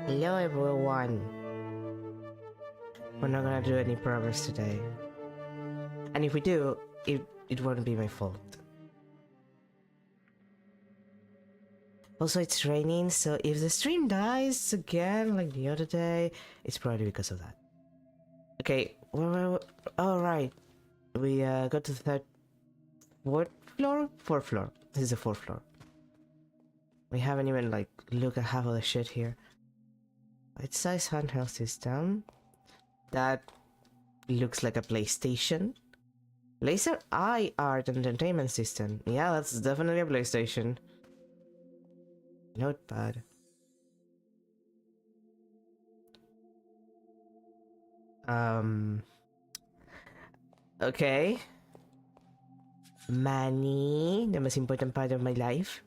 Hello everyone. We're not gonna do any progress today. And if we do, it won't be my fault. Also, it's raining, so if the stream dies again like the other day, it's probably because of that. Okay, alright. We got to the fourth floor? Fourth floor. This is the fourth floor. We haven't even like looked at half of the shit here. Right size handheld system. That looks like a PlayStation. Laser eye art entertainment system. Yeah, that's definitely a PlayStation. Notepad. Okay. Money, the most important part of my life.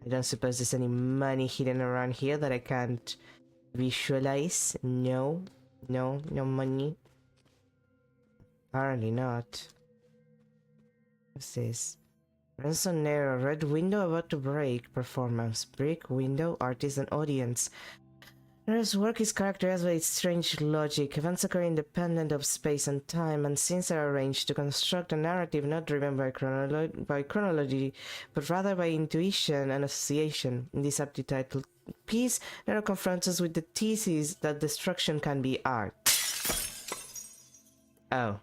I don't suppose there's any money hidden around here that I can't visualize. No money. Apparently not. What's this? Ransom error. Red window about to break. Performance. Brick window. Artist and audience. Ner's work is characterized by its strange logic. Events occur independent of space and time, and scenes are arranged to construct a narrative not driven by chronology, but rather by intuition and association. In this aptly titled piece, Ner confronts us with the thesis that destruction can be art. Oh.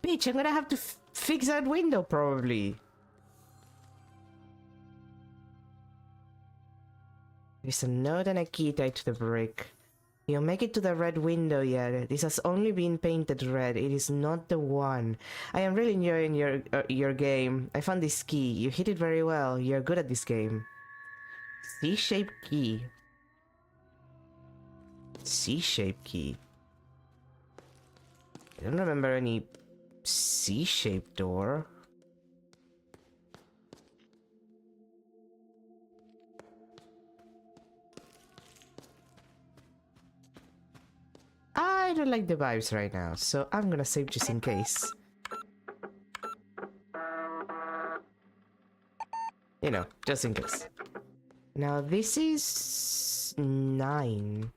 Bitch, I'm gonna have to fix that window, probably. There's a note and a key tied to the brick. You'll make it to the red window yet. This has only been painted red. It is not the one. I am really enjoying your game. I found this key. You hit it very well. You're good at this game. C-shaped key. C-shaped key. I don't remember any C-shaped door. I don't like the vibes right now, so I'm gonna save just in case. You know, just in case. Now this is 9.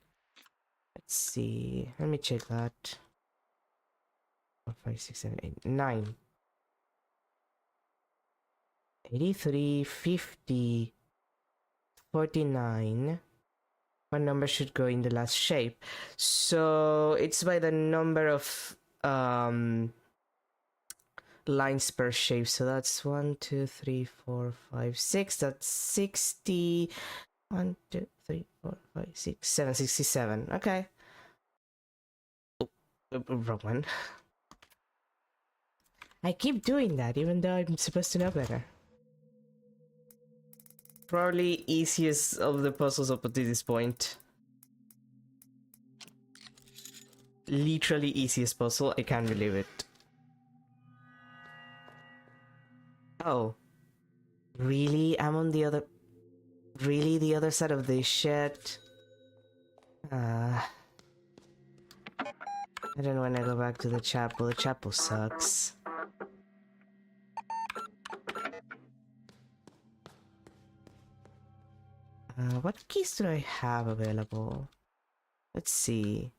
Let's see. Let me check that. 4, 5, 6, 7, 8, 9. 83, 50, 49. One number should go in the last shape. So it's by the number of lines per shape. So that's 1, 2, 3, 4, 5, 6. That's 60. 1, 2, 3, 4, 5, 6, 7, 67. Okay. Oh, wrong one. I keep doing that even though I'm supposed to know better. Probably easiest of the puzzles up to this point. Literally easiest puzzle, I can't believe it. Oh. Really? I'm on the other... Really? The other side of this shit? I don't want to go back to the chapel. The chapel sucks. What keys do I have available? Let's see.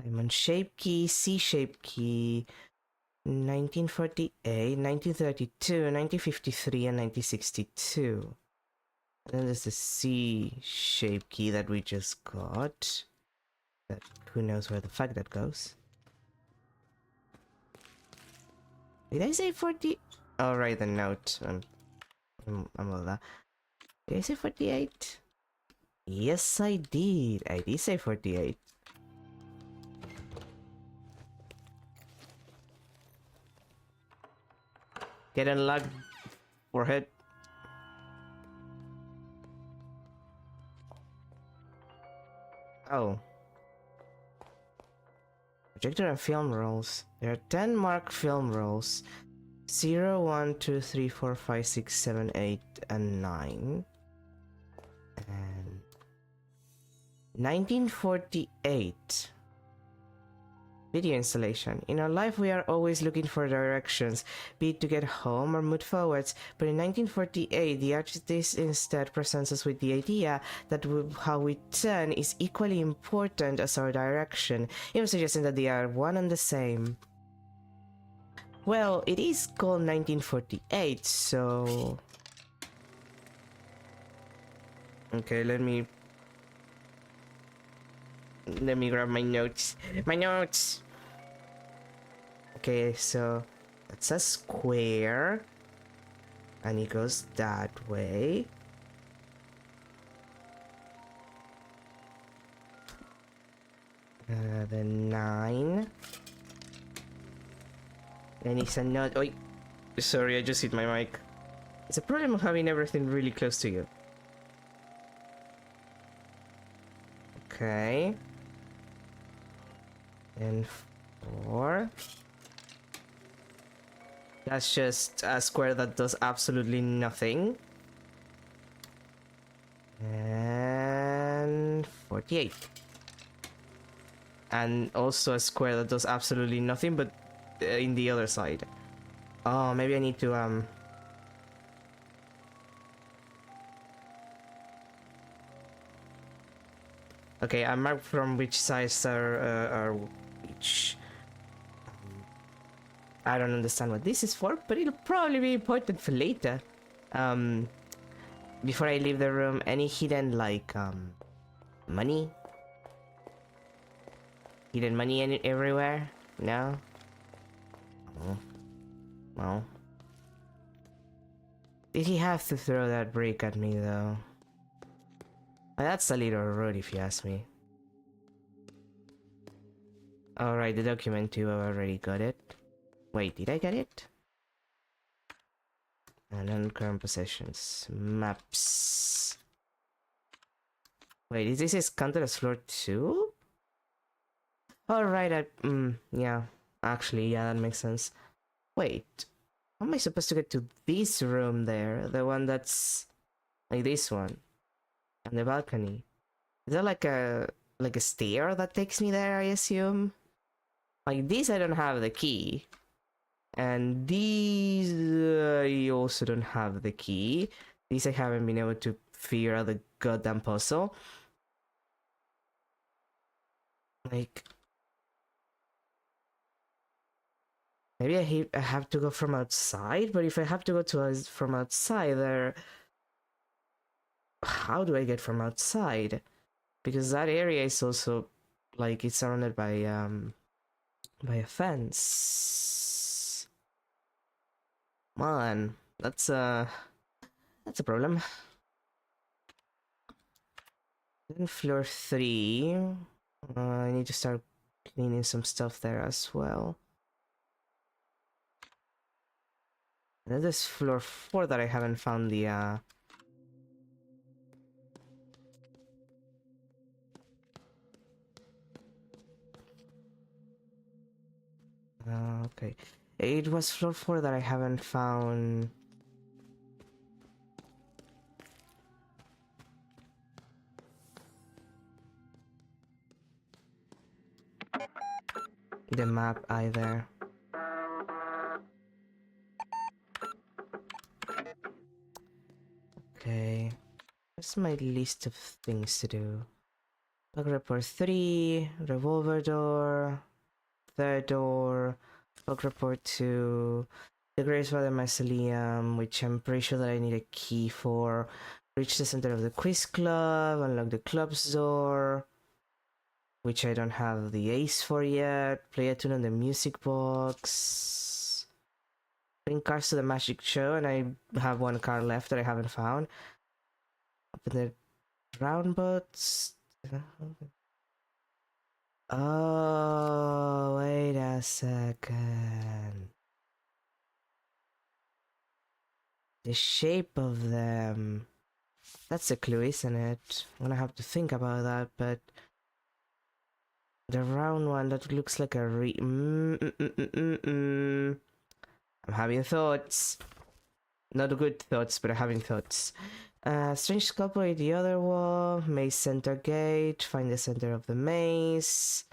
Diamond shape key, C shape key, 1948, 1932, 1953, and 1962. And then there's the C shape key that we just got. That who knows where the fuck that goes. Did I say 40? Oh, right, the note. I'm all that. Did I say 48? Yes, I did. I did say 48. Get unlocked, forehead. Oh. Projector and film rolls. There are 10 marked film rolls. 0, 1, 2, 3, 4, 5, 6, 7, 8, and 9. And 1948. Video installation. In our life, we are always looking for directions, be it to get home or move forwards. But in 1948, the artist instead presents us with the idea that how we turn is equally important as our direction, even suggesting that they are one and the same. Well, it is called 1948, so... Okay, let me grab my notes. My notes! Okay, so that's a square. And it goes that way. The 9. Then it's a node. Oh, sorry, I just hit my mic. It's a problem of having everything really close to you. Okay. And 4. That's just a square that does absolutely nothing. And 48. And also a square that does absolutely nothing, but in the other side. Oh, maybe I need to Okay, I marked from which sides are which. I don't understand what this is for, but it'll probably be important for later. Before I leave the room, any hidden, like, money? Hidden money everywhere? No? Oh. Well. Did he have to throw that brick at me, though? That's a little rude, if you ask me. Alright, the document too, I already got it. Wait, did I get it? And then current possessions. Maps. Wait, is this counted as floor 2? Alright, yeah. Actually, yeah, that makes sense. Wait. How am I supposed to get to this room there? The one that's... like this one. And the balcony. Is there like a stair that takes me there, I assume? Like this, I don't have the key. And these, I also don't have the key. These I haven't been able to figure out the goddamn puzzle. Like... maybe I have to go from outside, but if I have to go from outside there... how do I get from outside? Because that area is also, like, it's surrounded by a fence. Man, that's a problem. Then floor 3. I need to start cleaning some stuff there as well. And then there's floor 4 that I haven't found the okay. It was floor 4 that I haven't found. The map either. Okay. That's my list of things to do. Log report 3, revolver door, third door, log report 2, the Gracefather Mausoleum, which I'm pretty sure that I need a key for. Reach the center of the quiz club, unlock the club's door, which I don't have the ace for yet. Play a tune on the music box. Bring cards to the magic show, and I have one card left that I haven't found. Open the roundabouts. Oh, wait a second. The shape of them. That's a clue, isn't it? I'm gonna have to think about that, but... the round one that looks like a I'm having thoughts. Not good thoughts, but I'm having thoughts. Strange sculpture at the other wall. Maze center gate. Find the center of the maze.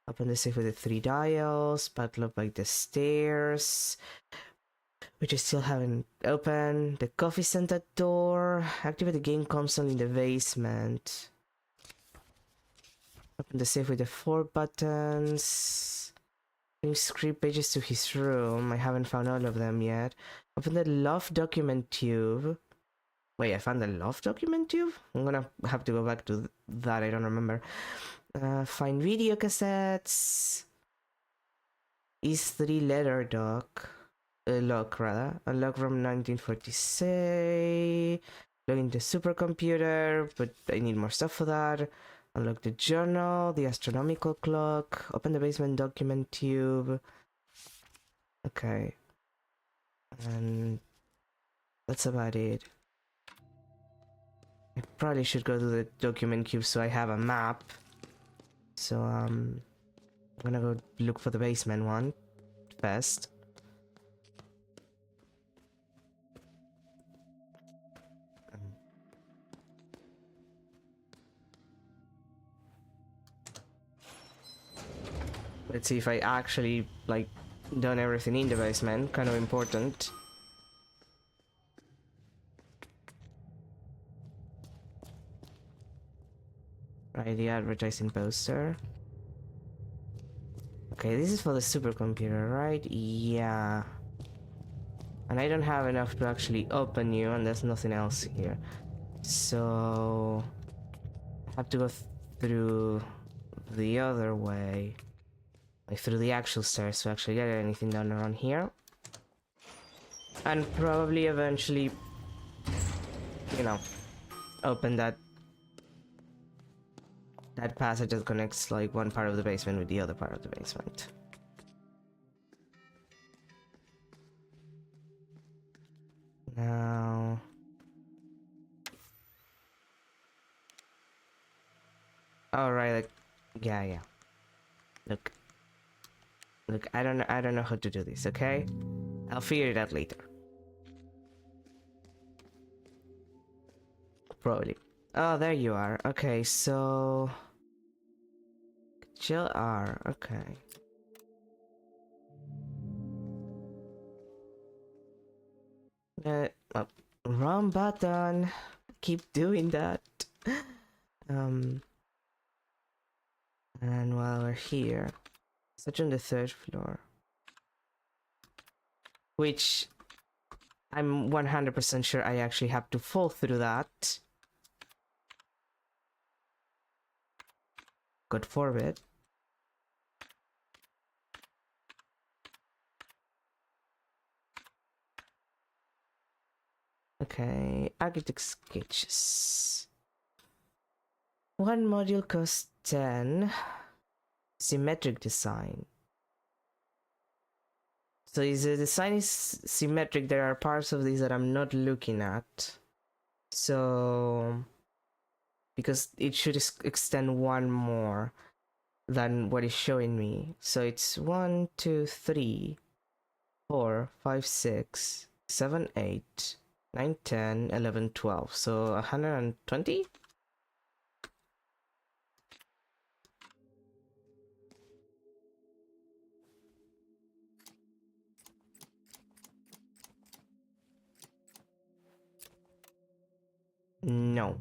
Open the safe with the 3 dials, padlock like the stairs, which I still haven't opened. The coffee center door. Activate the game console in the basement. Open the safe with the 4 buttons. Bring script pages to his room. I haven't found all of them yet. Open the love document tube. Wait, I found the love document tube? I'm gonna have to go back to that, I don't remember. Find video cassettes. Is 3 letter doc. Lock, rather. Unlock from 1946. Log into supercomputer, but I need more stuff for that. Unlock the journal, the astronomical clock. Open the basement document tube. Okay. And that's about it. I probably should go to the document cube so I have a map. So, I'm gonna go look for the basement one first. Let's see if I actually, like, done everything in the basement. Kind of important. Right, the advertising poster. Okay, this is for the supercomputer, right? Yeah. And I don't have enough to actually open you, and there's nothing else here. So... I have to go through the other way. Like through the actual stairs to actually get anything done around here. And probably eventually, you know, open that passage that connects like one part of the basement with the other part of the basement. Now... oh right, like, yeah. Look, I don't know how to do this, okay? I'll figure it out later. Probably. Oh, there you are. Okay, so... Chill R, okay. Oh, wrong button. Keep doing that. And while we're here, such on the 3rd floor. Which I'm 100% sure I actually have to fall through that. God forbid. Okay, architect sketches. One module costs 10. Symmetric design. So if the design is symmetric, there are parts of this that I'm not looking at. So... because it should extend one more than what is showing me. So it's 1, 2, 3, 4, 5, 6, 7, 8, 9, 10, 11, 12. So 120? No.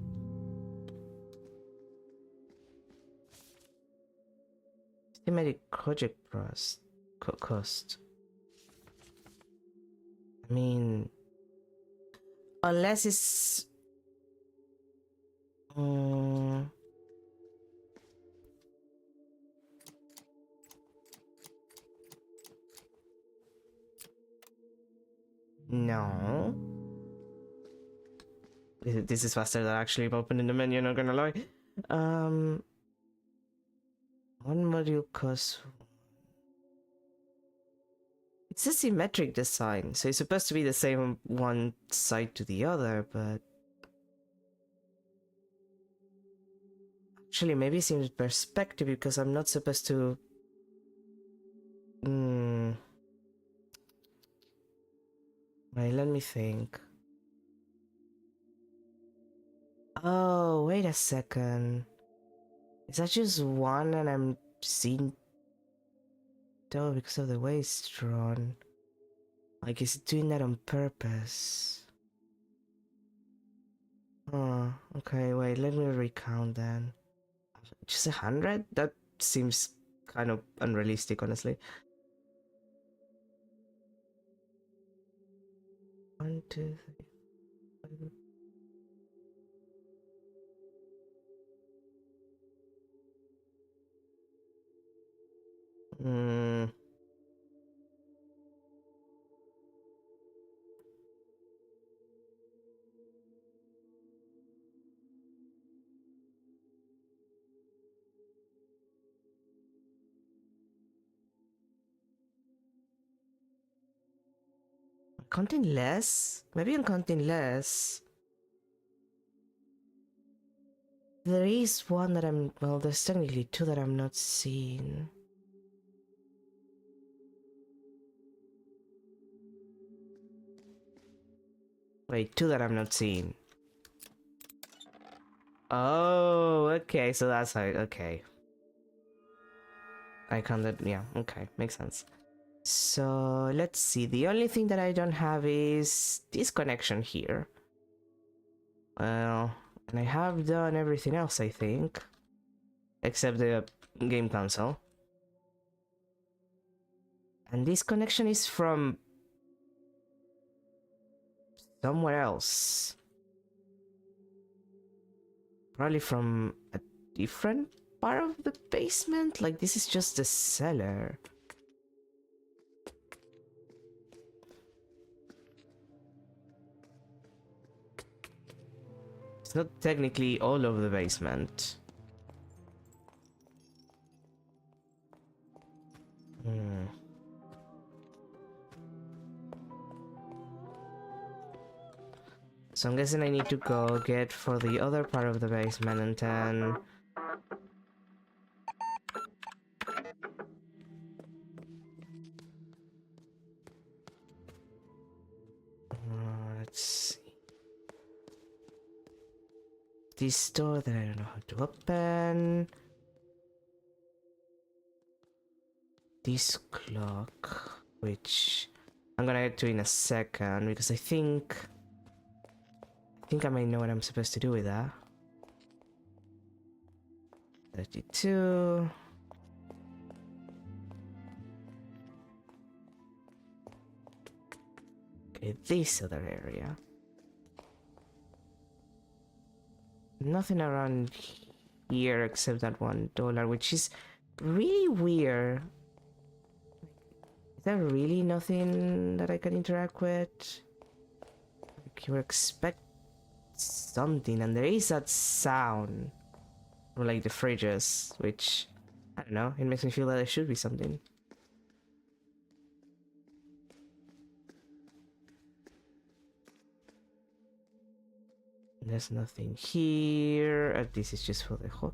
Estimated project cost. I mean, unless it's... no. This is faster than actually opening the menu, not gonna lie. One module costs... it's a symmetric design, so it's supposed to be the same one side to the other, but... actually, maybe it's in perspective because I'm not supposed to... Wait, let me think. Oh, wait a second. Is that just one and I'm seeing though because of the way it's drawn. Like, is it doing that on purpose? Oh, okay, wait, let me recount then. Just 100? That seems kind of unrealistic, honestly. 1, 2, 3, 4. Hmm. Counting less? Maybe I'm counting less. There is one that I'm... Well, there's technically two that I'm not seeing. Wait, two that I'm not seeing. Oh, okay, so that's how... Okay. I counted... Yeah, okay, makes sense. So, let's see. The only thing that I don't have is this connection here. Well, and I have done everything else, I think. Except the game console. And this connection is from... somewhere else. Probably from a different part of the basement? Like, this is just the cellar. It's not technically all of the basement. Hmm. So I'm guessing I need to go get for the other part of the basement and then... let's see. This door that I don't know how to open. This clock, which I'm gonna get to in a second because I think I might know what I'm supposed to do with that. 32. Okay, this other area. Nothing around here except that $1, which is really weird. Is there really nothing that I can interact with? Like, you expect something, and there is that sound from like the fridges, which I don't know, it makes me feel that there should be something. There's nothing here. This is just for the whole...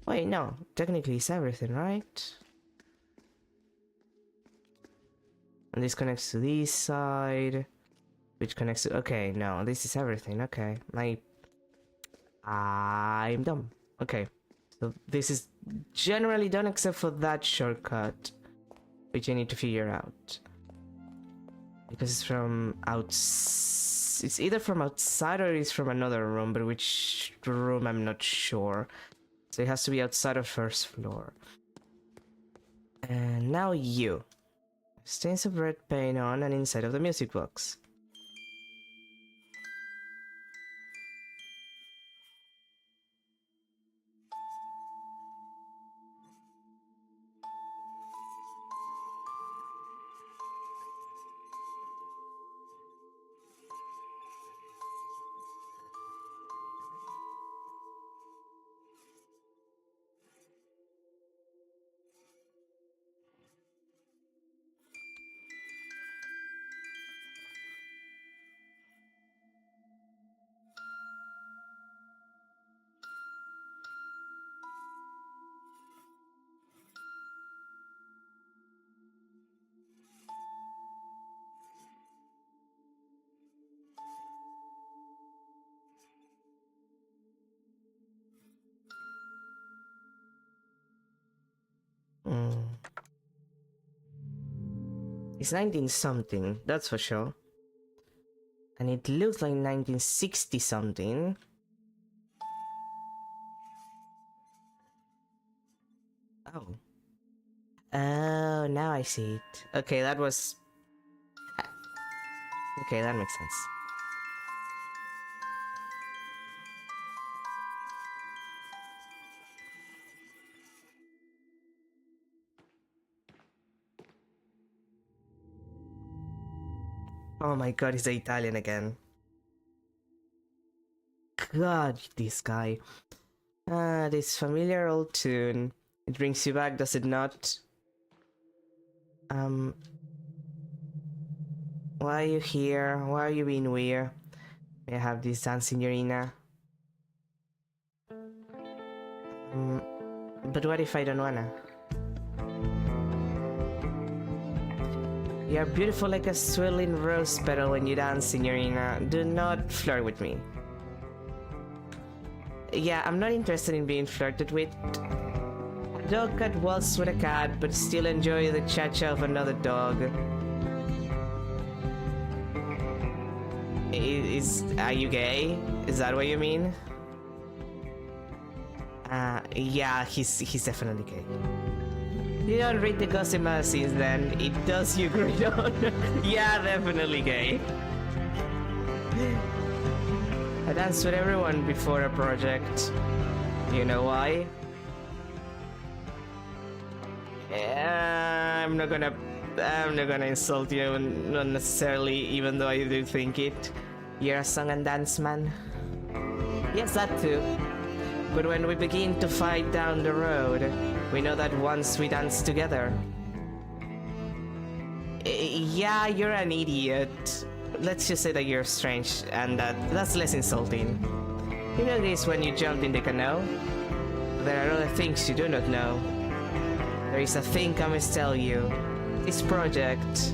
Wait, no. Technically it's everything, right? And this connects to this side. Which connects to... Okay, no. This is everything. Okay. I'm dumb. Okay. So this is generally done except for that shortcut. Which I need to figure out. Because it's from outside. It's either from outside or it's from another room, but which room I'm not sure. So it has to be outside of first floor. And now you. Stains of red paint on and inside of the music box. It's 19 something, that's for sure. And it looks like 1960 something. Oh. Oh, now I see it. Okay, that was... Okay, that makes sense. Oh my god, he's Italian again. God, this guy. Ah, this familiar old tune. It brings you back, does it not? Why are you here? Why are you being weird? May I have this dance, signorina? But what if I don't wanna? You're beautiful like a swirling rose petal when you dance, signorina. Do not flirt with me. Yeah, I'm not interested in being flirted with. A dog cat waltz with a cat, but still enjoy the cha-cha of another dog. Are you gay? Is that what you mean? Yeah, he's definitely gay. You don't read the gossip magazines then, it does you great on. Yeah, definitely gay. I dance with everyone before a project. You know why? I'm not gonna insult you, not necessarily, even though I do think it. You're a song and dance man. Yes, that too. But when we begin to fight down the road, we know that once we dance together. Yeah, you're an idiot. Let's just say that you're strange, and that's less insulting. You know this when you jumped in the canoe? There are other things you do not know. There is a thing I must tell you. This project,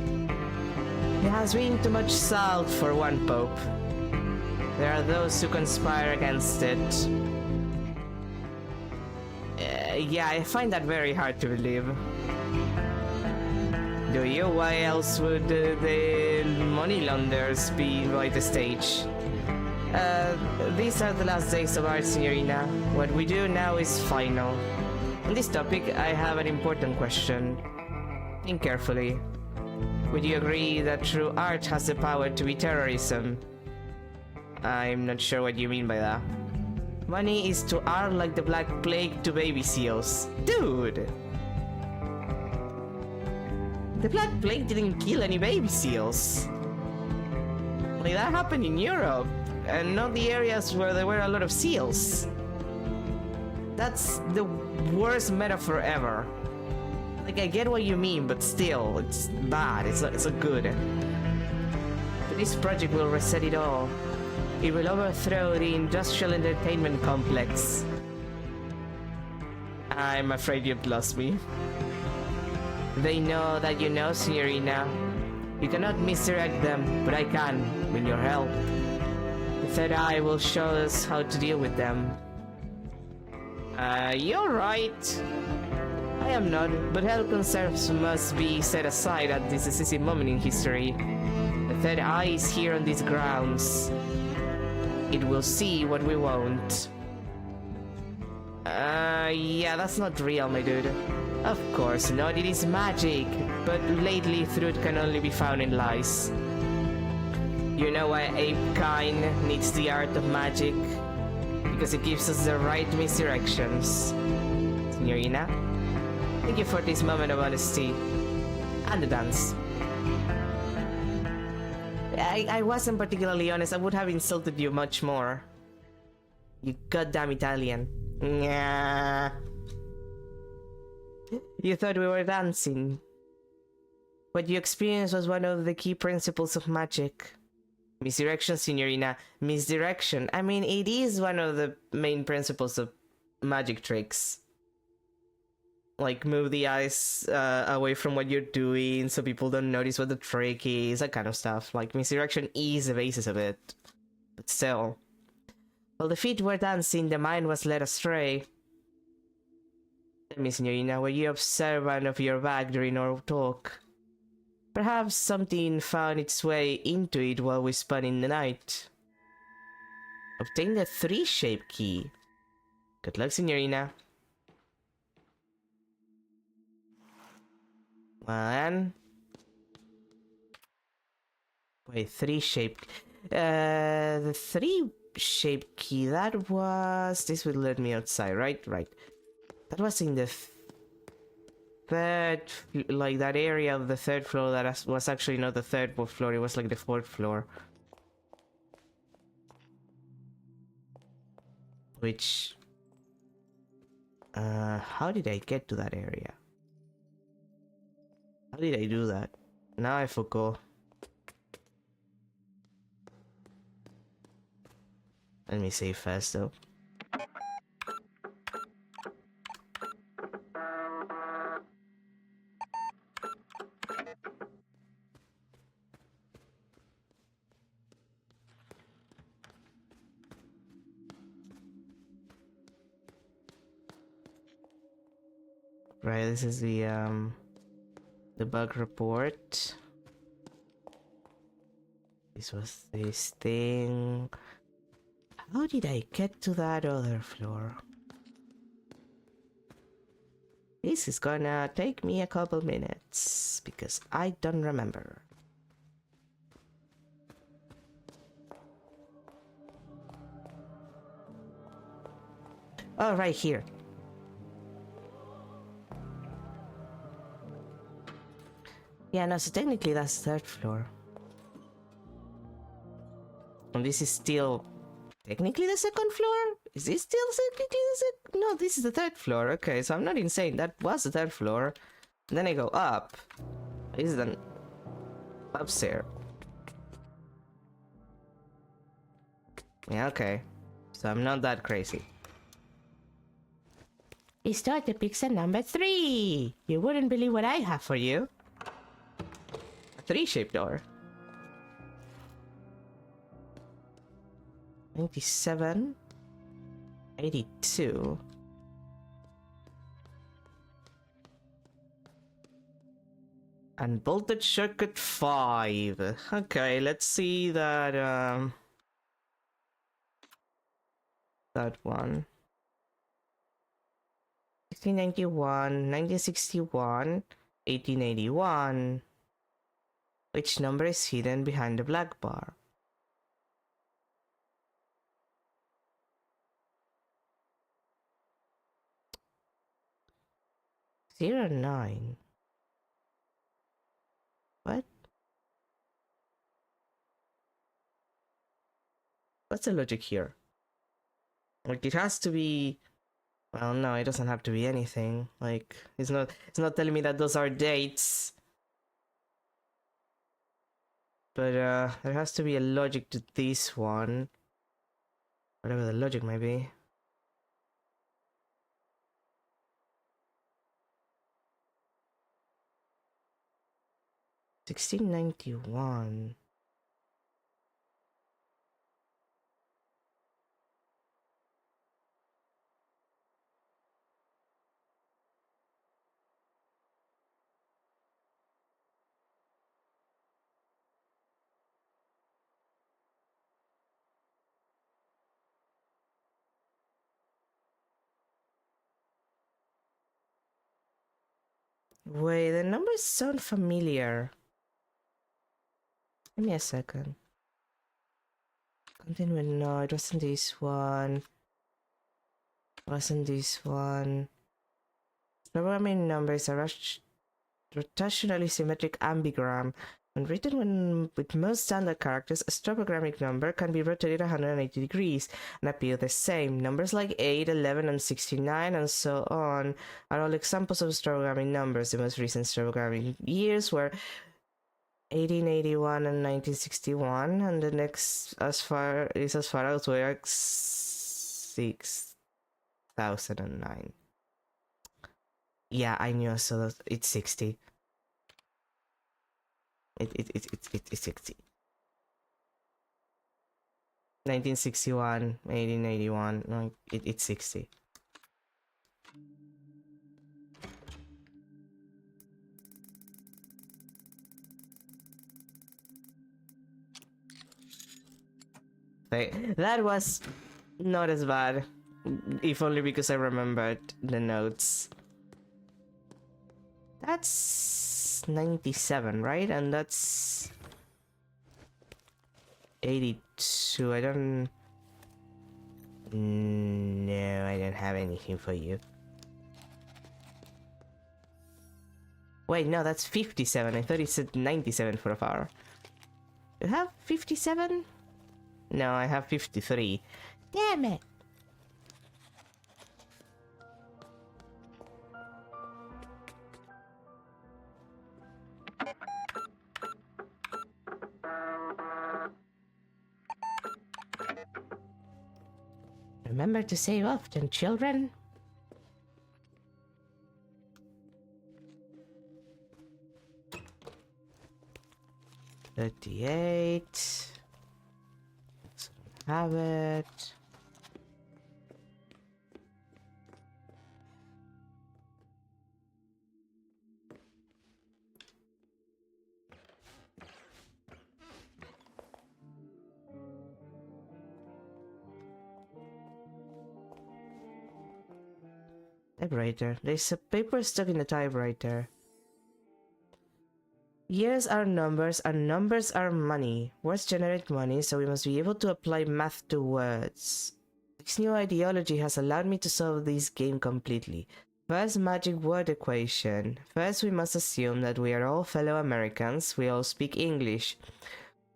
it has been too much salt for one pope. There are those who conspire against it. Yeah, I find that very hard to believe. Do you? Why else would the money launderers be by the stage? These are the last days of art, signorina. What we do now is final. On this topic, I have an important question. Think carefully. Would you agree that true art has the power to be terrorism? I'm not sure what you mean by that. Money is to art like the Black Plague to baby seals. Dude! The Black Plague didn't kill any baby seals. Like, that happened in Europe, and not the areas where there were a lot of seals. That's the worst metaphor ever. Like, I get what you mean, but still, it's bad, it's not good. But this project will reset it all. It will overthrow the industrial entertainment complex. I'm afraid you've lost me. They know that you know, signorina. You cannot misdirect them, but I can, with your help. The third eye will show us how to deal with them. You're right. I am not, but health concerns must be set aside at this decisive moment in history. The third eye is here on these grounds. It will see what we won't. Yeah, that's not real, my dude. Of course not, it is magic, but lately truth can only be found in lies. You know why ape kind needs the art of magic? Because it gives us the right misdirections. Signorina, thank you for this moment of honesty. And the dance. I wasn't particularly honest, I would have insulted you much more. You goddamn Italian. Nyah. You thought we were dancing. What you experienced was one of the key principles of magic. Misdirection, signorina. Misdirection. I mean, it is one of the main principles of magic tricks. Like, move the eyes away from what you're doing so people don't notice what the trick is, that kind of stuff. Like, misdirection is the basis of it. But still. While the feet were dancing, the mind was led astray. Tell me, signorina, were you observant of your back during our talk? Perhaps something found its way into it while we spun in the night. Obtain the 3-shape key. Good luck, Signorina. Well then. Wait, 3-shape. The 3-shape key, that was... This would let me outside, right? Right. That was in the third... Like, that area of the third floor that was actually not the third floor, it was like the fourth floor. Which... how did I get to that area? How did I do that? Now I forgot. Let me save fast though. Right, this is the bug report. This was this thing. How did I get to that other floor? This is gonna take me a couple minutes because I don't remember. Oh, right here. Yeah, no, so technically that's the third floor. And this is still technically the second floor? Is this still technically the second? No, this is the third floor. Okay, so I'm not insane. That was the third floor. And then I go up. This is the upstairs. Yeah, okay. So I'm not that crazy. Start the pixel number 3. You wouldn't believe what I have for you. A 3-shaped door. 97. 82. And voltage circuit 5. Okay, let's see that, that one. 1691, 1961, 1881. Which number is hidden behind the black bar? 09. What? What's the logic here? Like, it has to be... Well, no, it doesn't have to be anything. Like, it's not telling me that those are dates. But, there has to be a logic to this one. Whatever the logic might be. $16.91. Wait, the numbers sound familiar. Give me a second. Continue. No, it wasn't this one. It wasn't this one. Programming numbers are rotationally symmetric ambigram. When written with most standard characters, a strobogrammic number can be rotated 180 degrees and appear the same. Numbers like 8, 11, and 69, and so on, are all examples of strobogrammic numbers. The most recent strobogrammic years were 1881 and 1961, and the next as far as where 6009. Yeah, I knew, so it's 60. It's 60. 1961, 1881, no, it's 60. That was not as bad. If only because I remembered the notes. That's 97, right? And that's 82. I don't... No, I don't have anything for you. Wait, no, that's 57. I thought it said 97 for a far. You have 57? No, I have 53. Damn it! Remember to save often, children. $38. Let's have it. Typewriter. There's a paper stuck in the typewriter. Years are numbers, and numbers are money. Words generate money, so we must be able to apply math to words. This new ideology has allowed me to solve this game completely. First, magic word equation. First, we must assume that we are all fellow Americans. We all speak English.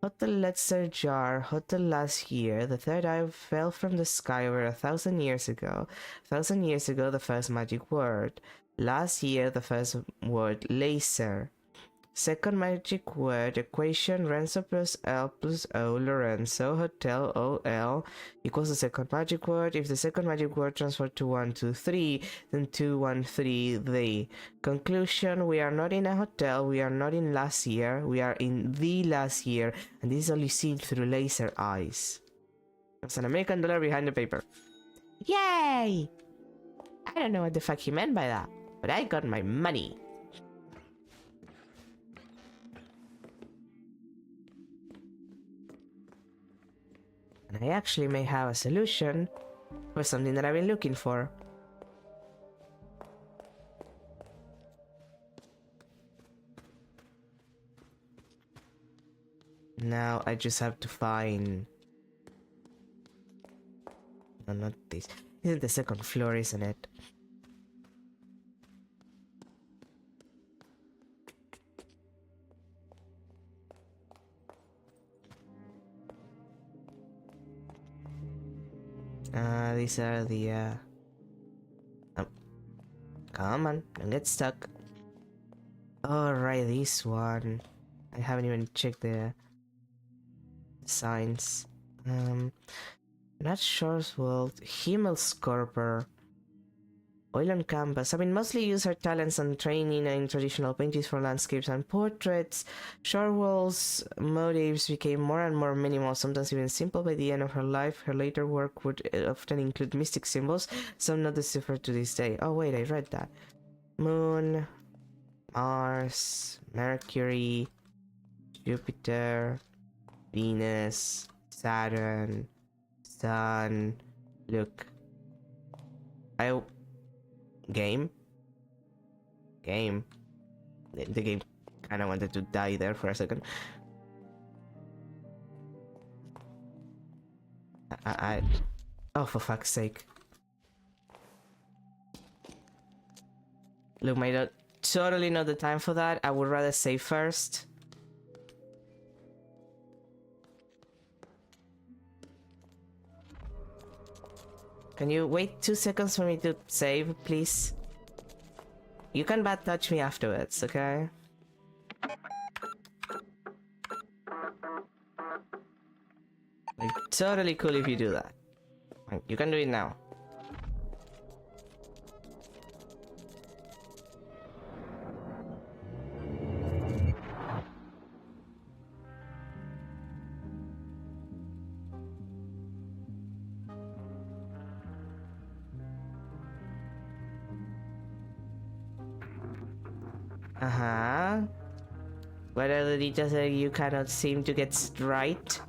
Hotel Letzer jar, hotel last year. The third eye fell from the sky over 1,000 years ago. 1,000 years ago, the first magic word. Last year, the first word laser. Second magic word equation Renzo plus L plus O Lorenzo hotel OL equals the second magic word. If the second magic word transferred to 1, 2, 3, then 2, 1, 3 they. Conclusion: we are not in a hotel, we are not in last year, we are in the last year, and this is only seen through laser eyes. There's an American dollar behind the paper. Yay! I don't know what the fuck he meant by that, but I got my money. And I actually may have a solution for something that I've been looking for. Now I just have to find... No, not this. This is the second floor, isn't it? These are the, oh. Come on, don't get stuck. Alright, this one. I haven't even checked the signs. Not Shore's World, Himmelskorper, Oil on Canvas. I mean, mostly use her talents and training in traditional paintings for landscapes and portraits. Shorewall's motives became more and more minimal, sometimes even simple by the end of her life. Her later work would often include mystic symbols, some not deciphered to this day. Oh wait, I read that. Moon, Mars, Mercury, Jupiter, Venus, Saturn, Sun. Look. Game? The game kinda wanted to die there for a second. Oh, for fuck's sake. Look, mate, totally not the time for that. I would rather save first. Can you wait 2 seconds for me to save, please? You can bad touch me afterwards, okay? Like, totally cool if you do that. You can do it now. Uh-huh. What are the details that you cannot seem to get right?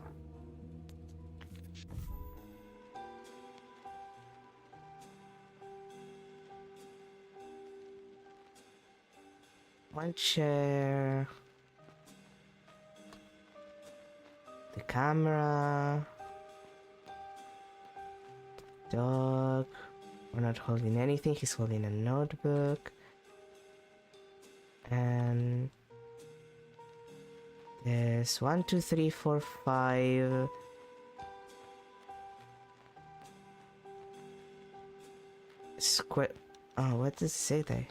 One chair. The camera. Dog. We're not holding anything. He's holding a notebook. And there's 1, 2, 3, 4, 5. Square. Oh, what does it say there?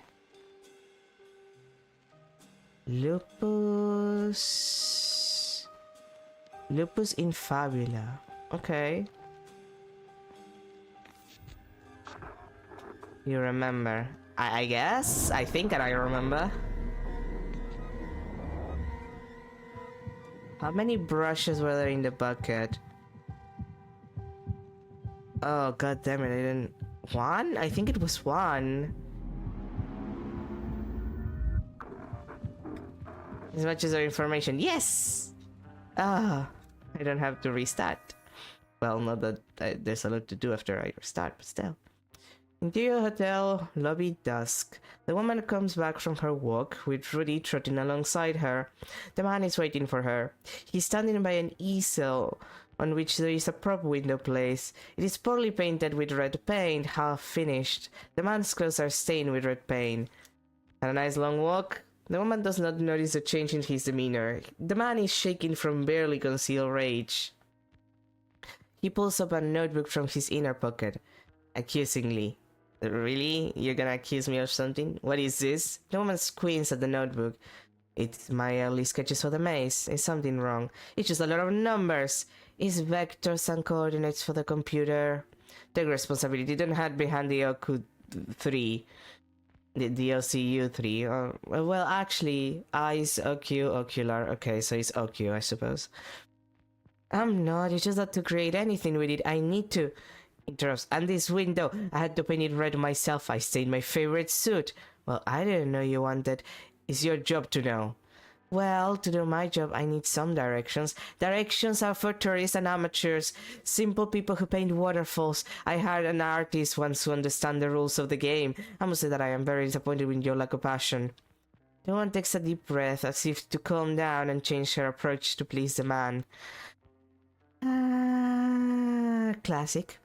Lupus. Lupus in fabula. Okay. You remember? I guess? I think that I remember. How many brushes were there in the bucket? Oh, god damn it, I didn't... One? I think it was one. As much as our information. Yes! Ah, I don't have to restart. Well, not that there's a lot to do after I restart, but still. Interior hotel, lobby dusk. The woman comes back from her walk, with Rudy trotting alongside her. The man is waiting for her. He's standing by an easel on which there is a prop window place. It is poorly painted with red paint, half finished. The man's clothes are stained with red paint. Had a nice long walk? The woman does not notice a change in his demeanor. The man is shaking from barely concealed rage. He pulls up a notebook from his inner pocket, accusingly. Really? You're gonna accuse me of something? What is this? The woman squints at the notebook. It's my early sketches for the maze. Is something wrong? It's just a lot of numbers. It's vectors and coordinates for the computer. Take responsibility. Don't hide behind the OQ 3. The OCU 3. Well, actually, eyes, OQ, ocular. Okay, so it's OQ, I suppose. I'm not. It's just that to create anything with it, I need to... Interrupts. And this window, I had to paint it red myself. I stained my favorite suit. Well, I didn't know you wanted. It's your job to know. Well, to do my job, I need some directions. Directions are for tourists and amateurs. Simple people who paint waterfalls. I hired an artist once who understands the rules of the game. I must say that I am very disappointed with your lack of passion. The woman takes a deep breath as if to calm down and change her approach to please the man. Classic.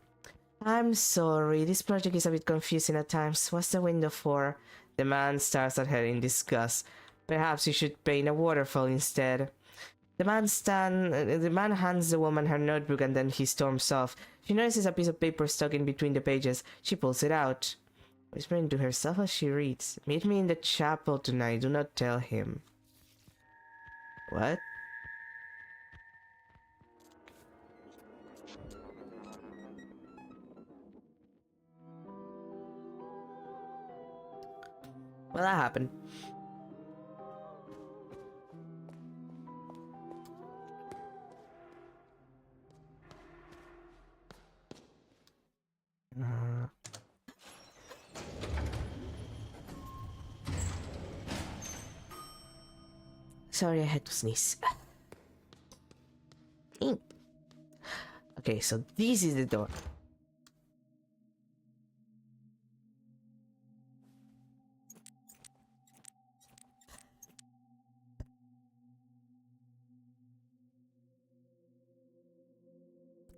I'm sorry, this project is a bit confusing at times. What's the window for? The man stares at her in disgust. Perhaps you should paint a waterfall instead. The man hands the woman her notebook and then he storms off. She notices a piece of paper stuck in between the pages. She pulls it out, whispering to herself as she reads. Meet me in the chapel tonight. Do not tell him. What? Well, that happened. Sorry, I had to sneeze. Okay, so this is the door.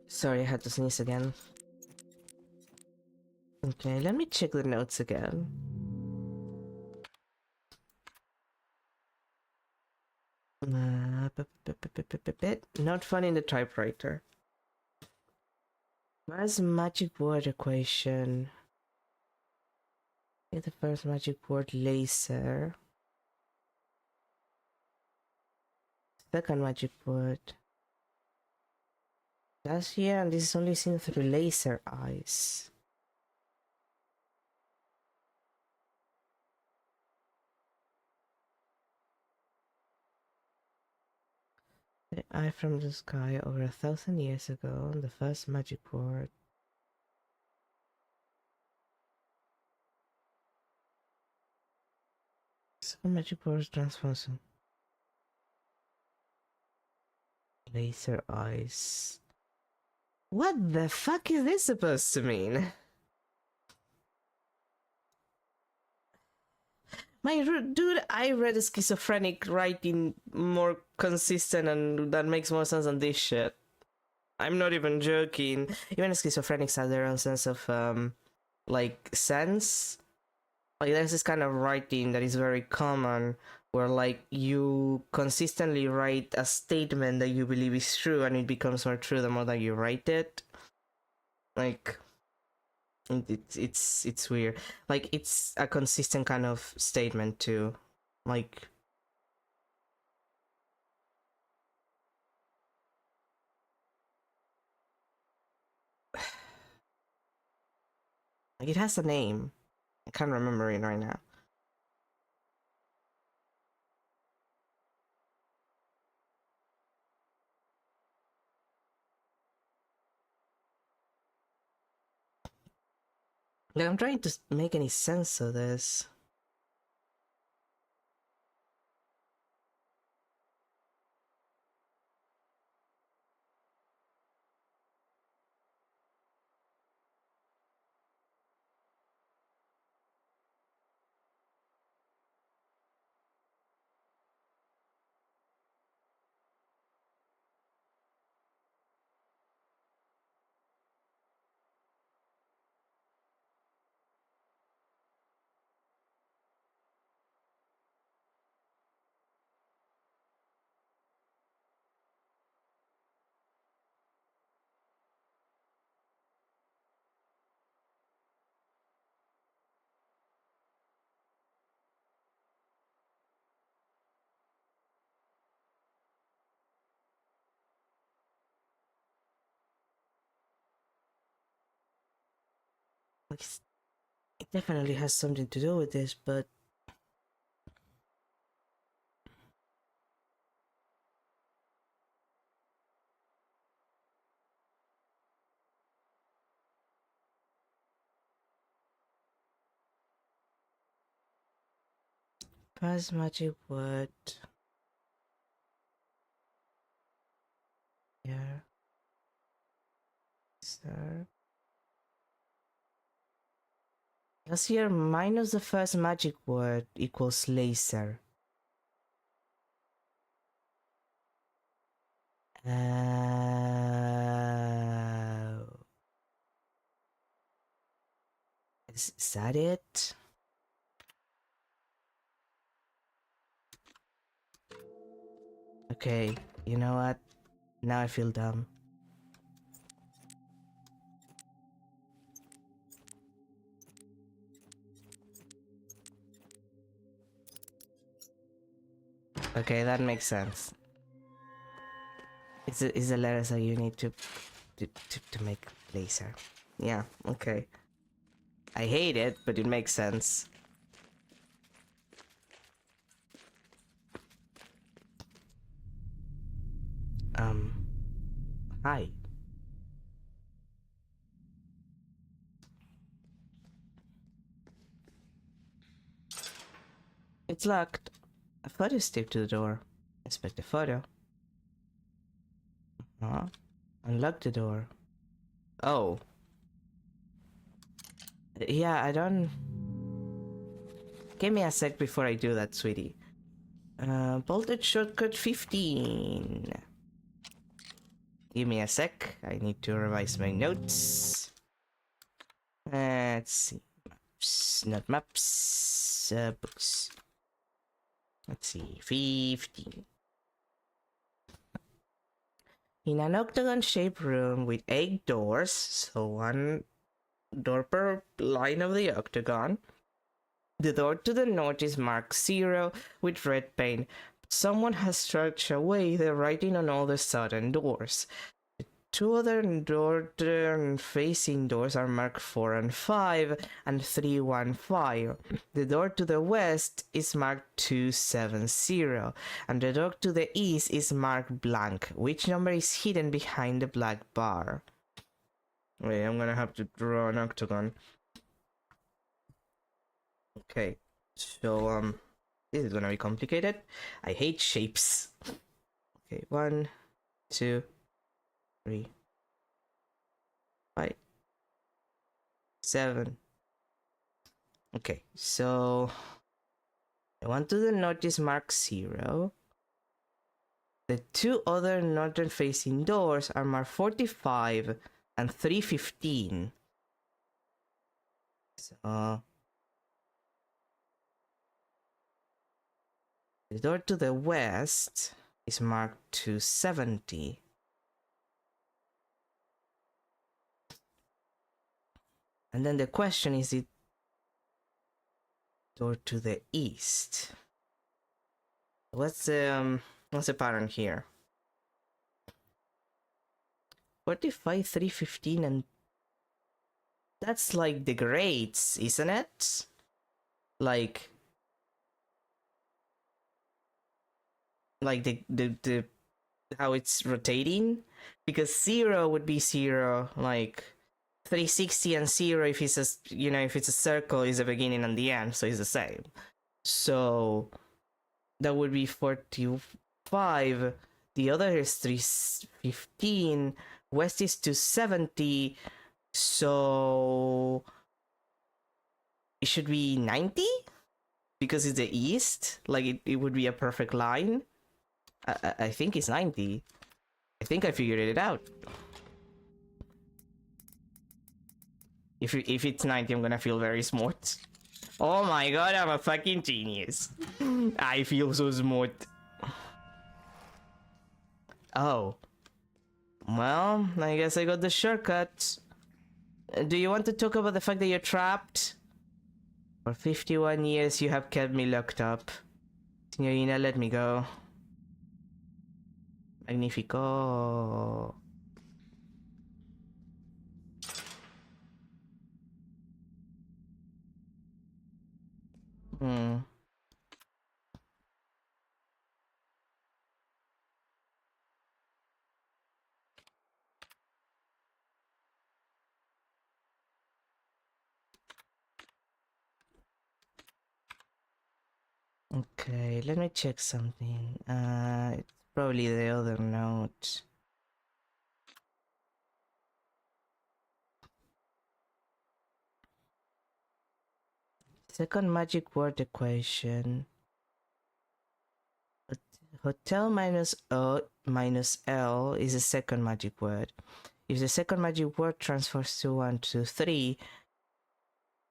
Sorry, I had to sneeze again. Okay, let me check the notes again. Not finding the typewriter. Where's magic word equation? Get the first magic word laser. Second magic word. That's here, and this is only seen through laser eyes. The eye from the sky over 1,000 years ago, the first magic word. Second magic word transformation. Laser eyes. What the fuck is this supposed to mean? Dude, I read a schizophrenic writing more consistent and that makes more sense than this shit. I'm not even joking. Even schizophrenics have their own sense of like sense. Like there's this kind of writing that is very common where like you consistently write a statement that you believe is true and it becomes more true the more that you write it. Like it's weird. Like it's a consistent kind of statement too. Like it has a name. I can't remember it right now. Like I'm trying to make any sense of this. Like it definitely has something to do with this, but past magic word. Yeah. Sir. Because here minus the first magic word equals laser. Is that it? Okay, you know what? Now I feel dumb. Okay, that makes sense. It's the letters that you need to make laser. Yeah, okay. I hate it, but it makes sense. Hi. It's locked. A photo is taped to the door. Inspect the photo. Huh? Unlock the door. Oh. Yeah, I don't... Give me a sec before I do that, sweetie. Bolted shortcut 15. Give me a sec. I need to revise my notes. Let's see. Maps, not maps. Books. Let's see. 15. In an octagon-shaped room with 8 doors, so one door per line of the octagon. The door to the north is marked 0 with red paint. Someone has scratched away the writing on all the southern doors. The two other northern-facing doors are marked 4 and 5 and 315. The door to the west is marked 270, and the door to the east is marked blank. Which number is hidden behind the black bar? Wait, I'm gonna have to draw an octagon. Okay, so this is gonna be complicated. I hate shapes. Okay, 1, 2, 3, 5, 7. Okay, so The one to the north is marked 0. The two other northern facing doors are marked 45 and 315. So the door to the west is marked 270. And then the question is the door to the east. What's the pattern here? 45, 315, and that's like the grades, isn't it? Like the how it's rotating, because 0 would be 0, like 360 and 0 if it's a, you know, if it's a circle is the beginning and the end, so it's the same. So that would be 45. The other is 315. West is 270. So it should be 90 because it's the east. Like it would be a perfect line. I think it's 90. I think I figured it out. If it's 90, I'm gonna feel very smart. Oh my god, I'm a fucking genius. I feel so smart. Oh. Well, I guess I got the shortcut. Do you want to talk about the fact that you're trapped? For 51 years you have kept me locked up. Signorina, let me go. Magnifico. Okay, let me check something. It's probably the other note. Second magic word equation. Hotel minus O minus L is the second magic word. If the second magic word transfers to 1, 2, 3,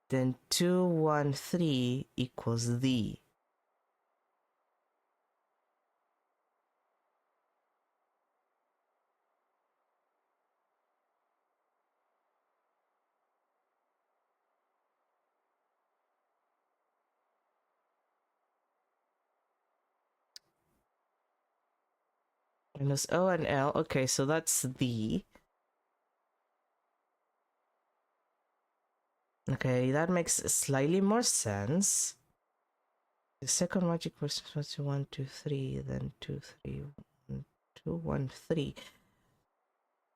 then 2, 1, 3 equals the. Minus O and L. Okay, so that's the. Okay, that makes slightly more sense. The second magic word transfers to 1, 2, 3, then 2, 3, 1, 2, 1, 3.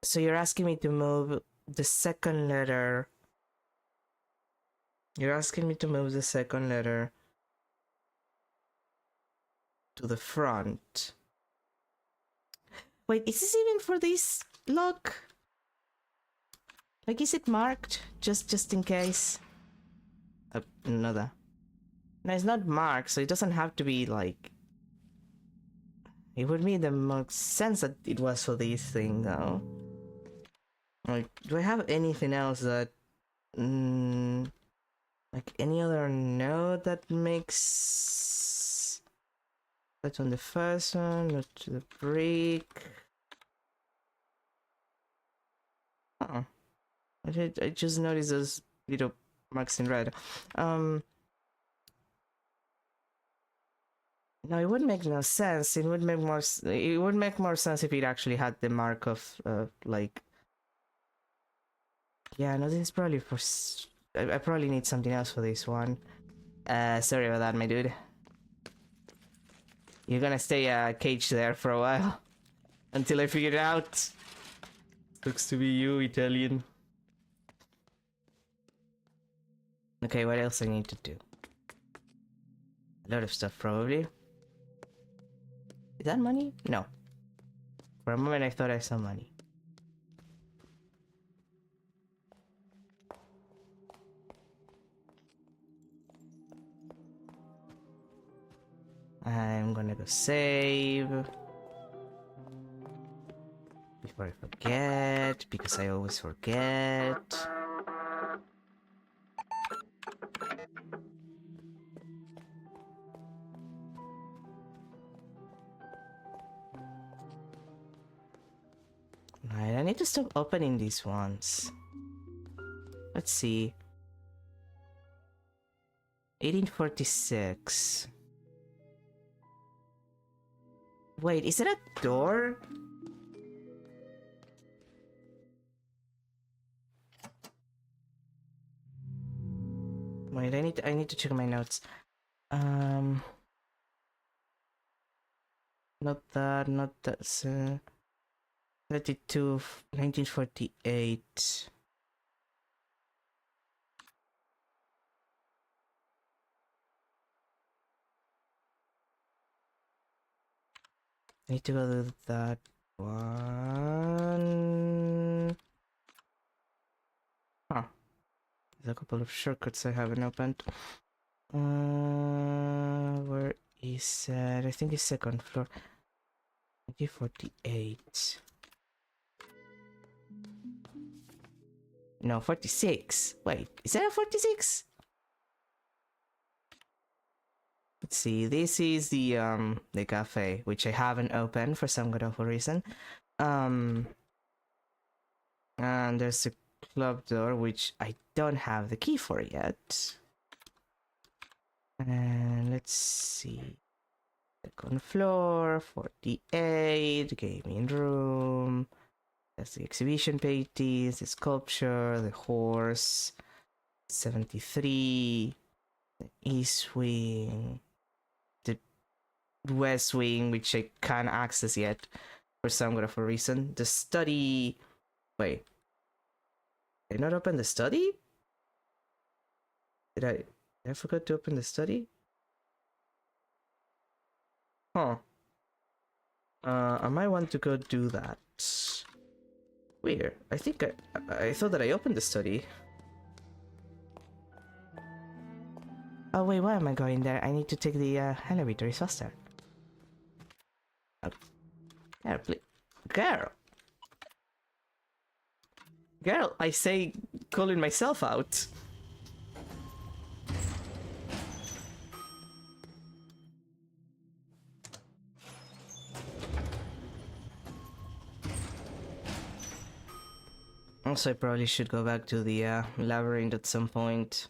So you're asking me to move the second letter. You're asking me to move the second letter to the front. Wait, is this even for this lock? Like, is it marked? Just in case? Another. No, it's not marked, so it doesn't have to be, like... It would make the most sense that it was for this thing, though. Like, do I have anything else that... like, any other note that makes... That's on the first one, not to the brick... Oh. I just noticed those little marks in red. No, it would make no sense. It would make more. It would make more sense if it actually had the mark of like. Yeah, no, this is probably for. I probably need something else for this one. Sorry about that, my dude. You're gonna stay caged there for a while until I figure it out. Looks to be you, Italian. Okay, what else I need to do? A lot of stuff, probably. Is that money? No. For a moment I thought I saw money. I'm gonna go save before I forget, because I always forget. Right, I need to stop opening these ones. Let's see. 1846. Wait, is it a door? Wait, I need to check my notes. Not that. 32, 1948. I need to go to that one. Huh. There's a couple of shortcuts I haven't opened. Where is that? I think it's second floor. 1948. No, 46. Wait, is that a 46? Let's see. This is the cafe, which I haven't opened for some good awful reason. And there's a club door which I don't have the key for yet. And let's see. Second floor, 48, gaming room. That's the exhibition paintings, the sculpture, the horse. 73, the east wing, the west wing, which I can't access yet for some good of a reason. The study. Wait, did I not open the study? Did I forgot to open the study? Huh. I might want to go do that. Weird. I think I thought that I opened the study. Oh wait, why am I going there? I need to take the elevator. It's faster. Oh. Girl, please. Girl, I say, calling myself out. Also, I probably should go back to the labyrinth at some point.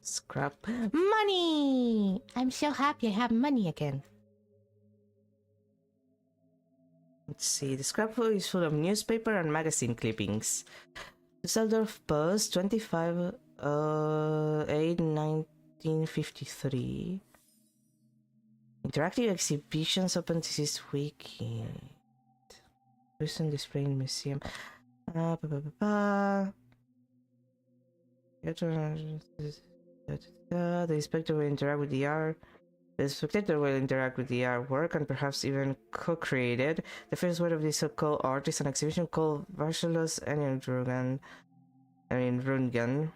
Scrap money! I'm so happy I have money again. Let's see, the scrapbook is full of newspaper and magazine clippings. Dusseldorf Post, 25 8 1953. Interactive exhibitions open this weekend. Recent display in museum. The inspector will interact with the art. The spectator will interact with the artwork and perhaps even co-create it. The first word of this so-called art is an exhibition called Varsolos Rundgen,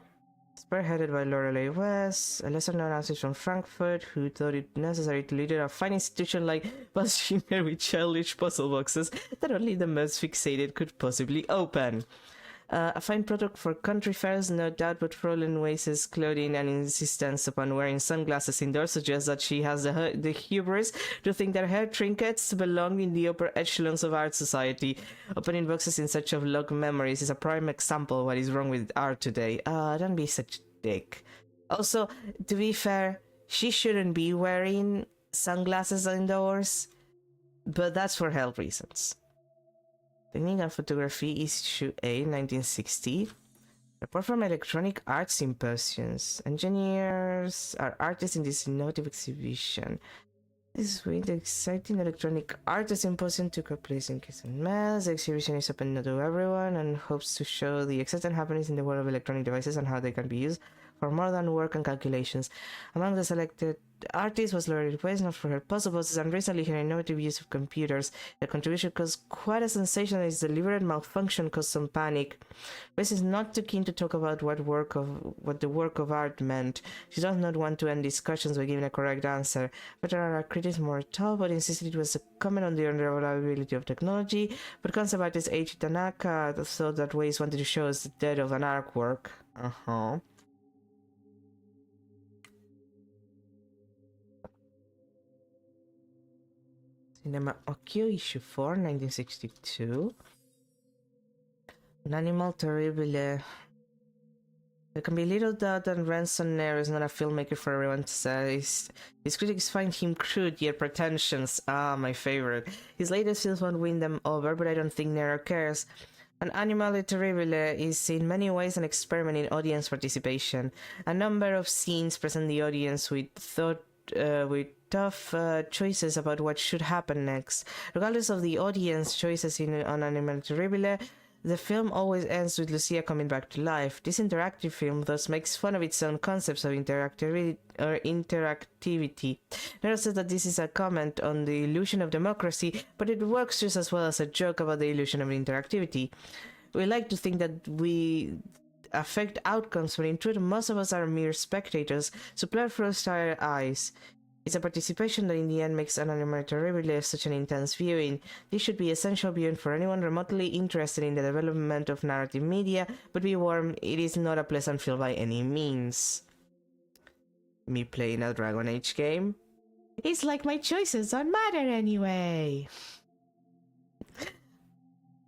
spearheaded by Lorelei West, a lesser-known artist from Frankfurt who thought it necessary to lead a fine institution like Bashir with childish puzzle boxes that only the most fixated could possibly open. A fine product for country fairs, no doubt, but Fräulein Weiss's clothing and insistence upon wearing sunglasses indoors suggests that she has the hubris to think that her trinkets belong in the upper echelons of art society. Opening boxes in search of lost memories is a prime example of what is wrong with art today. Don't be such a dick. Also, to be fair, she shouldn't be wearing sunglasses indoors, but that's for health reasons. Technique and Photography, Issue A, 1960. Report from Electronic Art Symposiums. Engineers are artists in this innovative exhibition. This week, the exciting Electronic Art Symposium took place in Mass. The exhibition is open to everyone and hopes to show the exciting happenings in the world of electronic devices and how they can be used for more than work and calculations. Among the selected artists was Lorelei, not for her puzzle bosses and recently her innovative use of computers. The contribution caused quite a sensation and its deliberate malfunction caused some panic. Grace is not too keen to talk about what the work of art meant. She does not want to end discussions by giving a correct answer. But there are critics more tough, but insisted it was a comment on the unreliability of technology. But concept artist Eiichi Tanaka thought that Waze wanted to show us the death of an artwork. Cinema Okyo, issue 4, 1962. Un animal terrible. There can be little doubt that Ransonero is not a filmmaker for everyone to say. His critics find him crude yet pretentious. Ah, my favorite. His latest films won't win them over, but I don't think Nero cares. An Animale Terrible is in many ways an experiment in audience participation. A number of scenes present the audience with tough choices about what should happen next. Regardless of the audience choices on Animale Terrible, the film always ends with Lucia coming back to life. This interactive film thus makes fun of its own concepts of interactivity. Nero says that this is a comment on the illusion of democracy, but it works just as well as a joke about the illusion of interactivity. We like to think that we affect outcomes, but in truth most of us are mere spectators, so plot frost our eyes. It's a participation that in the end makes an Animale Terrible such an intense viewing. This should be essential viewing for anyone remotely interested in the development of narrative media, but be warned, it is not a pleasant film by any means. Me playing a Dragon Age game? It's like my choices don't matter anyway!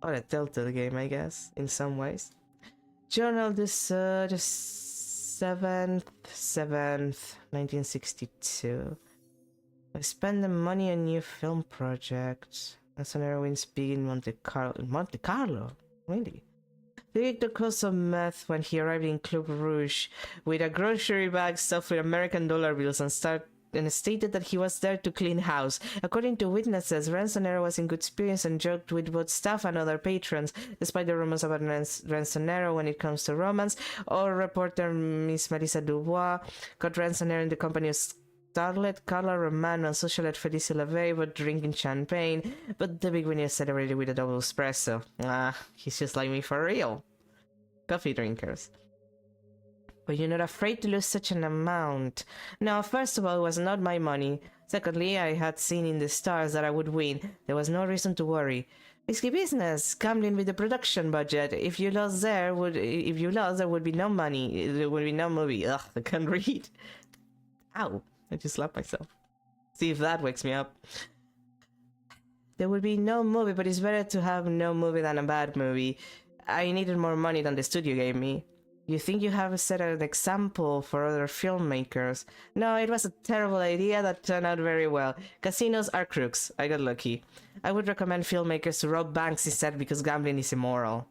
Or a Telltale game, I guess, in some ways. Journal this, the 7th, 1962. I spend the money on new film projects. That's an heroine's big in Monte Carlo? Really? The director caused some meth when he arrived in Club Rouge with a grocery bag stuffed with American dollar bills and stated that he was there to clean house. According to witnesses, Ransonero was in good spirits and joked with both staff and other patrons. Despite the rumors about Ransonero when it comes to romance, our reporter Miss Marisa Dubois got Ransonero in the company of Starlet, Carla Romano, and socialite Felicia LaVey were drinking champagne, but the big winner celebrated with a double espresso. Ah, he's just like me for real. Coffee drinkers. But you're not afraid to lose such an amount. No, first of all, it was not my money. Secondly, I had seen in the stars that I would win. There was no reason to worry. Risky business, gambling with the production budget. If you lost, there would be no money. There would be no movie. Ugh, I can't read. Ow, I just slapped myself. See if that wakes me up. There would be no movie, but it's better to have no movie than a bad movie. I needed more money than the studio gave me. You think you have set an example for other filmmakers? No, it was a terrible idea that turned out very well. Casinos are crooks. I got lucky. I would recommend filmmakers to rob banks instead because gambling is immoral.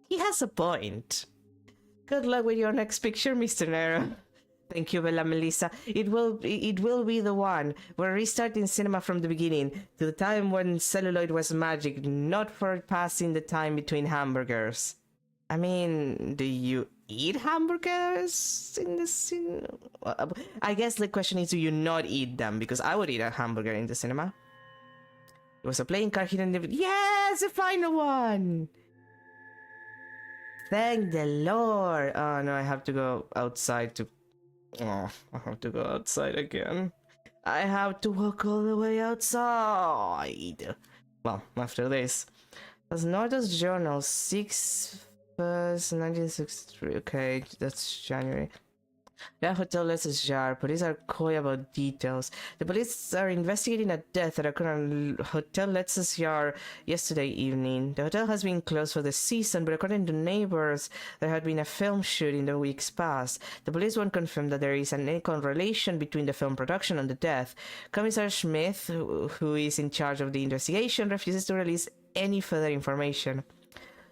He has a point. Good luck with your next picture, Mr. Nero. Thank you, Bella Melissa. It will be the one. We're restarting cinema from the beginning, to the time when celluloid was magic, not for passing the time between hamburgers. I mean, do you eat hamburgers in the cinema? I guess the question is, do you not eat them? Because I would eat a hamburger in the cinema. It was a playing card hidden in the... Yes, the final one! Thank the Lord! Oh no, I have to go outside to... Oh, I have to go outside again. I have to walk all the way outside. Well, after this. That's Nordo's Journal, 6... 1963. Okay, that's January. The hotel Letters Jar. Police are coy about details. The police are investigating a death that occurred at Hotel Letters Jar yesterday evening. The hotel has been closed for the season, but according to neighbors, there had been a film shoot in the weeks past. The police won't confirm that there is any correlation between the film production and the death. Commissar Smith, who is in charge of the investigation, refuses to release any further information.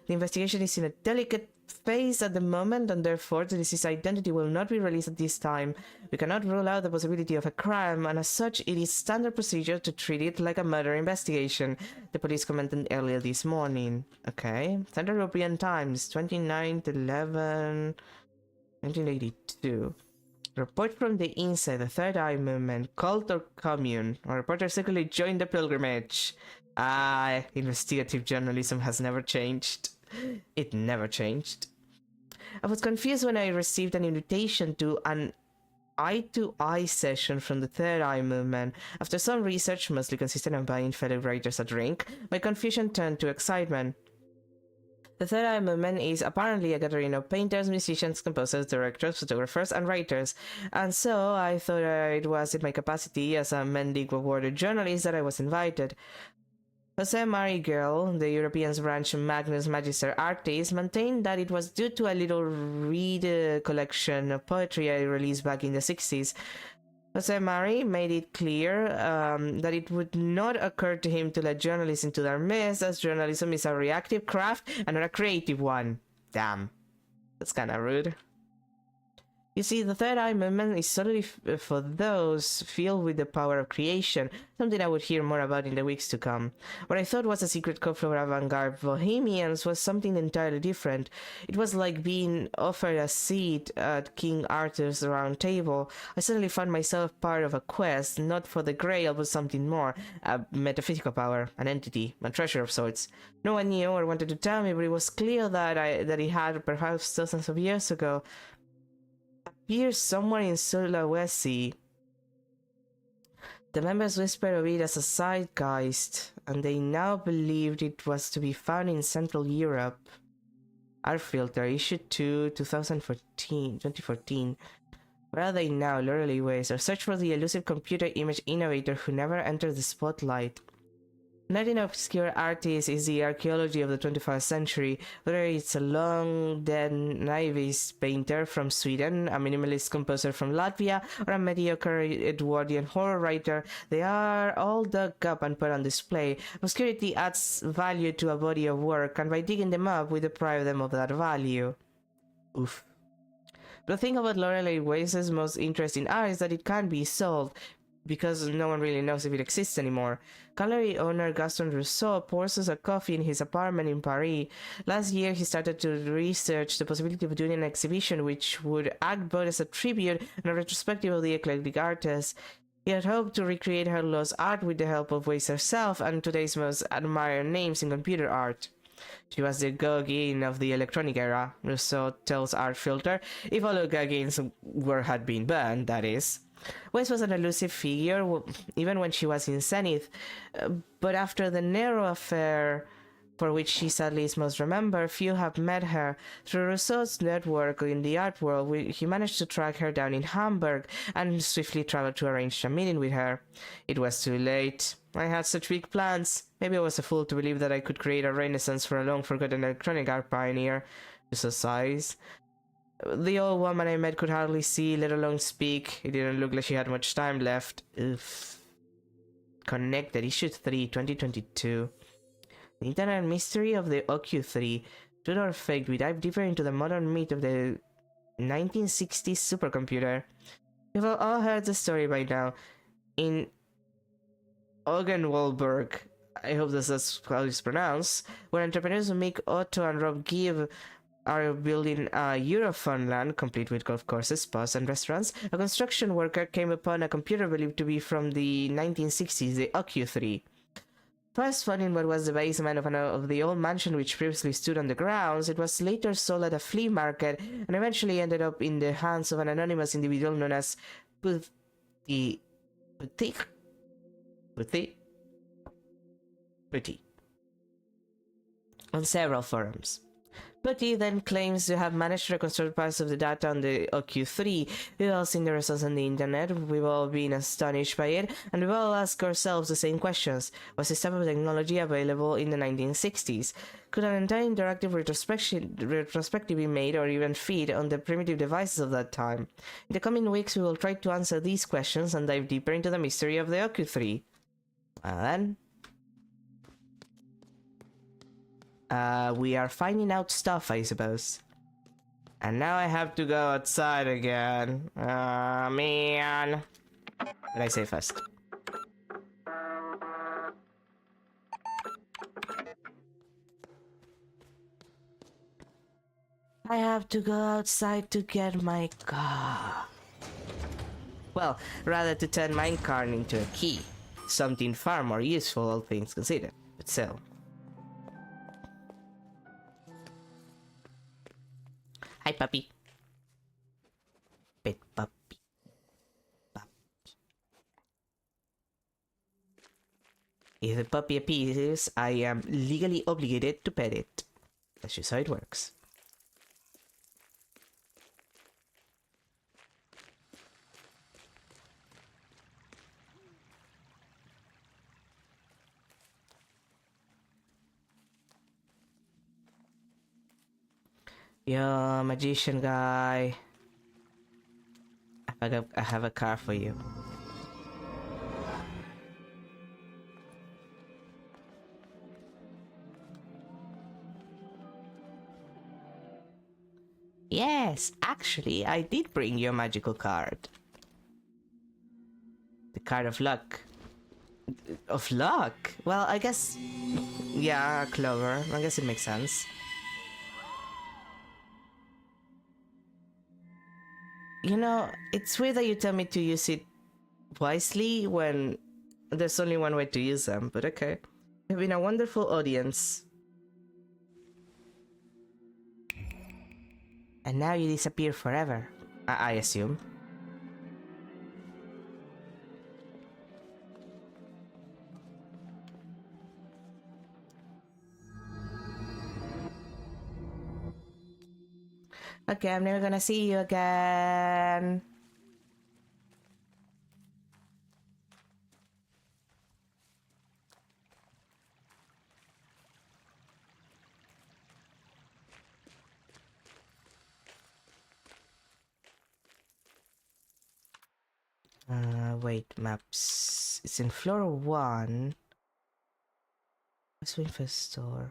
The investigation is in a delicate phase at the moment, and therefore the deceased's identity will not be released at this time. We cannot rule out the possibility of a crime, and as such, it is standard procedure to treat it like a murder investigation, the police commented earlier this morning. Okay. Central European Times, 29th, 11... 1982. Report from the inside, the Third Eye Movement, cult or commune. A reporter secretly joined the pilgrimage. Ah, investigative journalism has never changed. It never changed. I was confused when I received an invitation to an eye-to-eye session from the Third Eye Movement. After some research, mostly consistent of buying fellow writers a drink, my confusion turned to excitement. The Third Eye Movement is apparently a gathering of painters, musicians, composers, directors, photographers, and writers, and so I thought it was in my capacity as a Mendic awarded journalist that I was invited. Jose Mari Girl, the Europeans branch Magnus Magister Artis, maintained that it was due to a little read collection of poetry I released back in the 60s. Jose Mari made it clear that it would not occur to him to let journalists into their mess, as journalism is a reactive craft and not a creative one. Damn. That's kinda rude. You see, the Third Eye Movement is solely for those filled with the power of creation, something I would hear more about in the weeks to come. What I thought was a secret club for avant-garde bohemians was something entirely different. It was like being offered a seat at King Arthur's round table. I suddenly found myself part of a quest, not for the grail, but something more, a metaphysical power, an entity, a treasure of sorts. No one knew or wanted to tell me, but it was clear that it had, perhaps dozens of years ago, appears somewhere in Sulawesi. The members whispered of it as a zeitgeist, and they now believed it was to be found in Central Europe. Art Filter, issue 2, 2014. Where are they now, Lorelei Ways, or search for the elusive computer image innovator who never entered the spotlight? Not an obscure artist is the archaeology of the 21st century, whether it's a long-dead naivist painter from Sweden, a minimalist composer from Latvia, or a mediocre Edwardian horror writer. They are all dug up and put on display. Obscurity adds value to a body of work, and by digging them up, we deprive them of that value. Oof. But the thing about Lorelei Ways' most interesting art is that it can't be solved, because no one really knows if it exists anymore. Gallery owner Gaston Rousseau pours us a coffee in his apartment in Paris. Last year, he started to research the possibility of doing an exhibition which would act both as a tribute and a retrospective of the eclectic artist. He had hoped to recreate her lost art with the help of Weiss herself and today's most admired names in computer art. She was the Gauguin of the electronic era, Rousseau tells Art Filter, if all the Gauguins had been burned, that is. Weiss was an elusive figure, even when she was in Zenith, but after the Nero affair, for which she sadly is most remembered, few have met her. Through Rousseau's network in the art world, he managed to track her down in Hamburg and swiftly traveled to arrange a meeting with her. It was too late. I had such big plans. Maybe I was a fool to believe that I could create a renaissance for a long-forgotten electronic art pioneer. Rousseau sighs. The old woman I met could hardly see, let alone speak. It didn't look like she had much time left. Oof. Connected, issue 3, 2022. The Internet Mystery of the OQ3. Truth or fake, we dive deeper into the modern myth of the 1960s supercomputer. You've all heard the story by now. In Ogenwaldberg, I hope that's how it's pronounced, where entrepreneurs Mick Otto and Rob Gibb are building a Eurofunland, complete with golf courses, spas, and restaurants, a construction worker came upon a computer believed to be from the 1960s, the OQ3. First found in what was the basement of the old mansion which previously stood on the grounds, it was later sold at a flea market and eventually ended up in the hands of an anonymous individual known as Putti on several forums. Putty then claims to have managed to reconstruct parts of the data on the OQ3. We've all seen the results on the internet, we've all been astonished by it, and we've all asked ourselves the same questions. Was this type of technology available in the 1960s? Could an entire interactive retrospective be made or even feed on the primitive devices of that time? In the coming weeks, we will try to answer these questions and dive deeper into the mystery of the OQ3. Well then, we are finding out stuff, I suppose. And now I have to go outside again. Man. What did I say first? I have to go outside to get my car. Well, rather to turn my car into a key. Something far more useful, all things considered. But still. Hi, puppy. Pet puppy. If the puppy appears, I am legally obligated to pet it. That's just how it works. Yo, magician guy. I have a car for you. Yes, actually, I did bring your magical card. The card of luck. Of luck? Well, I guess... Yeah, clover. I guess it makes sense. You know, it's weird that you tell me to use it wisely when there's only one way to use them, but okay. You've been a wonderful audience. And now you disappear forever, I assume. Okay, I'm never gonna see you again. Wait, maps. It's in floor 1. Let's wait for store.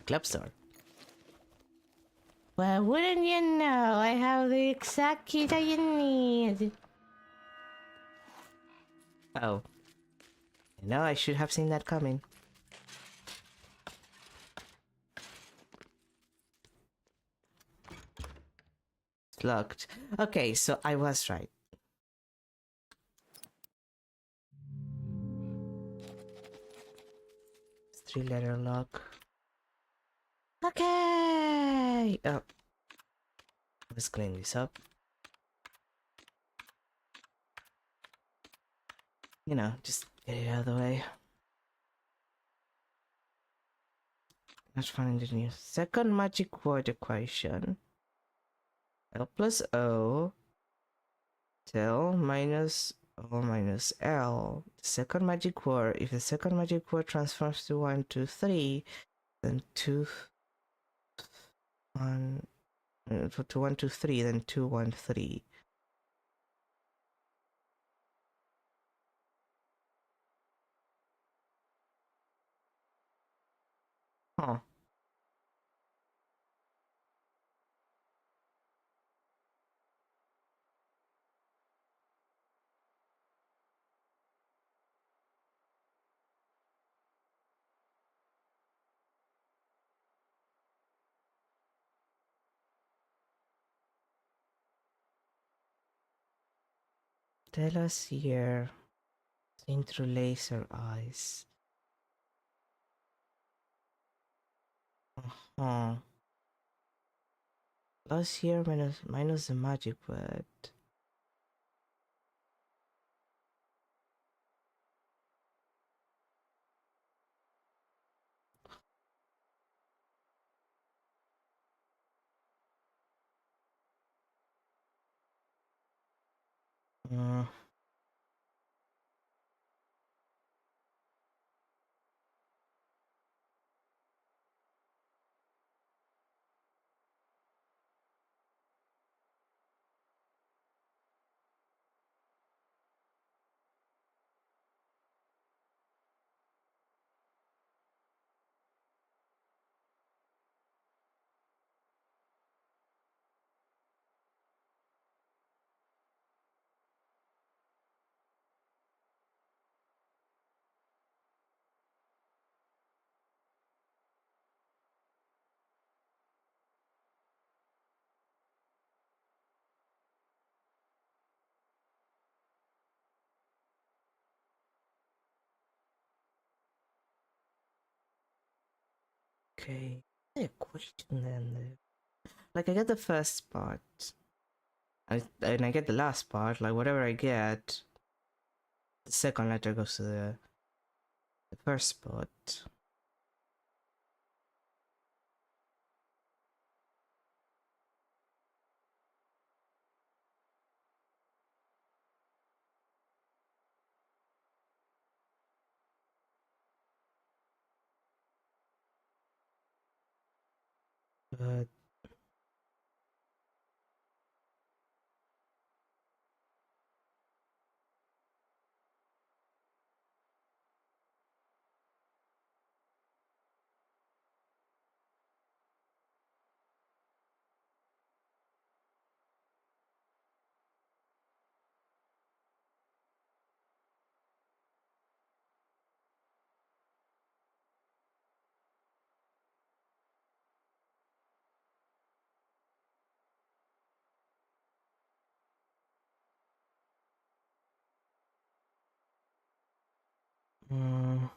Club store. Well, wouldn't you know, I have the exact key that you need. Oh. No, I should have seen that coming. It's locked. Okay, so I was right. 3-letter lock. Okay! Oh. Let's clean this up. You know, just get it out of the way. Let's find the new second magic word equation. L plus O del minus O minus L. The second magic word. If the second magic word transforms to 1, 2, 3, then 2, 1, to 1, 2, 3, then 2, 1, 3. Huh. Tell us here. Seen through laser eyes. Uh-huh. Plus here minus the magic word. Uh, Okay. A question then. Like, I get the first part. And I get the last part. Like, whatever I get, the second letter goes to the first spot. But mm,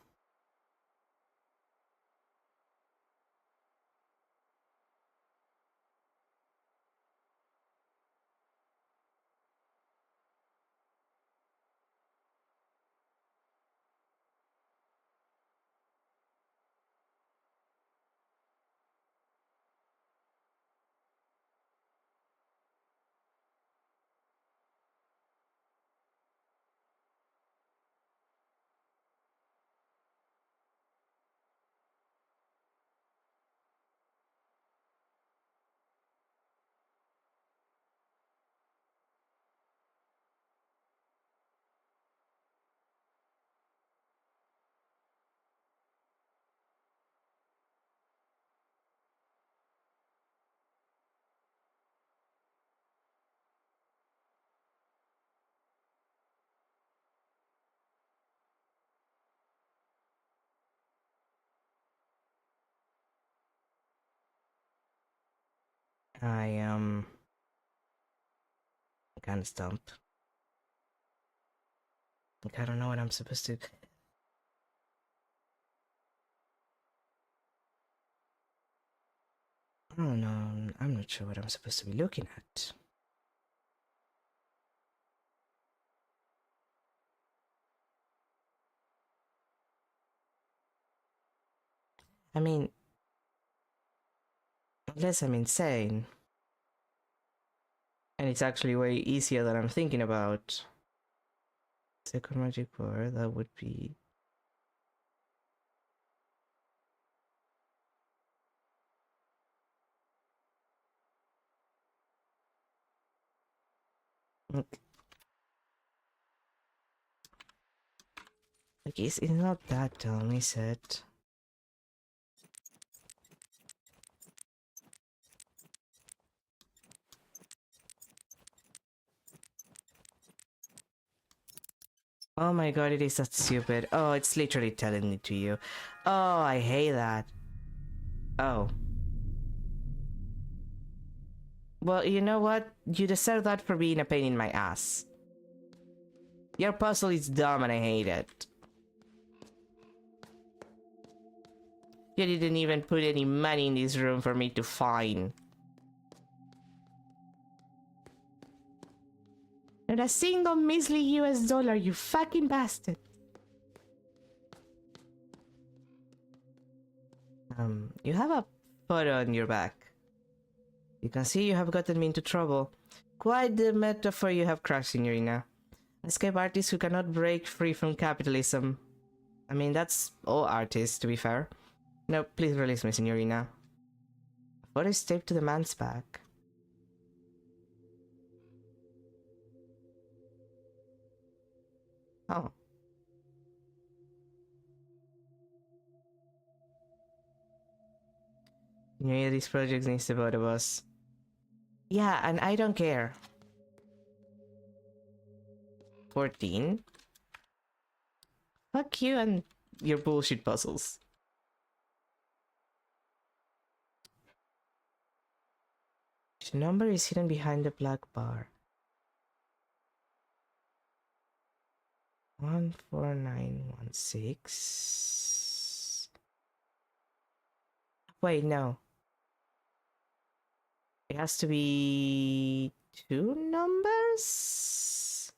I am kind of stumped. Like, I don't know what I'm supposed to. I don't know. I'm not sure what I'm supposed to be looking at. I mean, unless I'm insane. And it's actually way easier than I'm thinking about. Second magic power, that would be. Like, it's not that dumb, is it? Oh my god, it is that stupid. Oh, it's literally telling it to you. Oh, I hate that. Oh. Well, you know what? You deserve that for being a pain in my ass. Your puzzle is dumb and I hate it. You didn't even put any money in this room for me to find. Not a single measly US dollar, you fucking bastard. You have a photo on your back. You can see you have gotten me into trouble. Quite the metaphor you have crafted, Signorina. Escape artist who cannot break free from capitalism. I mean, that's all artists, to be fair. No, please release me, Signorina. A photo is taped to the man's back. Oh. Signorina, these projects needs the both of us. Yeah, and I don't care. 14? Fuck you and your bullshit puzzles. The number is hidden behind the black bar. 14916. Wait, no. It has to be 2 numbers?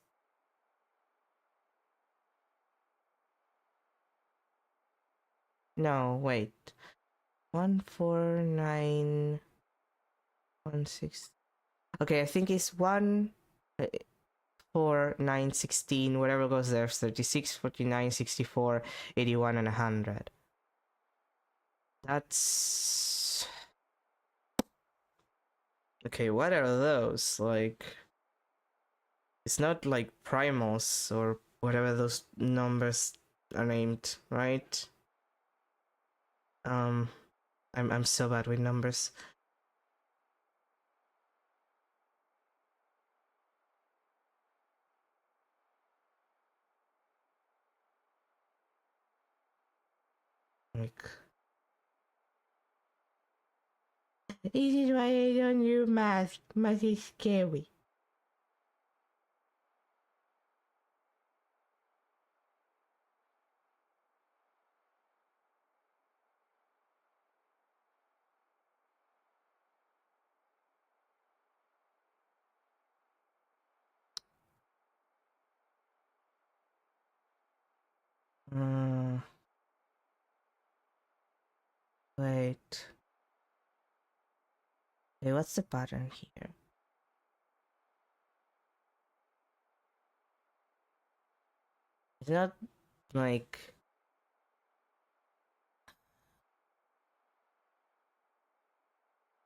No, wait. 14916. Okay, I think it's 14916. Whatever goes there is 36, 49, 64, 81, and 100. That's okay. What are those? Like, it's not like primals or whatever those numbers are named, right? I'm so bad with numbers. Like, this is why I don't do math. Math is scary. Uh, wait. Hey, what's the pattern here? It's not like.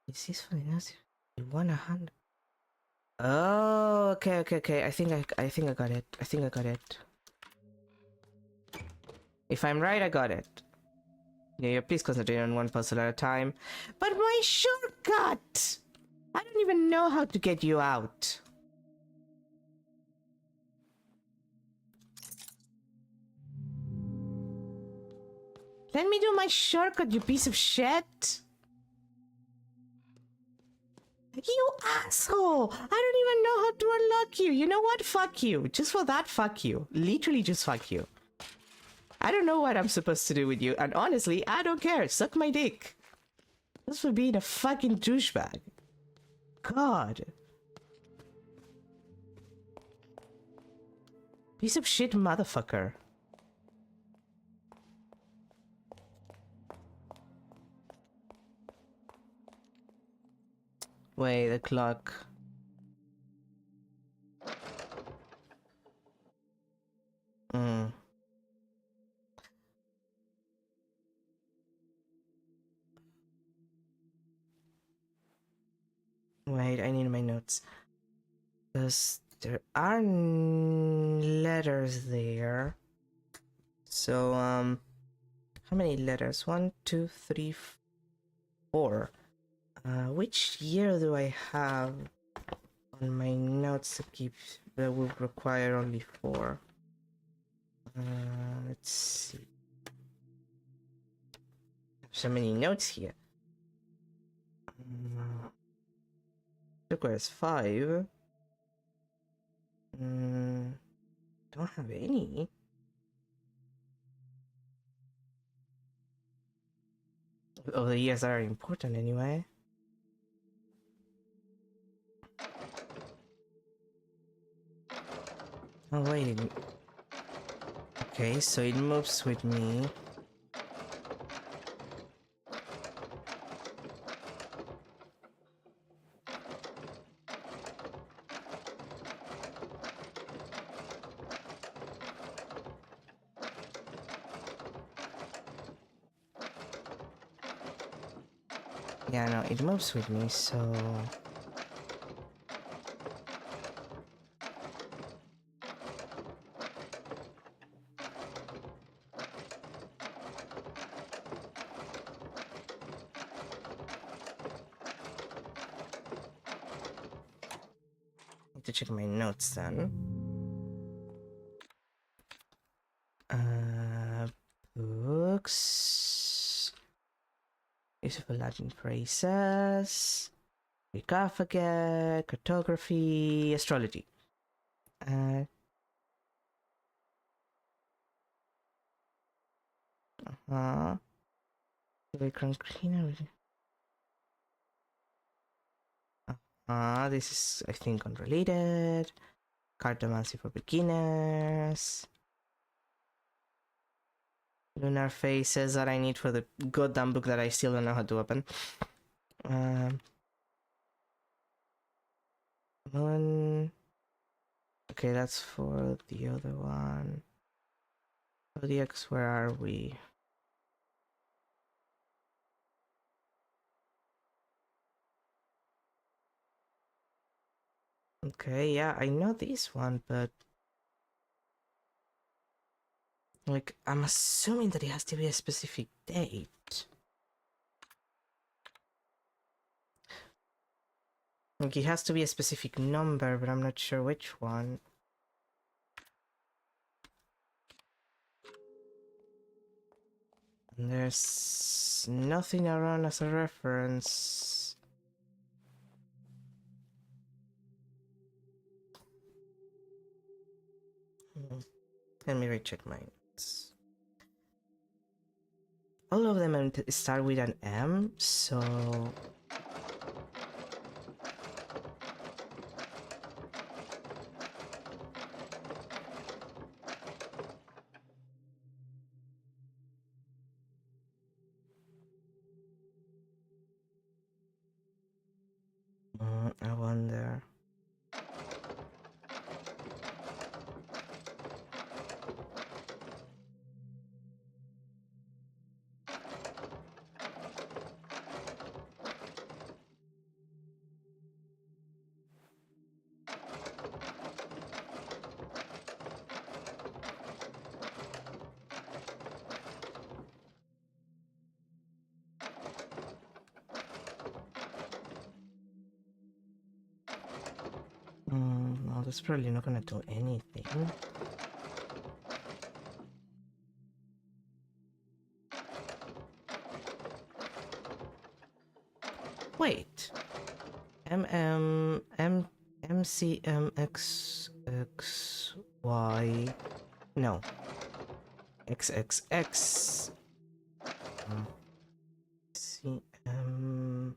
Is this for us? 100. Oh, okay. I think I got it. I think I got it. If I'm right, I got it. Yeah, please concentrate on one puzzle at a time. But my shortcut! I don't even know how to get you out. Let me do my shortcut, you piece of shit! You asshole! I don't even know how to unlock you. You know what? Fuck you. Just for that, fuck you. Literally just fuck you. I don't know what I'm supposed to do with you, and honestly, I don't care. Suck my dick. Just for being a fucking douchebag. God. Piece of shit motherfucker. Wait, the clock. Wait, I need my notes. Because there are letters there. So, how many letters? 1, 2, 3, 4. Which year do I have on my notes to keep that would require only 4? Let's see. So many notes here. Requires 5. Don't have any. Oh, the years are important anyway. Oh, wait. Okay, so it moves with me. Yeah, no, it moves with me, so... Need to check my notes then. Books... Useful Latin phrases... Sarcophagus, cartography, astrology. Uh-huh. Background cleaner. This is, I think, unrelated. Cartomancy for beginners. Lunar faces that I need for the goddamn book that I still don't know how to open. Moon. Okay, that's for the other one. Zodiacs, where are we? Okay, yeah, I know this one, but like, I'm assuming that it has to be a specific date. Like, it has to be a specific number, but I'm not sure which one. And there's nothing around as a reference. Let me recheck my notes. All of them start with an M, so... I wonder... no, that's probably not gonna do anything. Wait. MCMXXY. No. XXX. CM.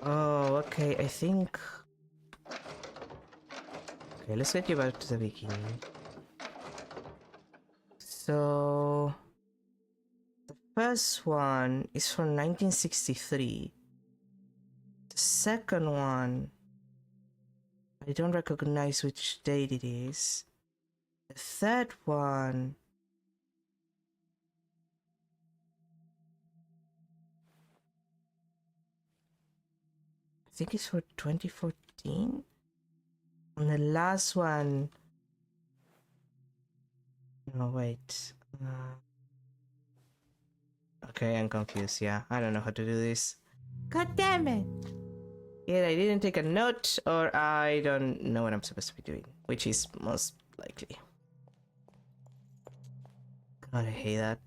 Oh, okay, I think... Okay, let's get you back to the beginning. So... The first one is from 1963. The second one... I don't recognize which date it is. The third one... I think it's for 2014? And the last one... No, wait. Okay, I'm confused, yeah. I don't know how to do this. God damn it! Either I didn't take a note, or I don't know what I'm supposed to be doing. Which is most likely. God, I hate that.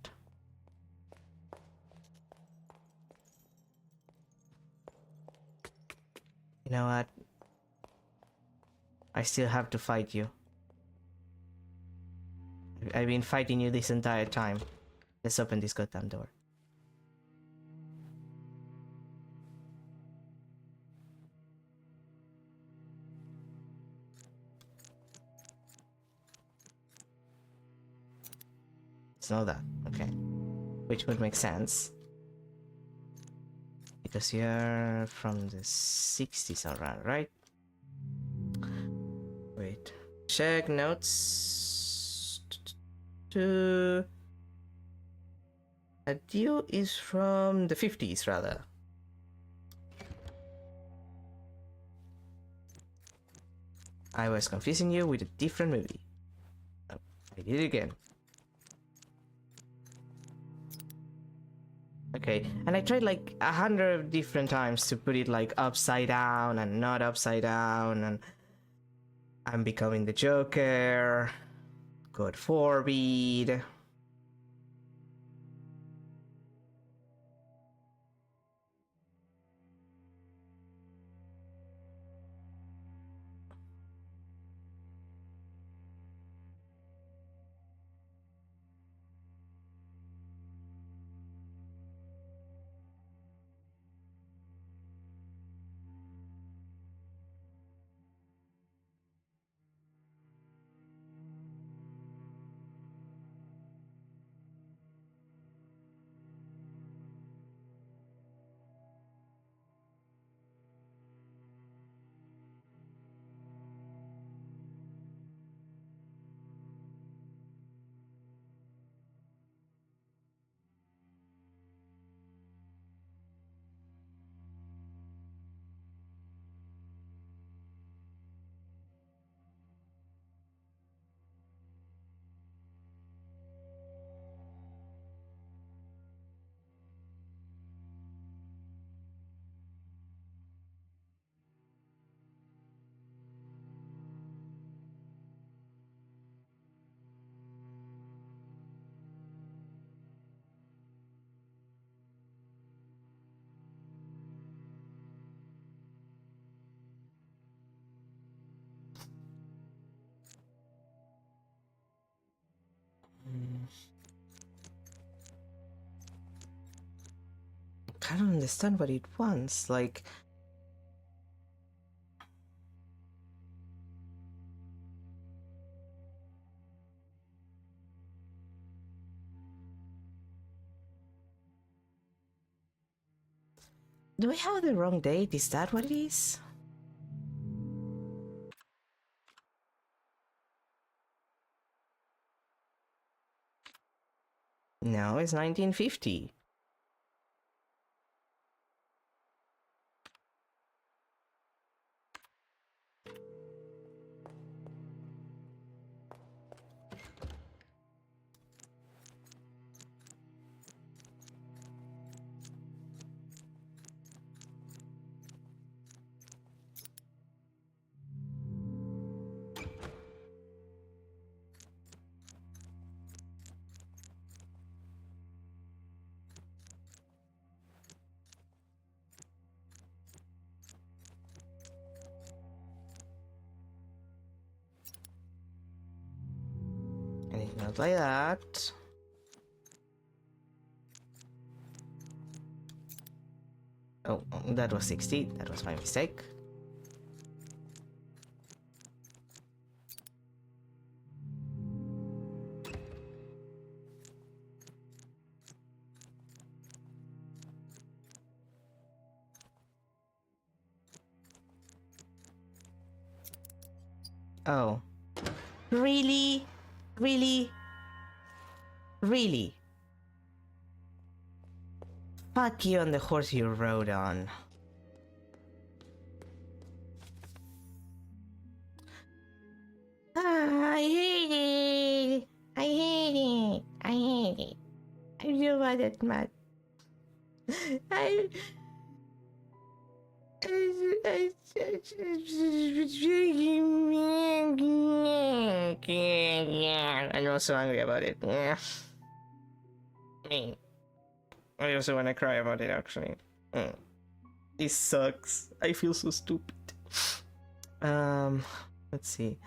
You know what? I still have to fight you. I've been fighting you this entire time. Let's open this goddamn door. It's not that, okay. Which would make sense. Because you're from the 60s around, right? Wait. Check notes. A deal is from the 50s, rather. I was confusing you with a different movie. Oh, I did it again. Okay, and I tried like 100 different times to put it like upside down and not upside down, and I'm becoming the Joker. God forbid. I don't understand what it wants. Like, do we have the wrong date? Is that what it is? No, it's 1950. And it's not like that. Oh, that was 60. That was my mistake. Oh. Really? Really? Really? Fuck you on the horse you rode on. Ah, I hate it. I hate it. I hate it. I feel bad at Matt. I. I'm also angry about it. I also want to cry about it, actually. This sucks. I feel so stupid. Let's see.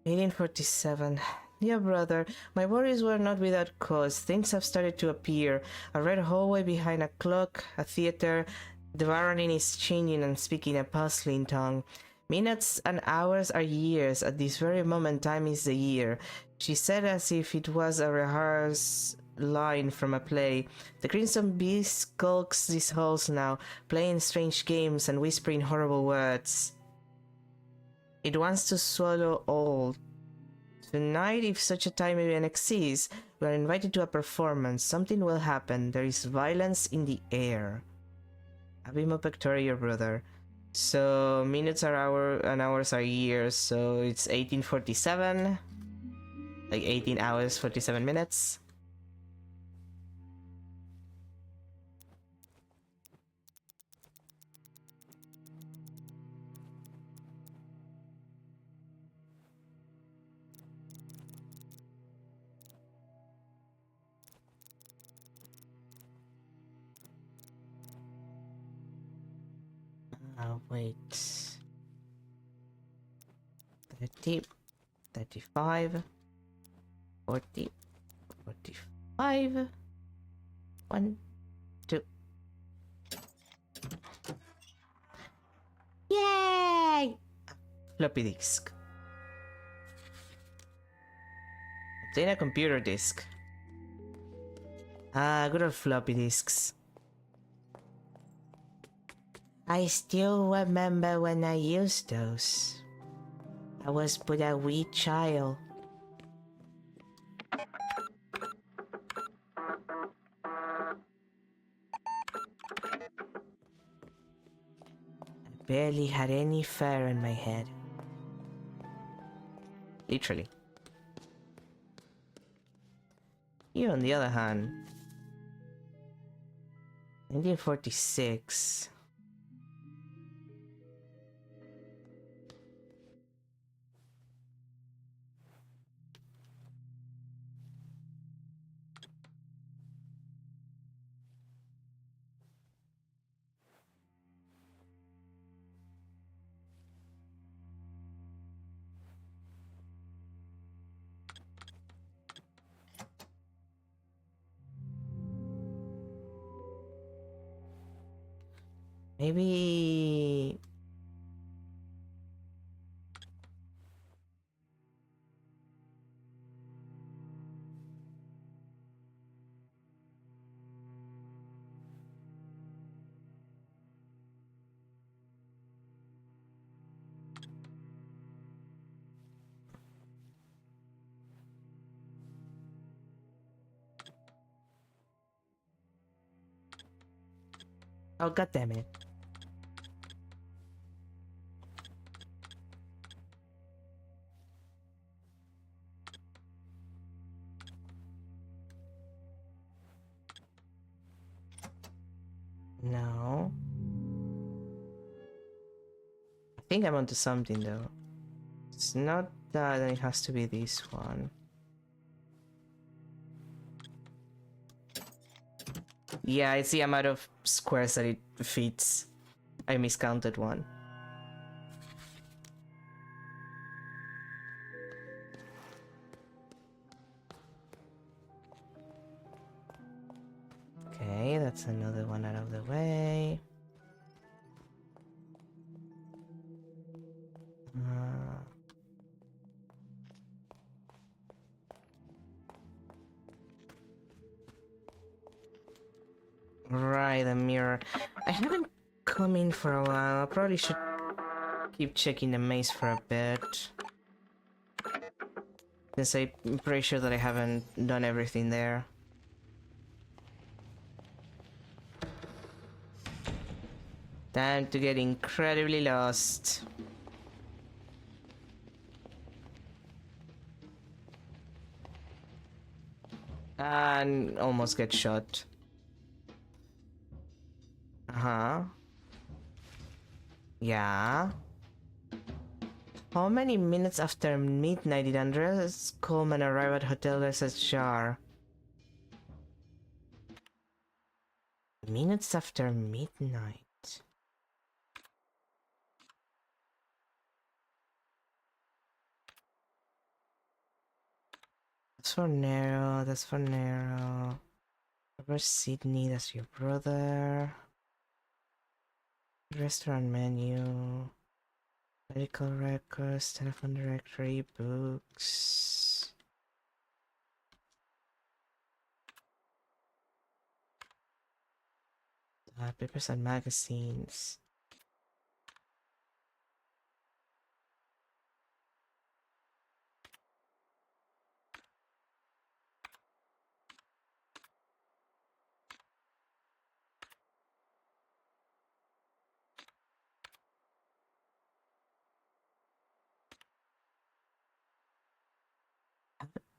1847. Dear brother, my worries were not without cause. Things have started to appear. A red hallway behind a clock, a theater. The Baronin is changing and speaking a puzzling tongue. Minutes and hours are years. At this very moment, time is the year. She said as if it was a rehearsed line from a play. The Crimson Beast skulks these halls now, playing strange games and whispering horrible words. It wants to swallow all. Tonight, if such a time even exists, we are invited to a performance. Something will happen. There is violence in the air. Abimo Pectori, your brother. So, minutes are hours and hours are years, so it's 1847. Like 18 hours, 47 minutes. Wait. 30, 35, 40, 45. 1, 2. Yay! Floppy disk. Obtain a computer disk. Ah, good old floppy disks. I still remember when I used those. I was but a wee child. I barely had any fur in my head. Literally. You, on the other hand, 1946. Maybe... Oh, god damn it. No. I think I'm onto something though. It's not that, then it has to be this one. Yeah, it's the amount of squares that it fits. I miscounted one. Okay, that's another one out of the way. Right, the mirror. I haven't come in for a while. I probably should keep checking the maze for a bit. Since I'm pretty sure that I haven't done everything there. Time to get incredibly lost. And almost get shot. Uh-huh. Yeah. How many minutes after midnight did Andreas Coleman arrive at Hotel SSR? Minutes after midnight. That's for Nero, that's for Nero. Where's Sydney? That's your brother. Restaurant menu. Medical records, telephone directory, books. Papers and magazines.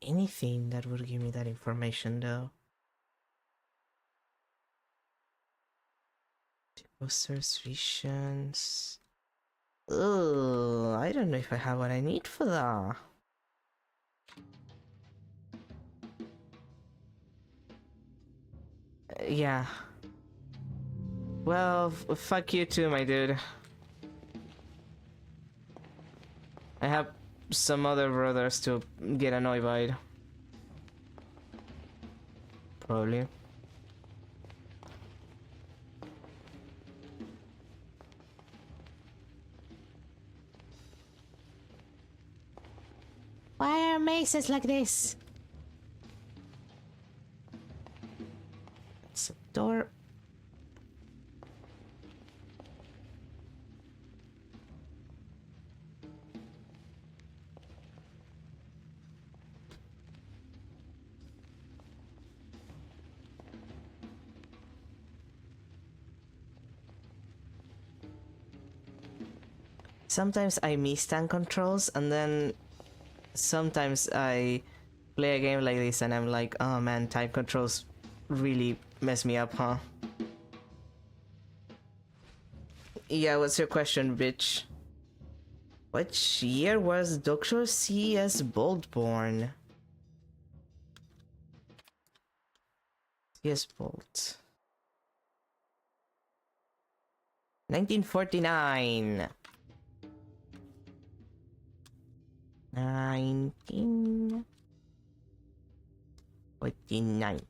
Anything that would give me that information though. Posters, visions. Ugh, I don't know if I have what I need for that. Yeah. Well, fuck you too, my dude. I have some other brothers to get annoyed by. Probably. Why are mazes like this? It's a door. Sometimes I miss tank controls, and then sometimes I play a game like this and I'm like, oh man, time controls really mess me up, huh? Yeah, what's your question, bitch? Which year was Dr. C.S. Bolt born? C.S. Bolt. 1949. 1949.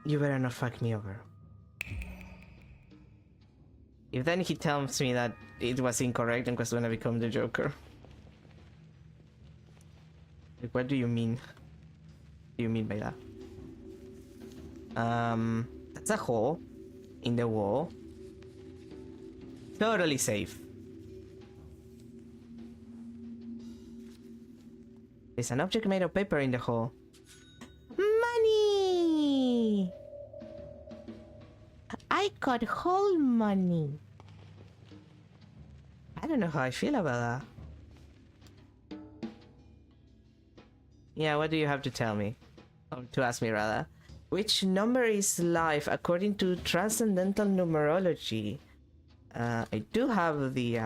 You better not fuck me over. If then he tells me that it was incorrect and was gonna become the Joker. Like, what do you mean? What do you mean by that? That's a hole in the wall. Totally safe. There's an object made of paper in the hole. Money! I got whole money. I don't know how I feel about that. Yeah, what do you have to tell me? Or to ask me, rather. Which number is life according to transcendental numerology? I do have the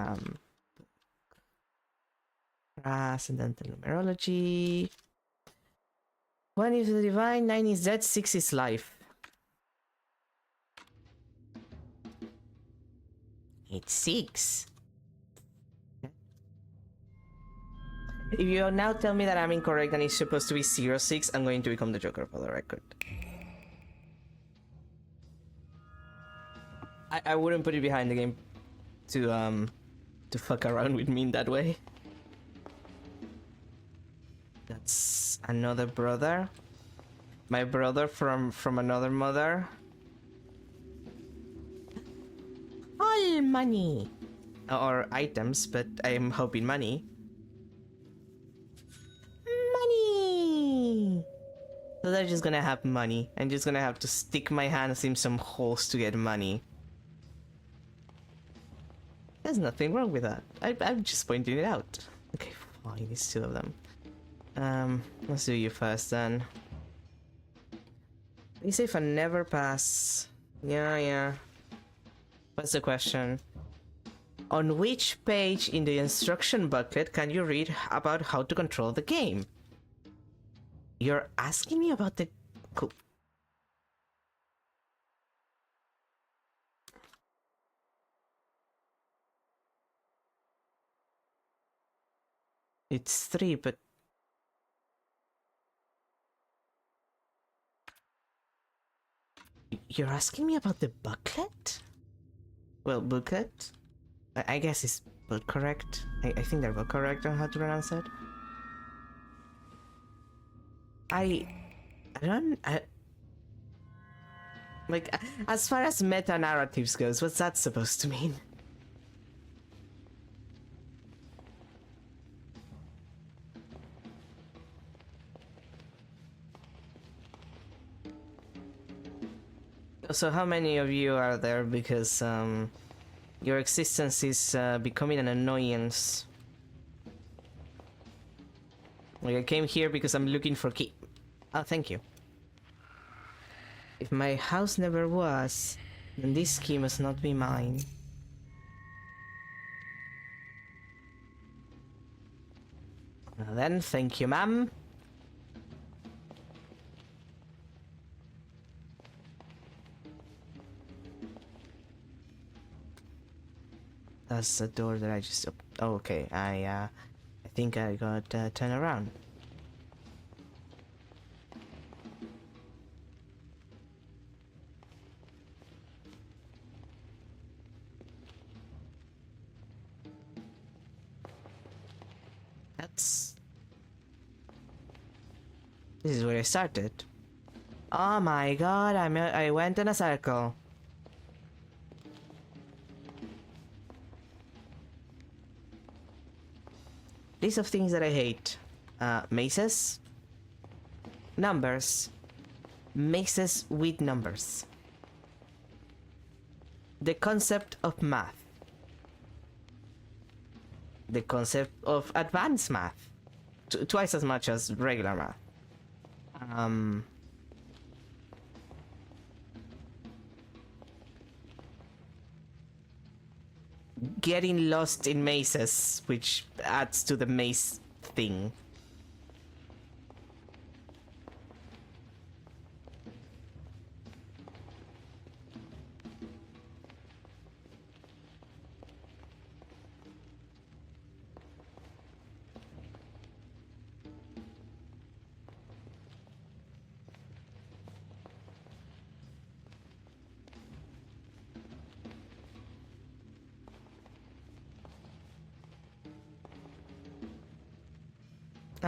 transcendental numerology. 1 is the divine, 9 is dead, 6 is life. It's 6. If you now tell me that I'm incorrect and it's supposed to be 06, I'm going to become the Joker for the record. I wouldn't put it behind the game to fuck around with me in that way. That's another brother. My brother from another mother. All money. Or items, but I'm hoping money. Money! So they're just gonna have money. I'm just gonna have to stick my hands in some holes to get money. There's nothing wrong with that. I'm just pointing it out. Okay, fine, it's 2 of them. Let's do you first then. You say if I never pass. Yeah. What's the question? On which page in the instruction booklet can you read about how to control the game? You're asking me about the... It's 3, but... You're asking me about the booklet? Well, booklet? I guess it's both correct. I think they're both correct on how to pronounce it. Like, as far as meta-narratives goes, what's that supposed to mean? So how many of you are there because your existence is becoming an annoyance? Like, I came here because I'm looking for key. Oh, thank you. If my house never was, then this key must not be mine. Well then, thank you, ma'am. That's the door that I just... Oh, okay, I think I got turn around. This is where I started. Oh my god, I went in a circle. List of things that I hate. Mazes. Numbers. Mazes with numbers. The concept of math. The concept of advanced math. Twice as much as regular math. Getting lost in mazes, which adds to the maze thing.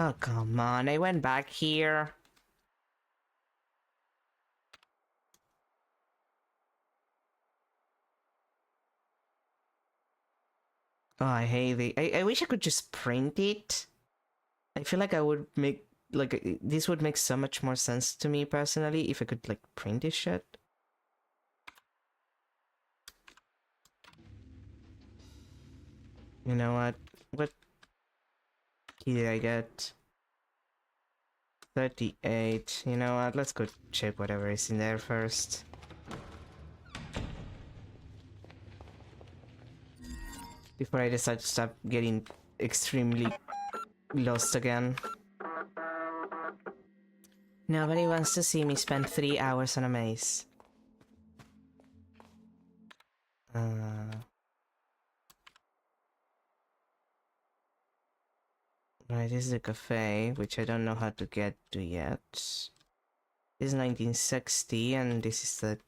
Oh, come on. I went back here. Oh, I hate the... I wish I could just print it. I feel like I would make... Like, this would make so much more sense to me personally if I could, like, print this shit. You know what? What key did I get? 38. You know what? Let's go check whatever is in there first. Before I decide to stop getting extremely lost again. Nobody wants to see me spend 3 hours on a maze. Right, this is a cafe, which I don't know how to get to yet. This is 1960, and this is the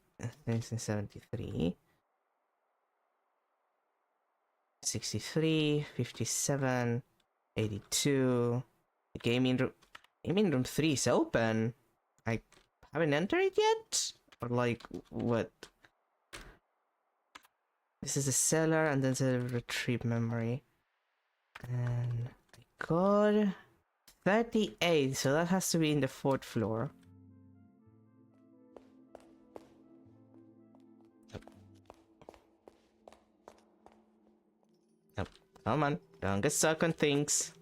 1973. 63, 57, 82. The gaming room 3 is open. I haven't entered it yet? Or like, what? This is a cellar, and then the retrieve memory. And God, 38, so that has to be in the 4th floor. Nope. Come on, don't get stuck on things.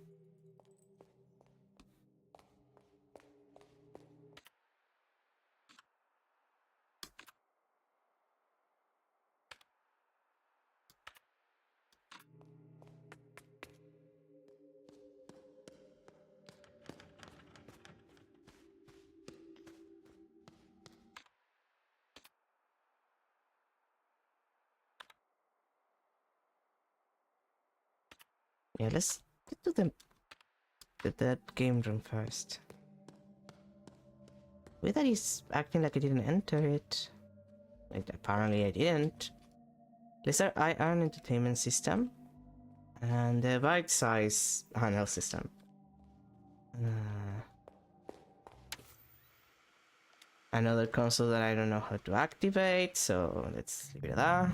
Yeah, let's do that game room first. With that, he's acting like I didn't enter it. Apparently I didn't. Let's iron entertainment system and the bite size handheld system. Another console that I don't know how to activate, so let's leave it at that.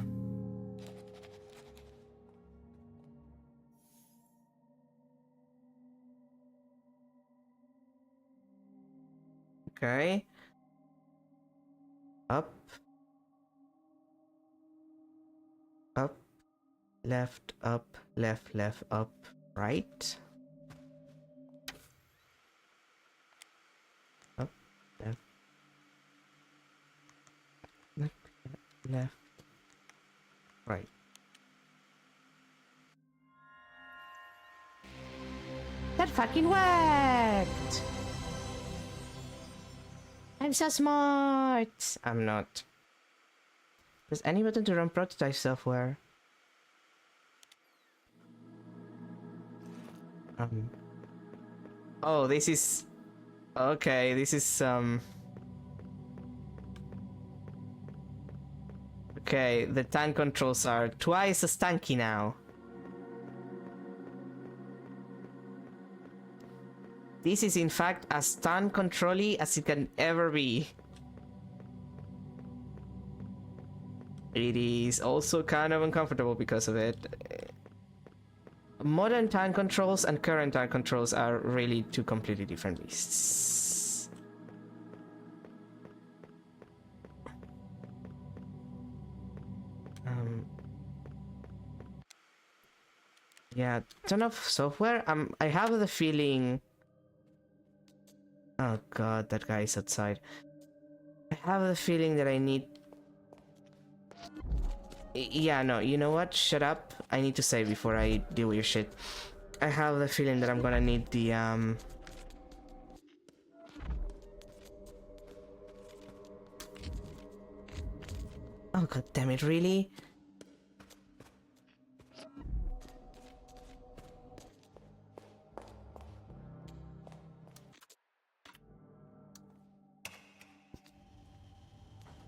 Okay. Up. Up. Left, up, left, left, up, right. Up, left. Left, left, right. That fucking worked! I'm so smart! I'm not. Press any button to run prototype software. Oh, this is... Okay, this is, Okay, the tank controls are twice as tanky now. This is in fact as tank controlly as it can ever be. It is also kind of uncomfortable because of it. Modern tank controls and current tank controls are really two completely different beasts. Yeah, ton of software. I have the feeling... Oh god, that guy is outside. I have the feeling that I need... Yeah, no, you know what? Shut up. I need to say before I deal with your shit. I have the feeling that I'm gonna need the, Oh god damn it, really?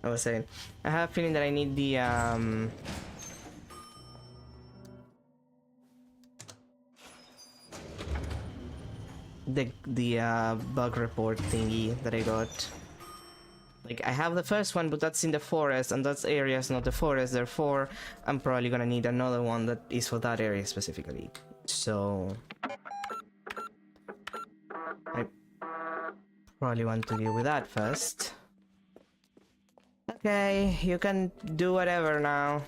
I was saying, I have a feeling that I need the, the bug report thingy that I got. Like, I have the first one, but that's in the forest, and that's areas, not the forest. Therefore, I'm probably gonna need another one that is for that area specifically. So I probably want to deal with that first. Okay, you can do whatever now.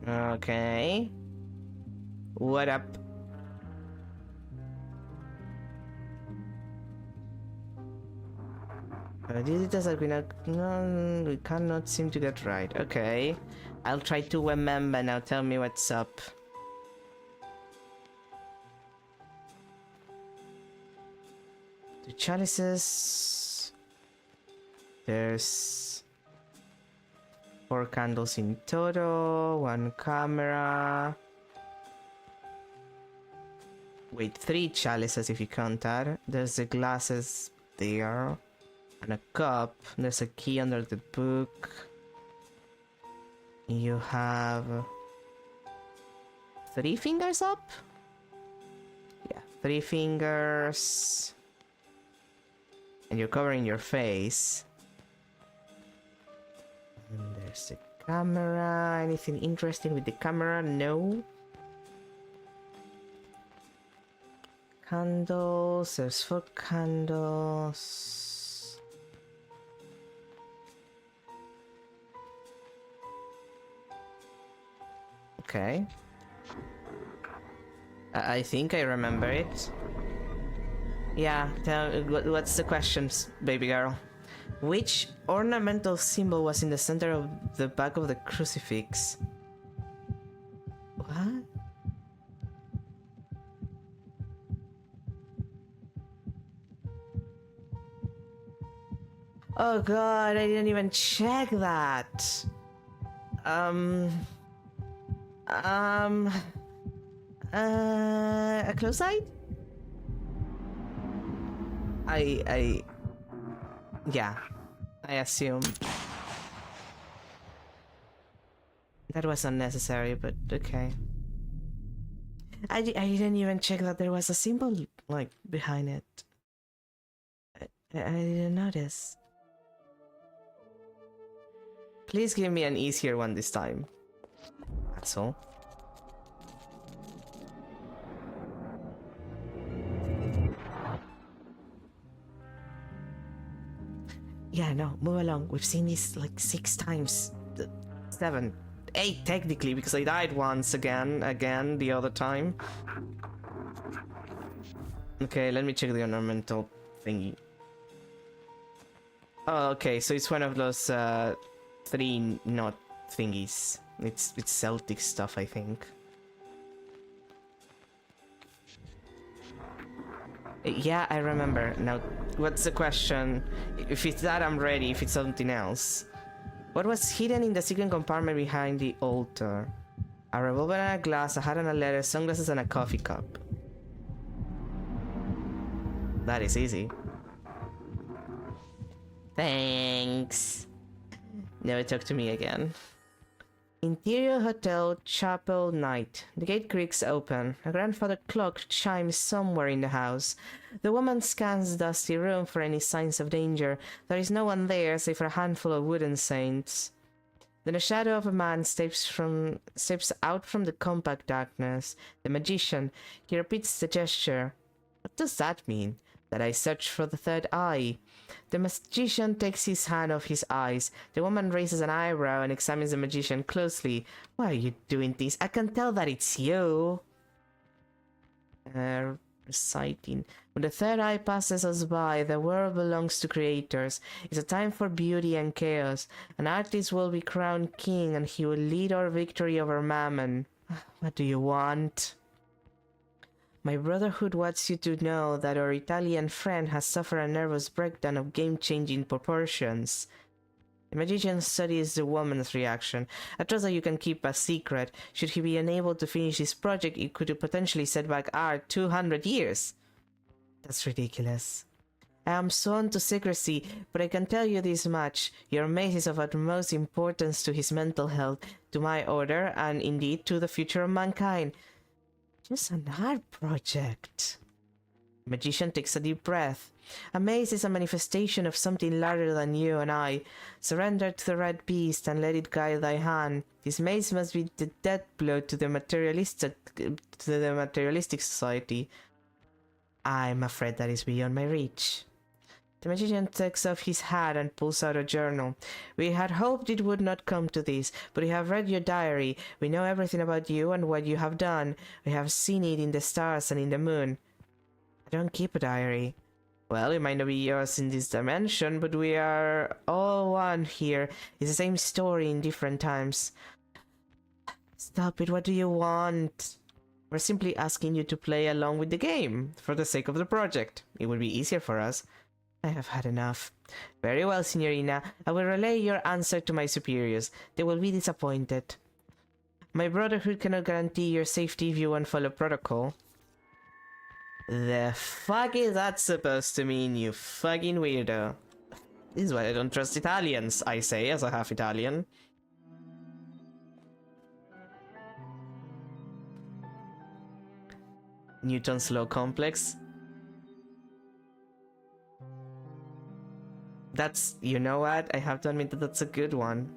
Okay. What up? Visitors are gonna... No, we cannot seem to get right. Okay. I'll try to remember now. Tell me what's up. Two chalices. There's 4 candles in total. 1 camera. Wait, 3 chalices if you count that. There's the glasses there. And a cup. There's a key under the book. You have 3 fingers up? Yeah, 3 fingers. And you're covering your face. And there's the camera. Anything interesting with the camera? No. Candles. There's 4 candles. Okay. I think I remember it. Yeah, what's the question, baby girl? Which ornamental symbol was in the center of the back of the crucifix? What? Oh god, I didn't even check that. A close side? Yeah, I assume. That was unnecessary, but okay. I didn't even check that there was a symbol, like, behind it. I didn't notice. Please give me an easier one this time. That's all. Yeah, no, move along. We've seen this like 6 times. 7, 8 technically, because I died once again the other time. Okay, let me check the ornamental thingy. Oh, okay, so it's one of those 3 knot thingies. It's Celtic stuff, I think. Yeah, I remember. Now, what's the question? If it's that, I'm ready. If it's something else. What was hidden in the secret compartment behind the altar? A revolver and a glass, a hat and a letter, sunglasses and a coffee cup. That is easy. Thanks. Never talk to me again. Interior Hotel, Chapel, night. The gate creaks open. A grandfather clock chimes somewhere in the house. The woman scans the dusty room for any signs of danger. There is no one there save for a handful of wooden saints. Then a shadow of a man steps out from the compact darkness. The magician. He repeats the gesture. What does that mean? That I search for the third eye. The magician takes his hand off his eyes. The woman raises an eyebrow and examines the magician closely. Why are you doing this? I can tell that it's you. Reciting. When the third eye passes us by, the world belongs to creators. It's a time for beauty and chaos. An artist will be crowned king and he will lead our victory over Mammon. What do you want? My brotherhood wants you to know that our Italian friend has suffered a nervous breakdown of game-changing proportions. The magician studies the woman's reaction. I trust that you can keep a secret. Should he be unable to finish his project, it could potentially set back art 200 years. That's ridiculous. I am sworn to secrecy, but I can tell you this much. Your maze is of utmost importance to his mental health, to my order, and indeed to the future of mankind. Just an art project. Magician takes a deep breath. A maze is a manifestation of something larger than you and I. Surrender to the red beast and let it guide thy hand. This maze must be the death blow to the materialistic society. I'm afraid that is beyond my reach. The magician takes off his hat and pulls out a journal. We had hoped it would not come to this, but we have read your diary. We know everything about you and what you have done. We have seen it in the stars and in the moon. I don't keep a diary. Well, it might not be yours in this dimension, but we are all one here. It's the same story in different times. Stop it, what do you want? We're simply asking you to play along with the game, for the sake of the project. It would be easier for us. I have had enough. Very well, Signorina. I will relay your answer to my superiors. They will be disappointed. My brotherhood cannot guarantee your safety if you won't follow protocol. The fuck is that supposed to mean, you fucking weirdo? This is why I don't trust Italians, I say, as a half-Italian. Newton's law complex. That's, you know what? I have to admit that that's a good one.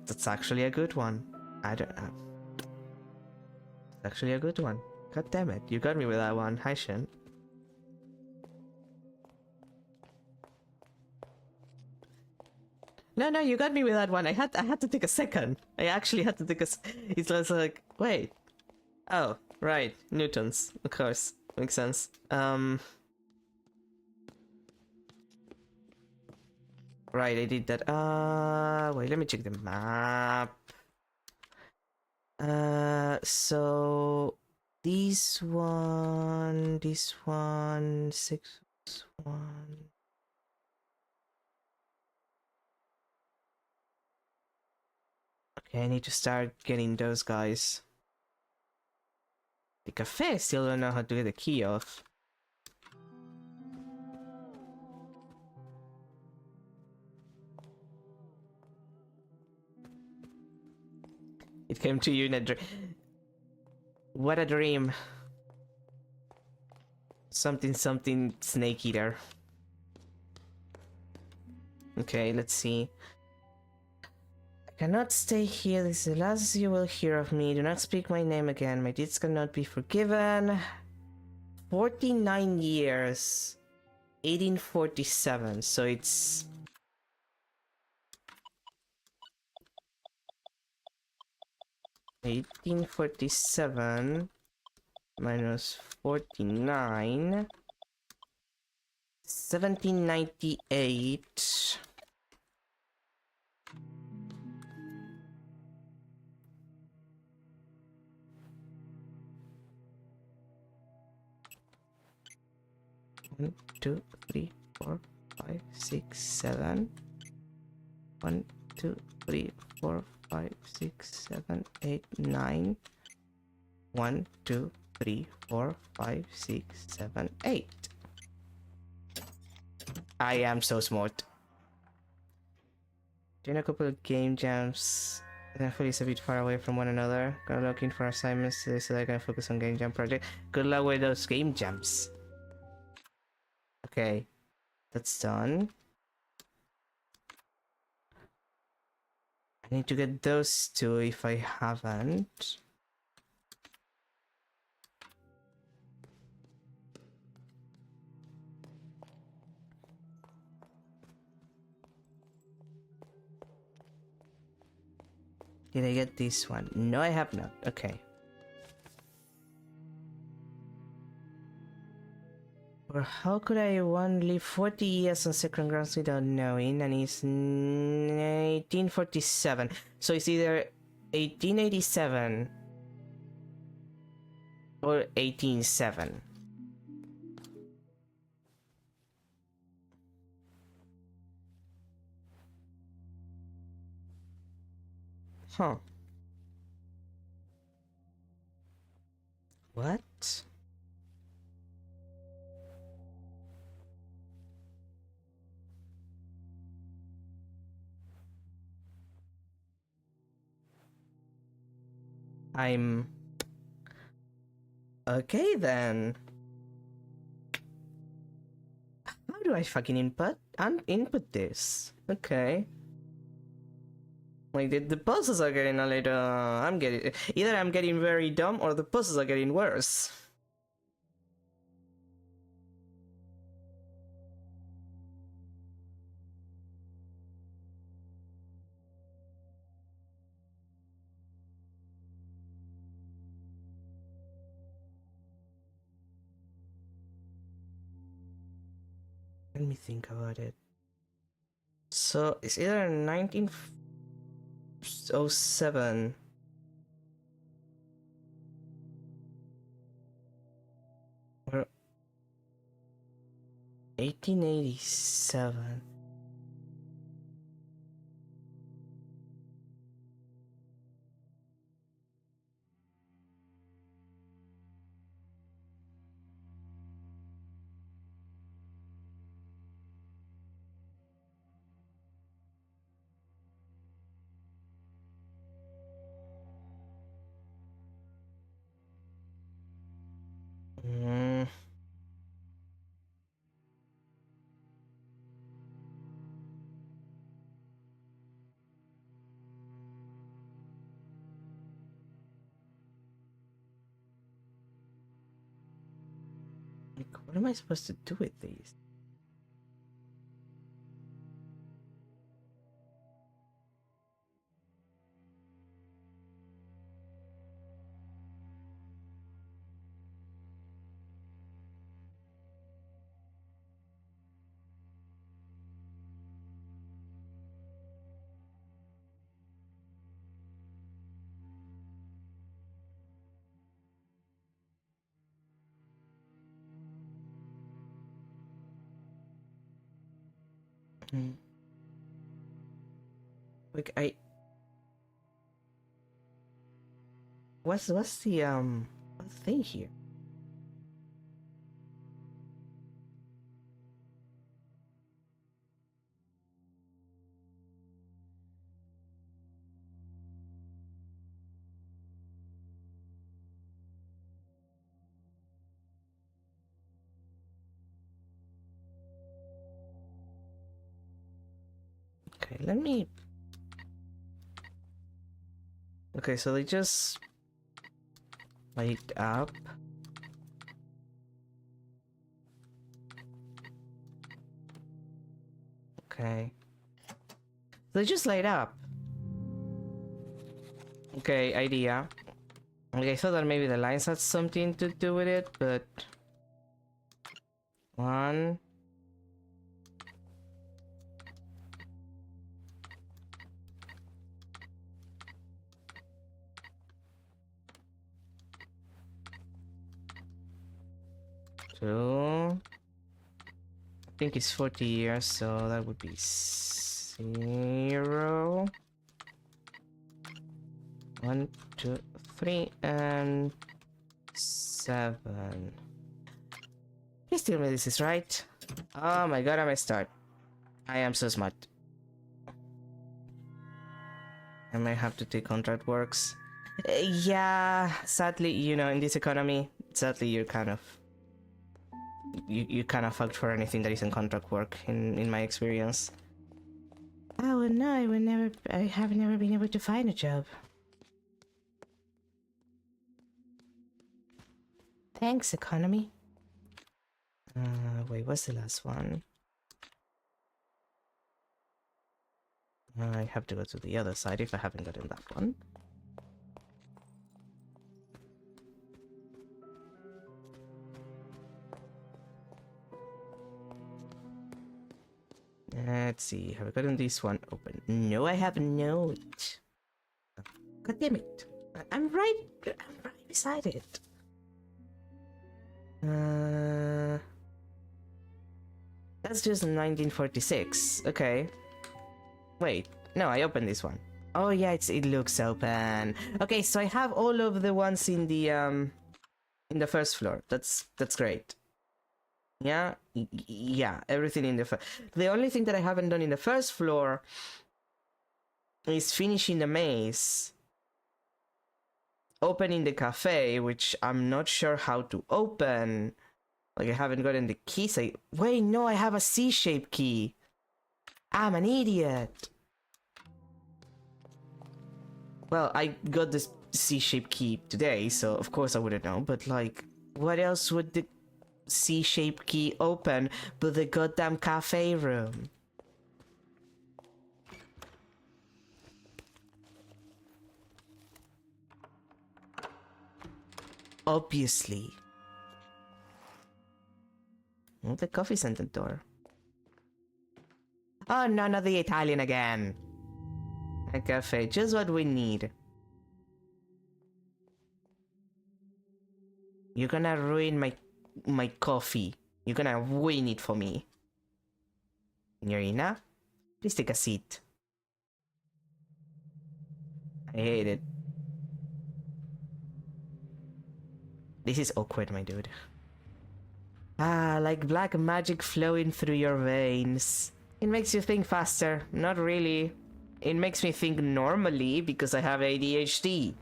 That's actually a good one. I don't know. It's actually a good one. God damn it, you got me with that one. Hi, Shin. No, you got me with that one. I had to take a second. I actually had to take a. It's just like, wait. Oh, right, Newtons, of course, makes sense. Right, I did that. Wait, let me check the map. So this one, 6-1. Okay, I need to start getting those guys. The cafe still don't know how to get the key off. It came to you in a dream. What a dream. Something snake eater. Okay, let's see. I cannot stay here. This is the last you will hear of me. Do not speak my name again. My deeds cannot be forgiven. 49 years. 1847. So it's... $1847 minus 49, 1798. One, two, three, 4, 5, 6, 7. 1, 2, 3, 4, 5, 6, 7, 8, 9. 1, 2, 3, 4, 5, 6, 7, 8. I am so smart. Doing a couple of game jams. Thankfully, it's a bit far away from one another. Gonna looking for assignments today so that I can focus on game jam project. Good luck with those game jams. Okay, that's done. I need to get those two if I haven't. Did I get this one? No, I have not. Okay. Or how could I live 40 years on second grounds without knowing? And it's 1847. So it's either 1887 or 187. Huh. What? I'm... Okay then. How do I fucking input this? Okay. Like the puzzles are getting a little... Either I'm getting very dumb or the puzzles are getting worse. Let me think about it. So it's either 1907 or 1887. Mm. Like, what am I supposed to do with these? Mm. Like what's the thing here? Okay, let me... Okay, so they just light up. Okay. They just light up. Okay, idea. Okay, I thought that maybe the lines had something to do with it, but... One... Two... I think it's 40 years, so that would be 0... 1, 2, 3, and 7. Please tell me this is right. Oh my god, I messed start. I am so smart. I might have to take contract works. Yeah, sadly, you know, in this economy, sadly, you're kind of... You kind of fucked for anything that isn't contract work, in my experience. Oh no, I have never been able to find a job. Thanks, economy. Wait, what's the last one? I have to go to the other side if I haven't gotten that one. Let's see, have I gotten this one open? No, I have not. God damn it. I'm right beside it. That's just 1946. Okay. Wait, no, I opened this one. Oh yeah, it looks open. Okay, so I have all of the ones in the first floor. That's great. Yeah, yeah, everything in the first. The only thing that I haven't done in the first floor is finishing the maze. opening the cafe, which I'm not sure how to open. Like, I haven't gotten the keys. Wait, no, I have a C-shaped key. I'm an idiot. Well, I got this C-shaped key today, so of course I wouldn't know, but like, what else would the C-shaped key open but the goddamn cafe room? Obviously. Oh, the coffee center door. Oh, none of the Italian again. A cafe, just what we need. You're gonna ruin my coffee. You're gonna ruin it for me. Signorina, please take a seat. I hate it. This is awkward, my dude. Ah, like black magic flowing through your veins. It makes you think faster. Not really. It makes me think normally because I have ADHD.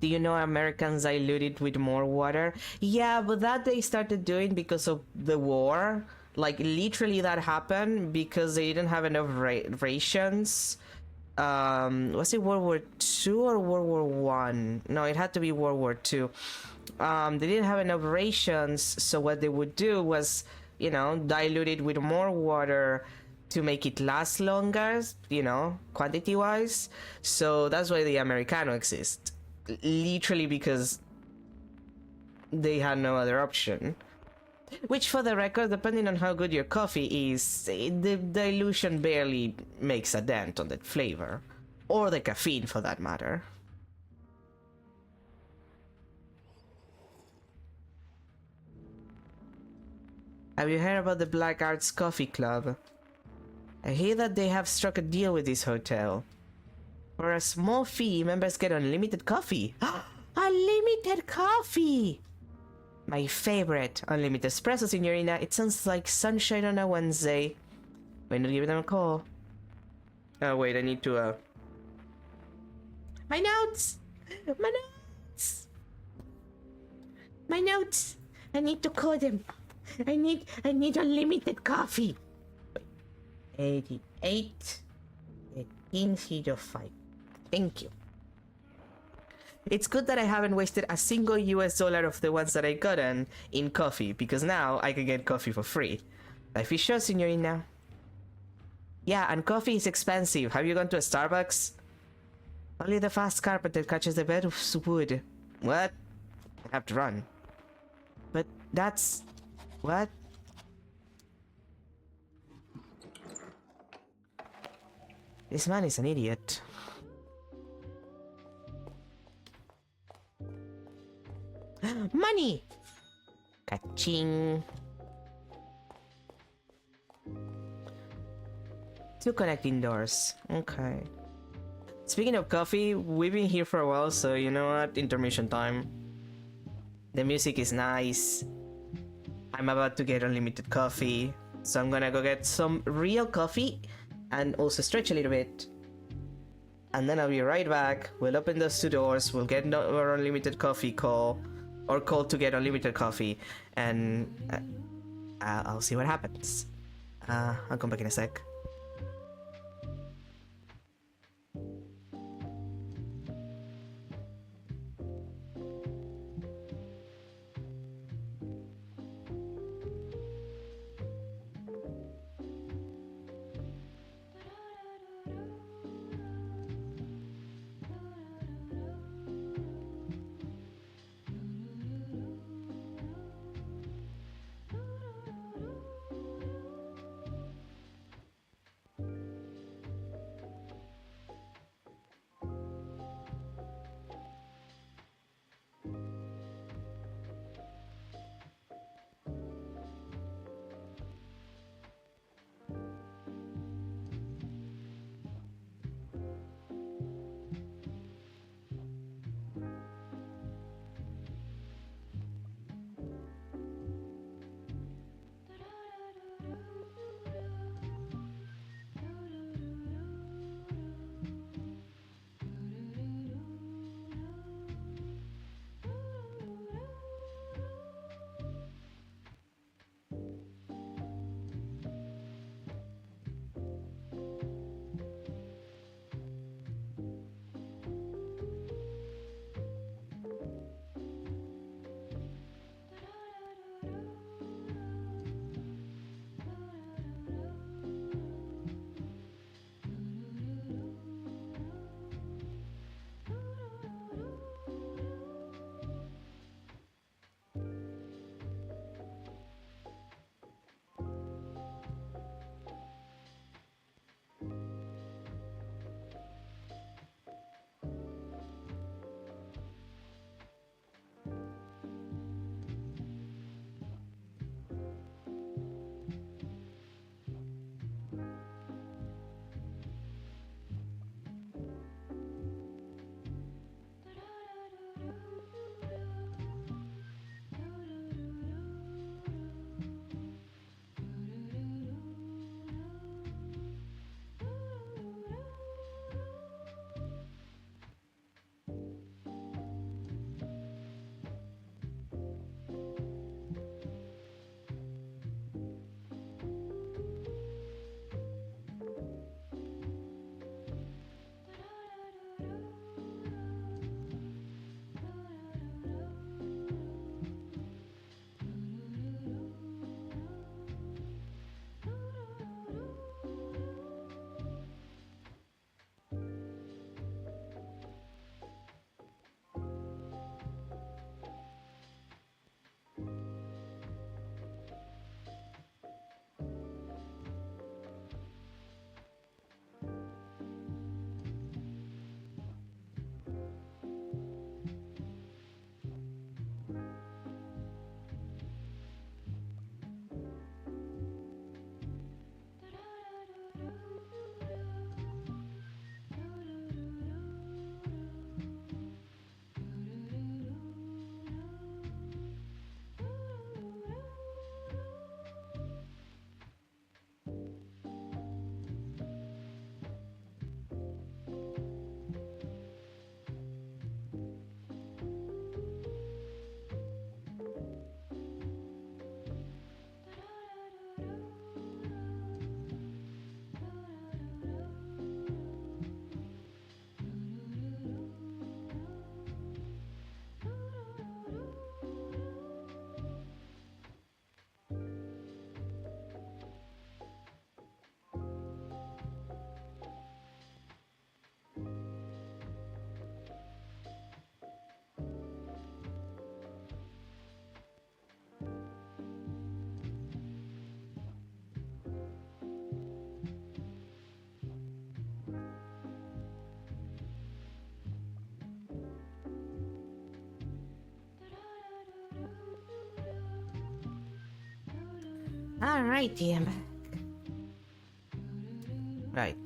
Do you know Americans dilute it with more water? Yeah, but that they started doing because of the war. Like, literally that happened because they didn't have enough rations. Was it World War II or World War One? No, it had to be World War II. They didn't have enough rations, so what they would do was, you know, dilute it with more water to make it last longer, you know, quantity-wise. So that's why the Americano exists. Literally because they had no other option. Which, for the record, depending on how good your coffee is, the dilution barely makes a dent on that flavor. Or the caffeine, for that matter. Have you heard about the Black Arts Coffee Club? I hear that they have struck a deal with this hotel. For a small fee, members get unlimited coffee. Unlimited coffee! My favorite, unlimited espresso, signorina. It sounds like sunshine on a Wednesday. Why not give them a call? Oh, wait, I need to, My notes! My notes! My notes! I need to call them. I need unlimited coffee. 88 1805. Thank you. It's good that I haven't wasted a single US dollar of the ones that I gotten in coffee, because now I can get coffee for free. Life is short, signorina. Yeah, and coffee is expensive. Have you gone to a Starbucks? Only the fast carpenter catches the bed of wood. What? I have to run. But that's... What? This man is an idiot. Money! Ka-ching. 2 connecting doors. Okay. Speaking of coffee, we've been here for a while, so you know what? Intermission time. The music is nice. I'm about to get unlimited coffee, so I'm gonna go get some real coffee and also stretch a little bit. And then I'll be right back. We'll open those 2 doors. We'll get our unlimited coffee call. Or call to get unlimited coffee. And I'll see what happens. I'll come back in a sec. Alrighty, I'm back. Right.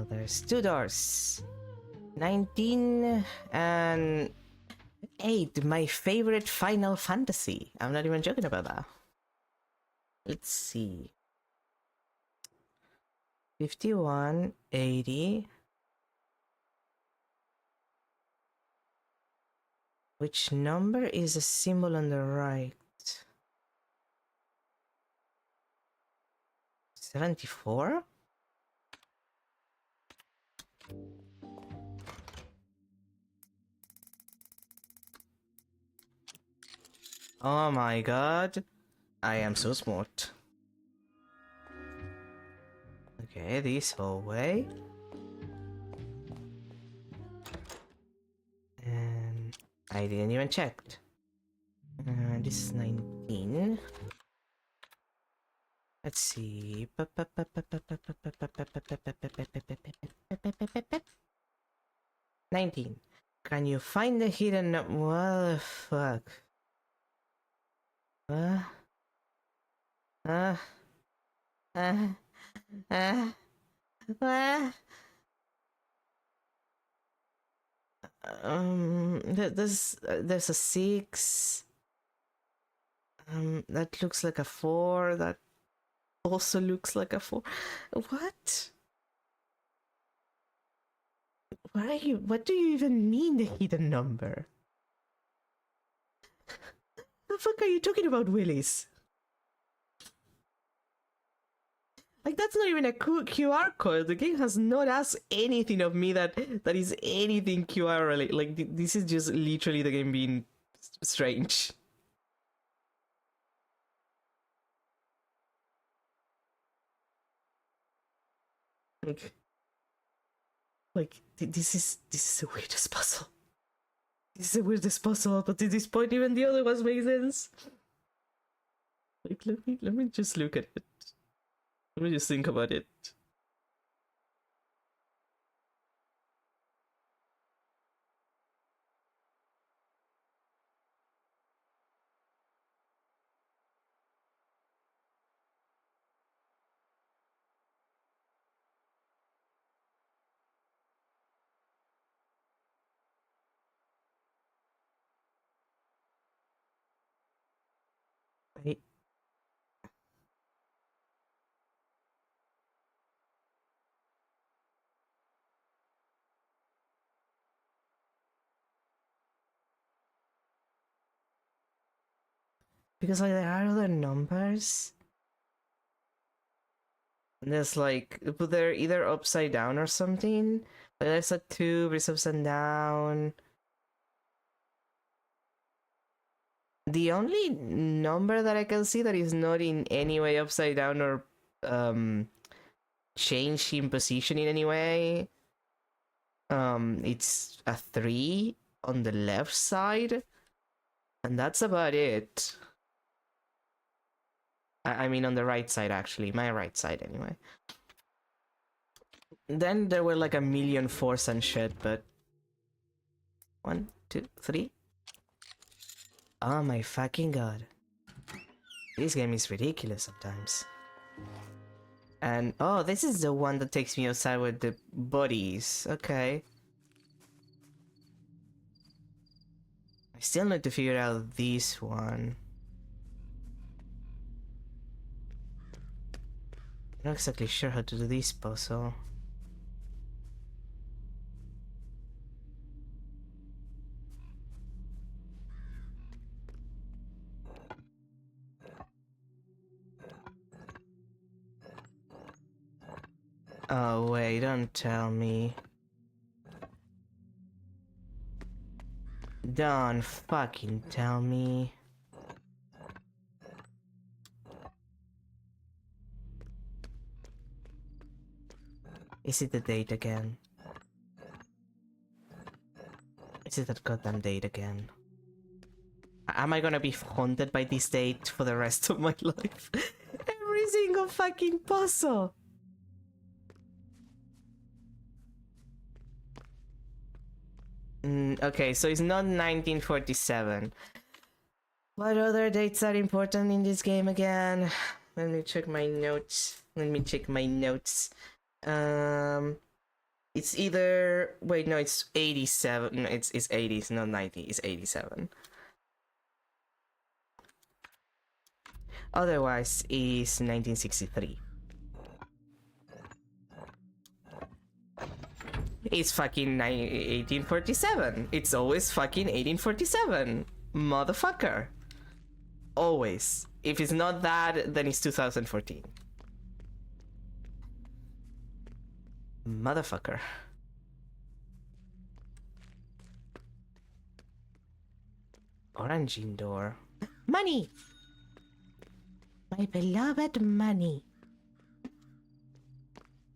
There's two doors. 19 and 8. My favorite Final Fantasy. I'm not even joking about that. Let's see. 51, 80. Which number is a symbol on the right? 74? Oh my god. I am so smart. Okay, this hallway. And I didn't even check. This is 19. Let's see. 19. Can you find the hidden... What the fuck? Uh, uh, uh, uh, uh. There's a 6. That looks like a 4. That also looks like a 4. What? Where are you? What do you even mean, the hidden number? The fuck are you talking about, Willis? Like, that's not even a QR code. The game has not asked anything of me that is anything QR related. Like, this is just literally the game being strange. Like, this is the weirdest puzzle. This is the weirdest puzzle, but at this point, even the other ones make sense. Like, let me just look at it. Let me just think about it. Right. Because like there are other numbers. And there's like, but they're either upside down or something. Like there's a 2, but it's upside down. The only number that I can see that is not in any way upside down or changed in position in any way, it's a 3 on the left side, and that's about it. I mean on the right side, actually. My right side, anyway. Then there were like a million 4s and shit, but... 1, 2, 3. Oh my fucking god. This game is ridiculous sometimes. And, oh, this is the one that takes me outside with the bodies. Okay. I still need to figure out this one. I'm not exactly sure how to do this puzzle. Oh wait, don't tell me. Don't fucking tell me. Is it the date again? Is it that goddamn date again? Am I gonna be haunted by this date for the rest of my life? Every single fucking puzzle! Okay, so it's not 1947. What other dates are important in this game again? Let me check my notes. It's either... Wait, no, it's 87. No, it's 80, it's not 90, it's 87. Otherwise, it's 1963. It's fucking 1847. It's always fucking 1847. Motherfucker. Always. If it's not that, then it's 2014. Motherfucker. Orangine door. Money! My beloved money.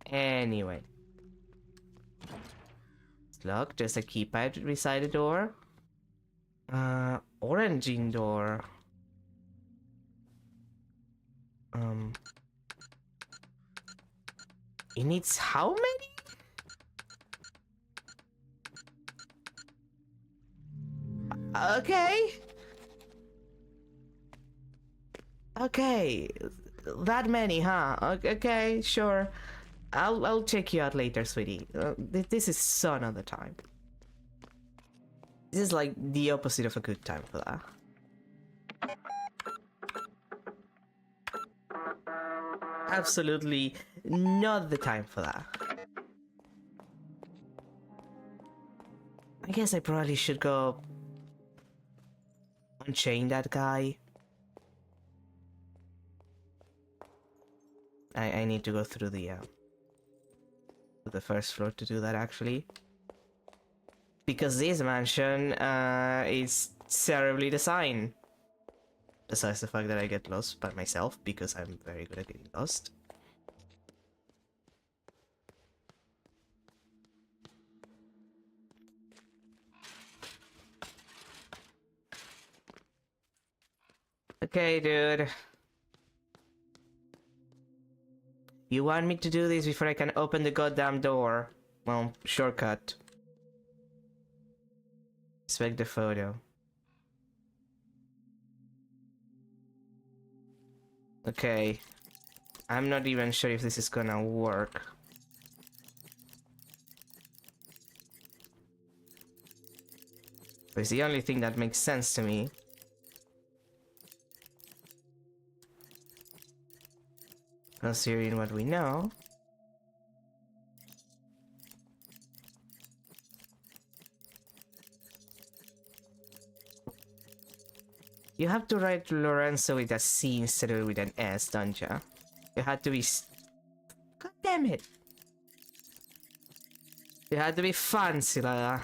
Anyway. It's locked. There's a keypad beside the door. Orangine door. It needs how many? Okay. Okay. That many, huh? Okay, sure. I'll check you out later, sweetie. This is so another time. This is like the opposite of a good time for that. Absolutely not the time for that. I guess I probably should go unchain that guy. I need to go through the first floor to do that, actually. Because this mansion is terribly designed. Besides the fact that I get lost by myself, because I'm very good at getting lost. Okay, dude. You want me to do this before I can open the goddamn door? Well, shortcut. Inspect the photo. Okay. I'm not even sure if this is gonna work. But it's the only thing that makes sense to me. Considering what we know. You have to write Lorenzo with a C instead of with an S, don't you? You had to be... God damn it! You had to be fancy like that.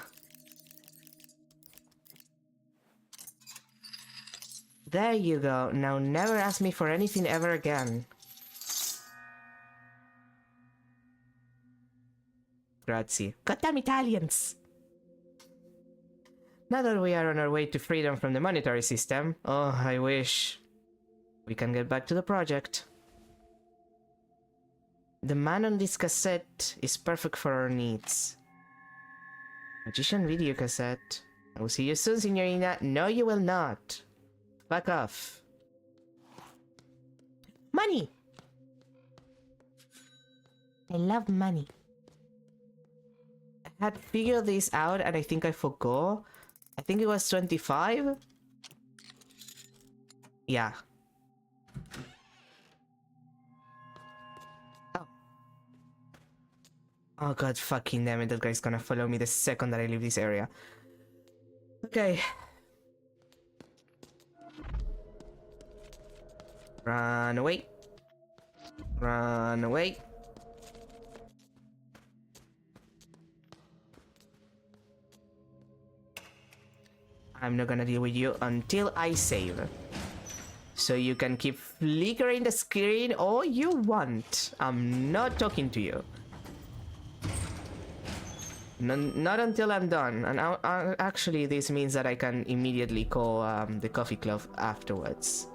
There you go. Now never ask me for anything ever again. Grazie. Goddamn Italians! Now that we are on our way to freedom from the monetary system, oh, I wish we can get back to the project. The man on this cassette is perfect for our needs. Magician video cassette. I will see you soon, Signorina. No, you will not. Fuck off. Money! I love money. I had figured this out and I think I forgot. I think it was 25? Yeah. Oh. Oh god fucking damn it, that guy's gonna follow me the second that I leave this area. Okay. Run away. Run away. I'm not gonna deal with you until I save. So you can keep flickering the screen all you want. I'm not talking to you. Not until I'm done. And actually this means that I can immediately call the coffee club afterwards.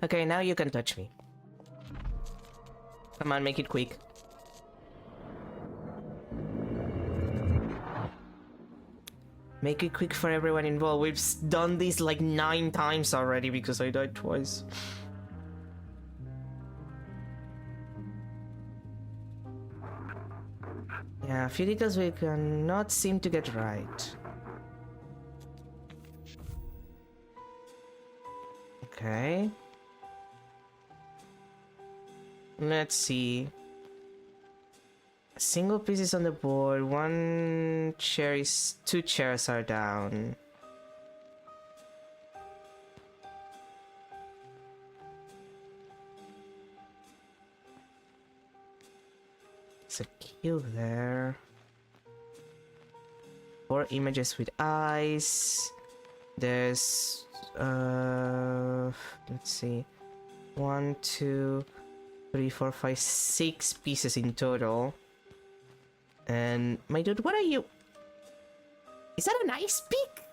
Okay, now you can touch me. Come on, make it quick. Make it quick for everyone involved. We've done this like 9 times already because I died twice. Yeah, a few details we cannot seem to get right. Okay. Let's see. Single pieces on the board. 2 chairs are down. There's a cube there. 4 images with eyes. There's let's see. 1, 2, 3, 4, 5, 6 pieces in total. And my dude, what are you? Is that an ice pick?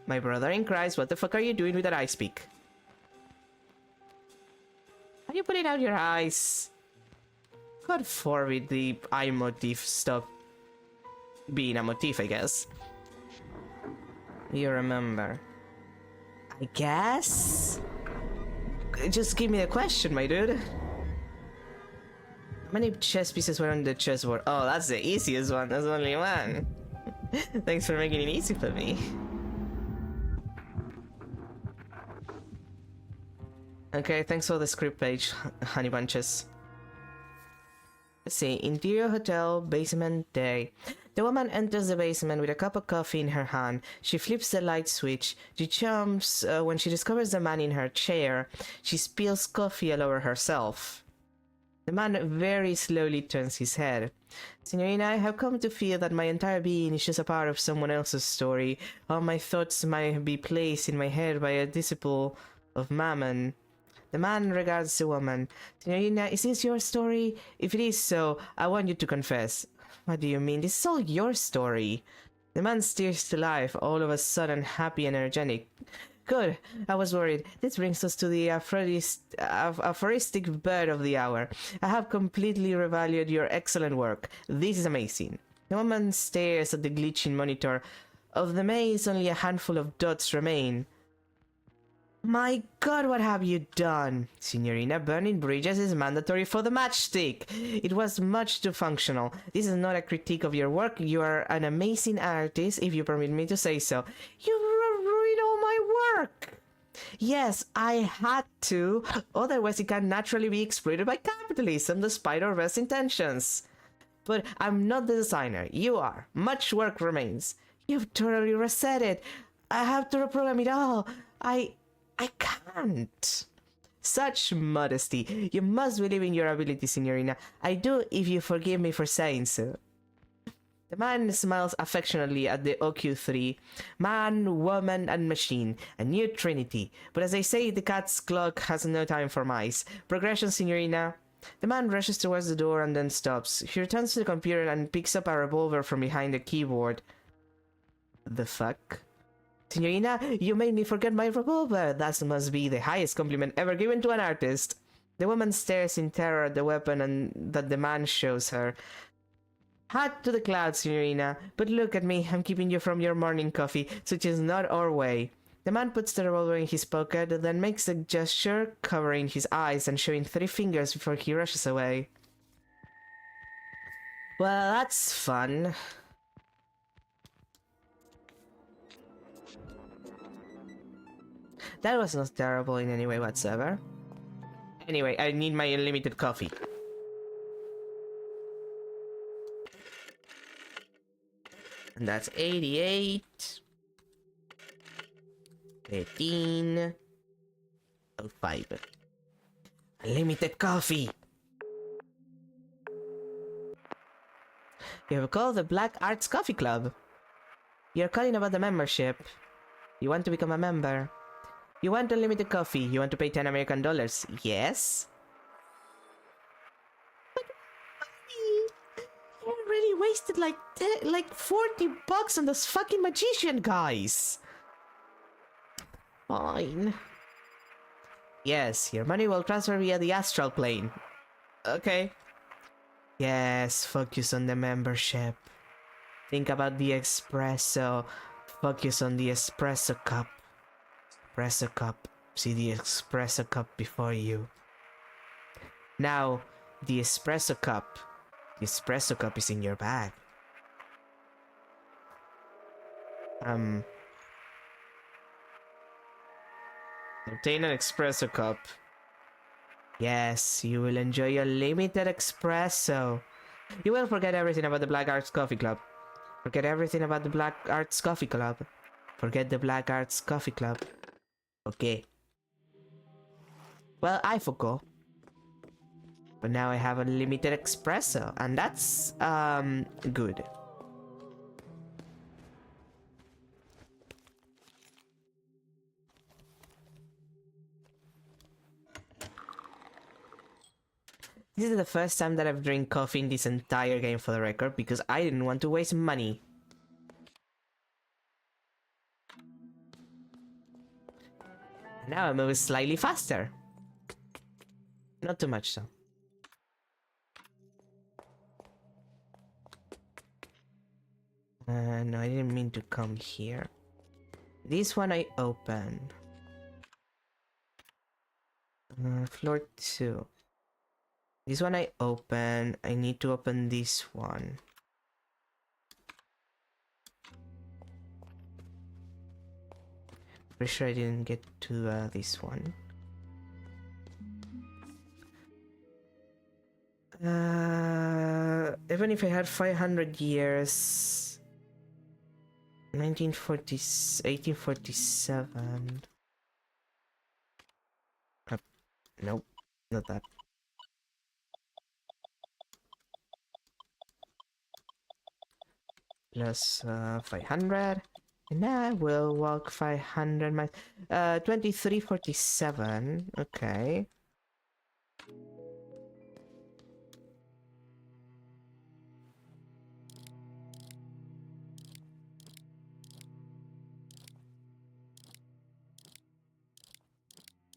My brother in Christ, what the fuck are you doing with that ice pick? Are you putting out your eyes? God forbid the eye motif stop being a motif, I guess. You remember. I guess? Just give me a question, my dude. How many chess pieces were on the chessboard? Oh, that's the easiest one. There's only one. Thanks for making it easy for me. Okay, thanks for the script page, honey bunches. Let's see, interior hotel, basement day. The woman enters the basement with a cup of coffee in her hand. She flips the light switch. She jumps when she discovers the man in her chair. She spills coffee all over herself. The man very slowly turns his head. Signorina, I have come to feel that my entire being is just a part of someone else's story. All my thoughts might be placed in my head by a disciple of Mammon. The man regards the woman. Signorina, is this your story? If it is so, I want you to confess. What do you mean? This is all your story. The man stares to life, all of a sudden happy and energetic. Good. I was worried. This brings us to the aphoristic bird of the hour. I have completely revalued your excellent work. This is amazing. The woman stares at the glitching monitor. Of the maze, only a handful of dots remain. My god, what have you done? Signorina, burning bridges is mandatory for the matchstick. It was much too functional. This is not a critique of your work. You are an amazing artist, if you permit me to say so. You ruined all my work. Yes, I had to. Otherwise, it can naturally be exploited by capitalism despite our best intentions. But I'm not the designer. You are. Much work remains. You've totally reset it. I have to reprogram it all. I can't. Such modesty. You must believe in your ability, Signorina. I do, if you forgive me for saying so. The man smiles affectionately at the OQ3. Man, woman, and machine. A new trinity. But as I say, the cat's clock has no time for mice. Progression, Signorina. The man rushes towards the door and then stops. He returns to the computer and picks up a revolver from behind the keyboard. The fuck? Signorina, you made me forget my revolver. That must be the highest compliment ever given to an artist. The woman stares in terror at the weapon and that the man shows her. Hat to the clouds, Signorina. But look at me, I'm keeping you from your morning coffee, which is not our way. The man puts the revolver in his pocket, then makes a gesture, covering his eyes and showing 3 fingers before he rushes away. Well, that's fun. That was not terrible in any way whatsoever. Anyway, I need my unlimited coffee. And that's 88. 13. 05. Unlimited coffee! You have called the Black Arts Coffee Club. You're calling about the membership. You want to become a member. You want unlimited coffee. You want to pay 10 American dollars. Yes? But you already wasted like 40 bucks on those fucking magician guys. Fine. Yes, your money will transfer via the astral plane. Okay. Yes, focus on the membership. Think about the espresso. Focus on the espresso cup. Espresso cup. See the espresso cup before you. Now, the espresso cup. The espresso cup is in your bag. Obtain an espresso cup. Yes, you will enjoy your limited espresso. You will forget everything about the Black Arts Coffee Club. Forget everything about the Black Arts Coffee Club. Forget the Black Arts Coffee Club. Okay. Well, I forgot. But now I have a limited espresso, and that's, good. This is the first time that I've drank coffee in this entire game, for the record, because I didn't want to waste money. Now I move slightly faster. Not too much, though. No, I didn't mean to come here. This one I open. Floor 2. This one I open. I need to open this one. Pretty sure I didn't get to this one. Even if I had 500 years... 1847... Nope, not that. Plus 500. And now I will walk 500 miles. 2347. Okay.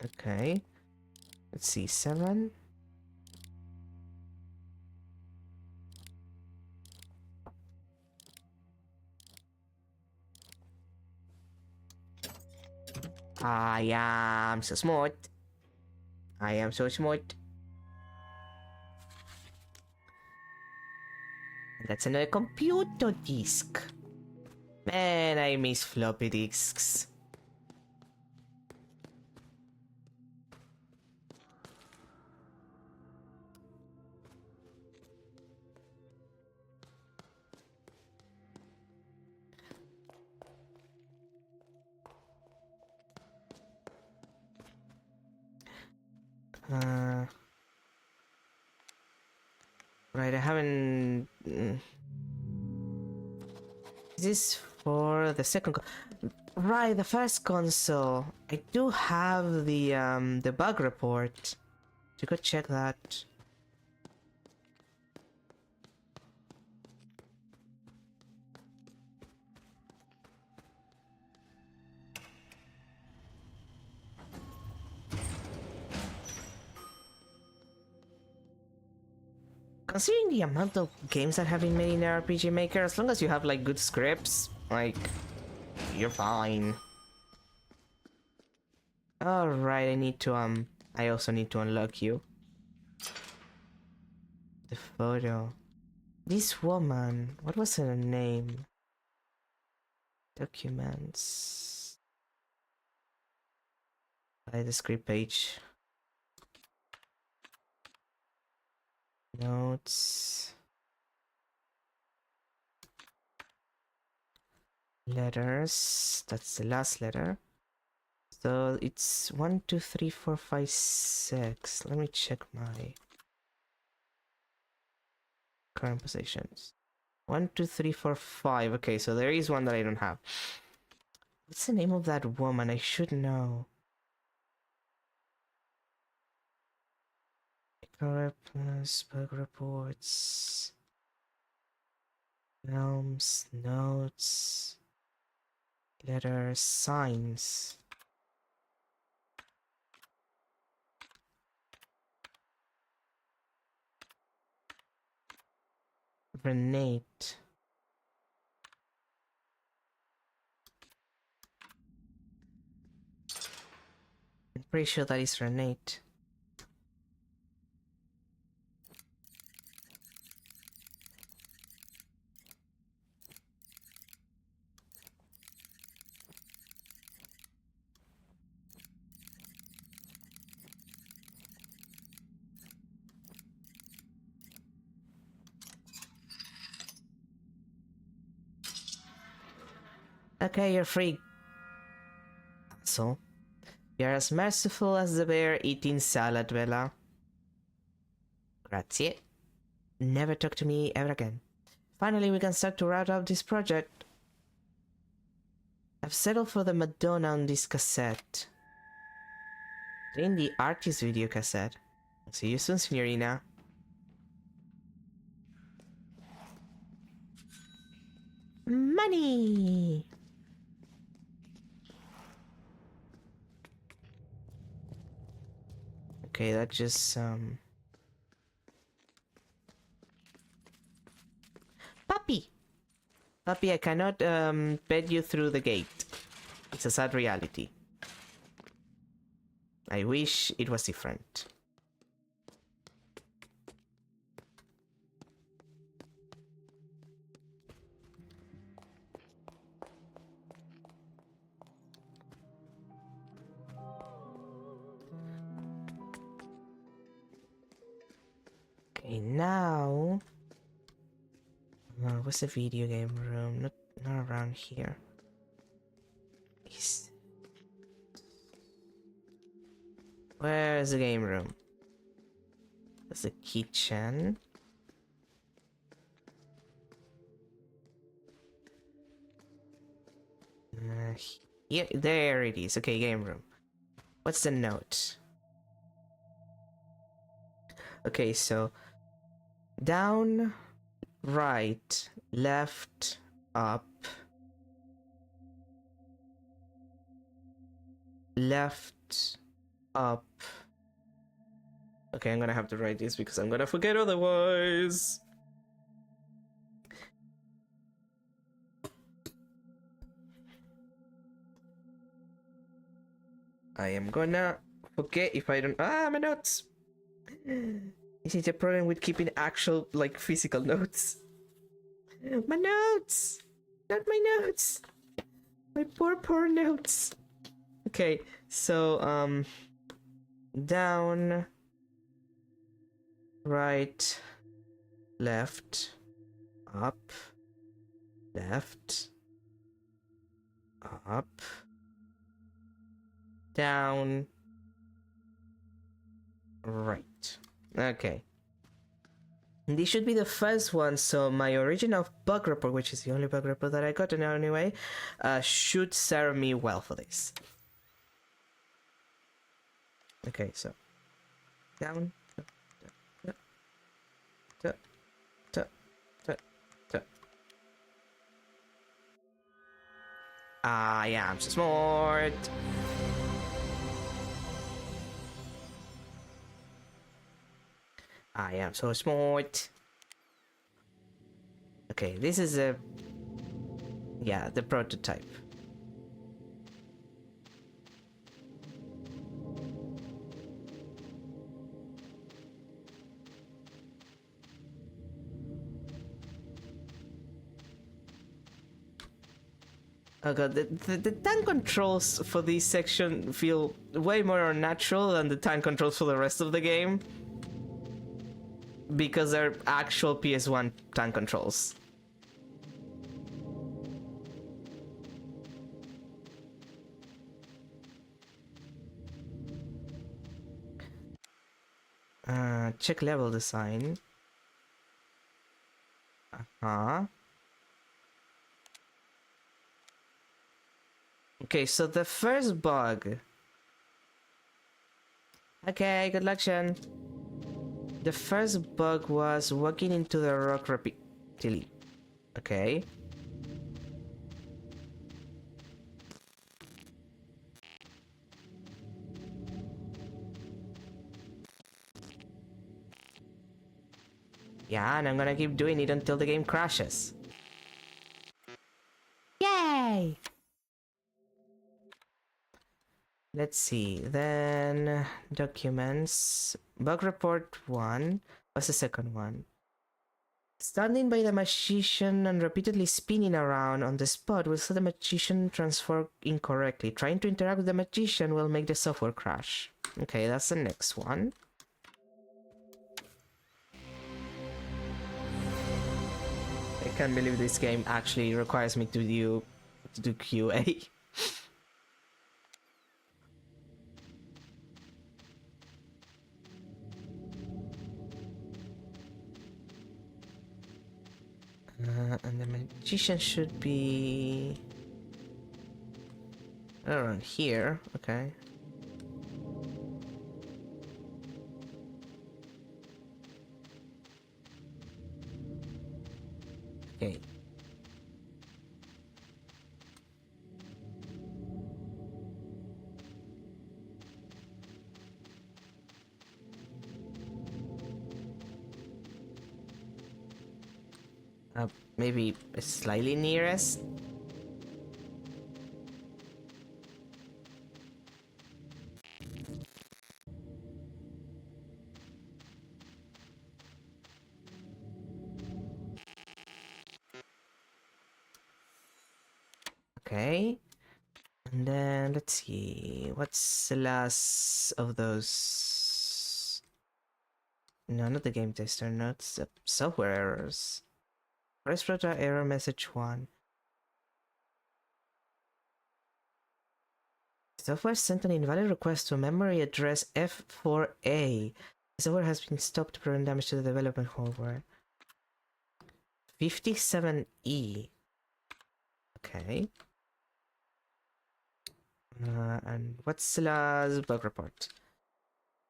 Okay. Let's see, 7. I am so smart. I am so smart. That's another computer disk. Man, I miss floppy disks. Right, I haven't... Is this for the second... Right, the first console. I do have the bug report. You could check that. Considering the amount of games that have been made in RPG Maker, as long as you have like good scripts, like, you're fine. Alright, I also need to unlock you. The photo. This woman, what was her name? Documents. By the script page. Notes. Letters. That's the last letter. So it's 1, 2, 3, 4, 5, 6. Let me check my current positions. 1, 2, 3, 4, 5. Okay, so there is one that I don't have. What's the name of that woman? I should know. Bug reports. Films, notes, letters, signs. Renate. I'm pretty sure that is Renate. Okay, you're free. So, you're as merciful as the bear eating salad, Bella. Grazie. Never talk to me ever again. Finally, we can start to route out this project. I've settled for the Madonna on this cassette. In the artist video cassette. See you soon, Signorina. Money! Okay, that just, Puppy! Puppy, I cannot, pet you through the gate. It's a sad reality. I wish it was different. Okay, now... what's the video game room? Not around here. Where's the game room? That's the kitchen. Here, there it is. Okay, game room. What's the note? Okay, so down, right, left, up, left, up. Okay, I'm gonna have to write this because I'm gonna forget otherwise. I am gonna forget if I don't. Ah, my notes! Is it a problem with keeping actual, like, physical notes? My notes! Not my notes! My poor notes! Okay, so, down, right, left, up, left, up, down, right. Okay. This should be the first one, so my original bug report, which is the only bug report that I got now anyway, should serve me well for this. Okay, so down, I am so smart. I am so smart. Okay, this is a... yeah, the prototype. Oh god, the tank controls for this section feel way more unnatural than the tank controls for the rest of the game. Because they're actual PS1 tank controls. Check level design. Okay, so the first bug. Okay, good luck, Shen. The first bug was walking into the rock repeatedly. Okay. Yeah, and I'm gonna keep doing it until the game crashes. Yay! Let's see. Then documents. Bug report 1. What's the second one? Standing by the magician and repeatedly spinning around on the spot will set the magician transfer incorrectly. Trying to interact with the magician will make the software crash. Okay, that's the next one. I can't believe this game actually requires me to do QA. And the magician should be around here. Okay. Okay. Maybe slightly nearest. Okay. And then let's see. What's the last of those? No, not the game tester notes. The software errors. Press Rota error message 1. Software sent an invalid request to memory address F4A. The software has been stopped to prevent damage to the development hardware. 57E. Okay. And what's the last bug report?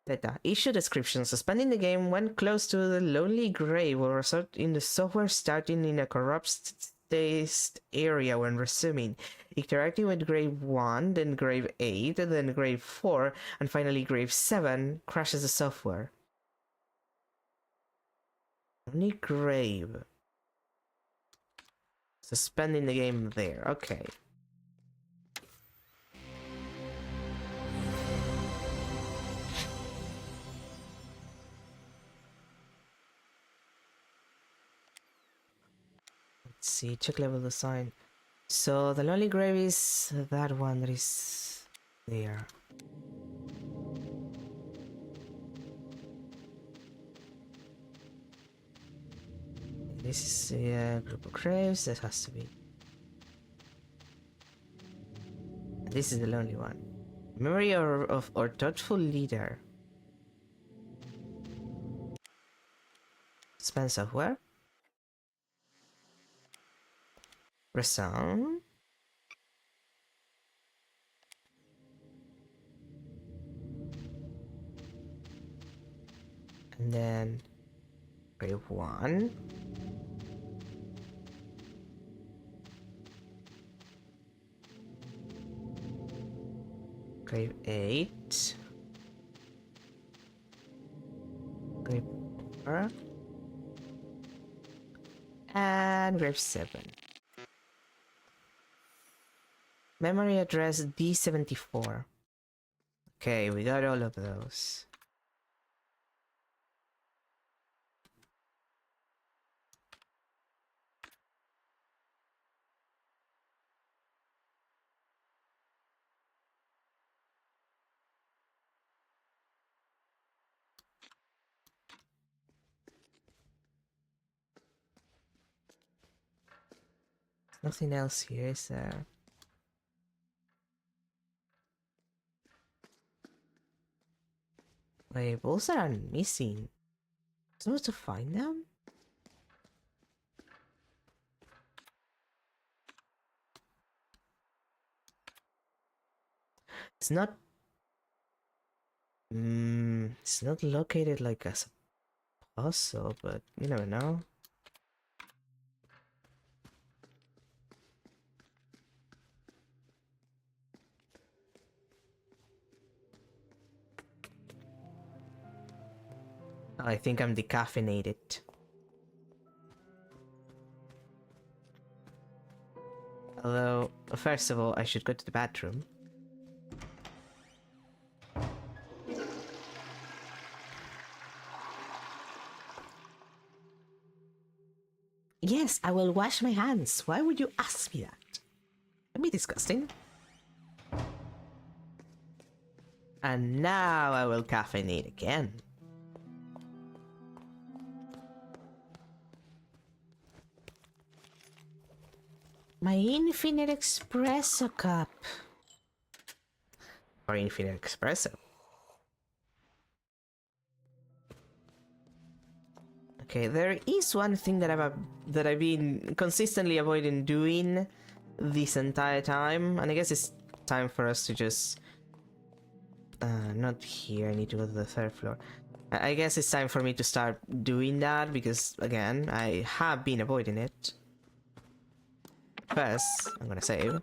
Data. Issue description. Suspending the game when close to the lonely grave will result in the software starting in a corrupt state area when resuming. Interacting with grave 1, then grave 8, and then grave 4, and finally grave 7 crashes the software. Only grave. Suspending the game there. Okay. Let's see. Check level design. So the lonely grave is that one that is there. This is a group of graves. That has to be. This is the lonely one. Memory of our thoughtful leader. Suspend software. Resound. And then grave 1. Grave 8. Grave 4. And grave 7. Memory address D74. Okay, we got all of those. Nothing else here, is there? Wait, balls are missing. Supposed to find them? It's not. It's not located like as a puzzle, but you never know. I think I'm decaffeinated. Although, first of all, I should go to the bathroom. I will wash my hands. Why would you ask me that? That'd be disgusting. And now I will caffeinate again. My infinite espresso cup. Or infinite espresso. Okay, there is one thing that I've been consistently avoiding doing this entire time, and I guess it's time for us to just not here. I need to go to the third floor. I guess it's time for me to start doing that because again, I have been avoiding it. First, I'm gonna save.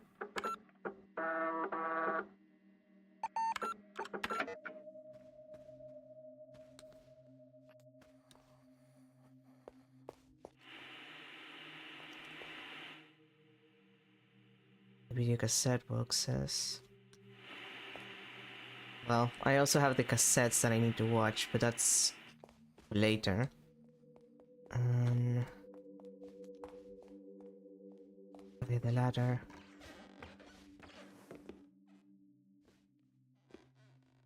Video cassette boxes. Well, I also have the cassettes that I need to watch, but that's later. Okay, the ladder.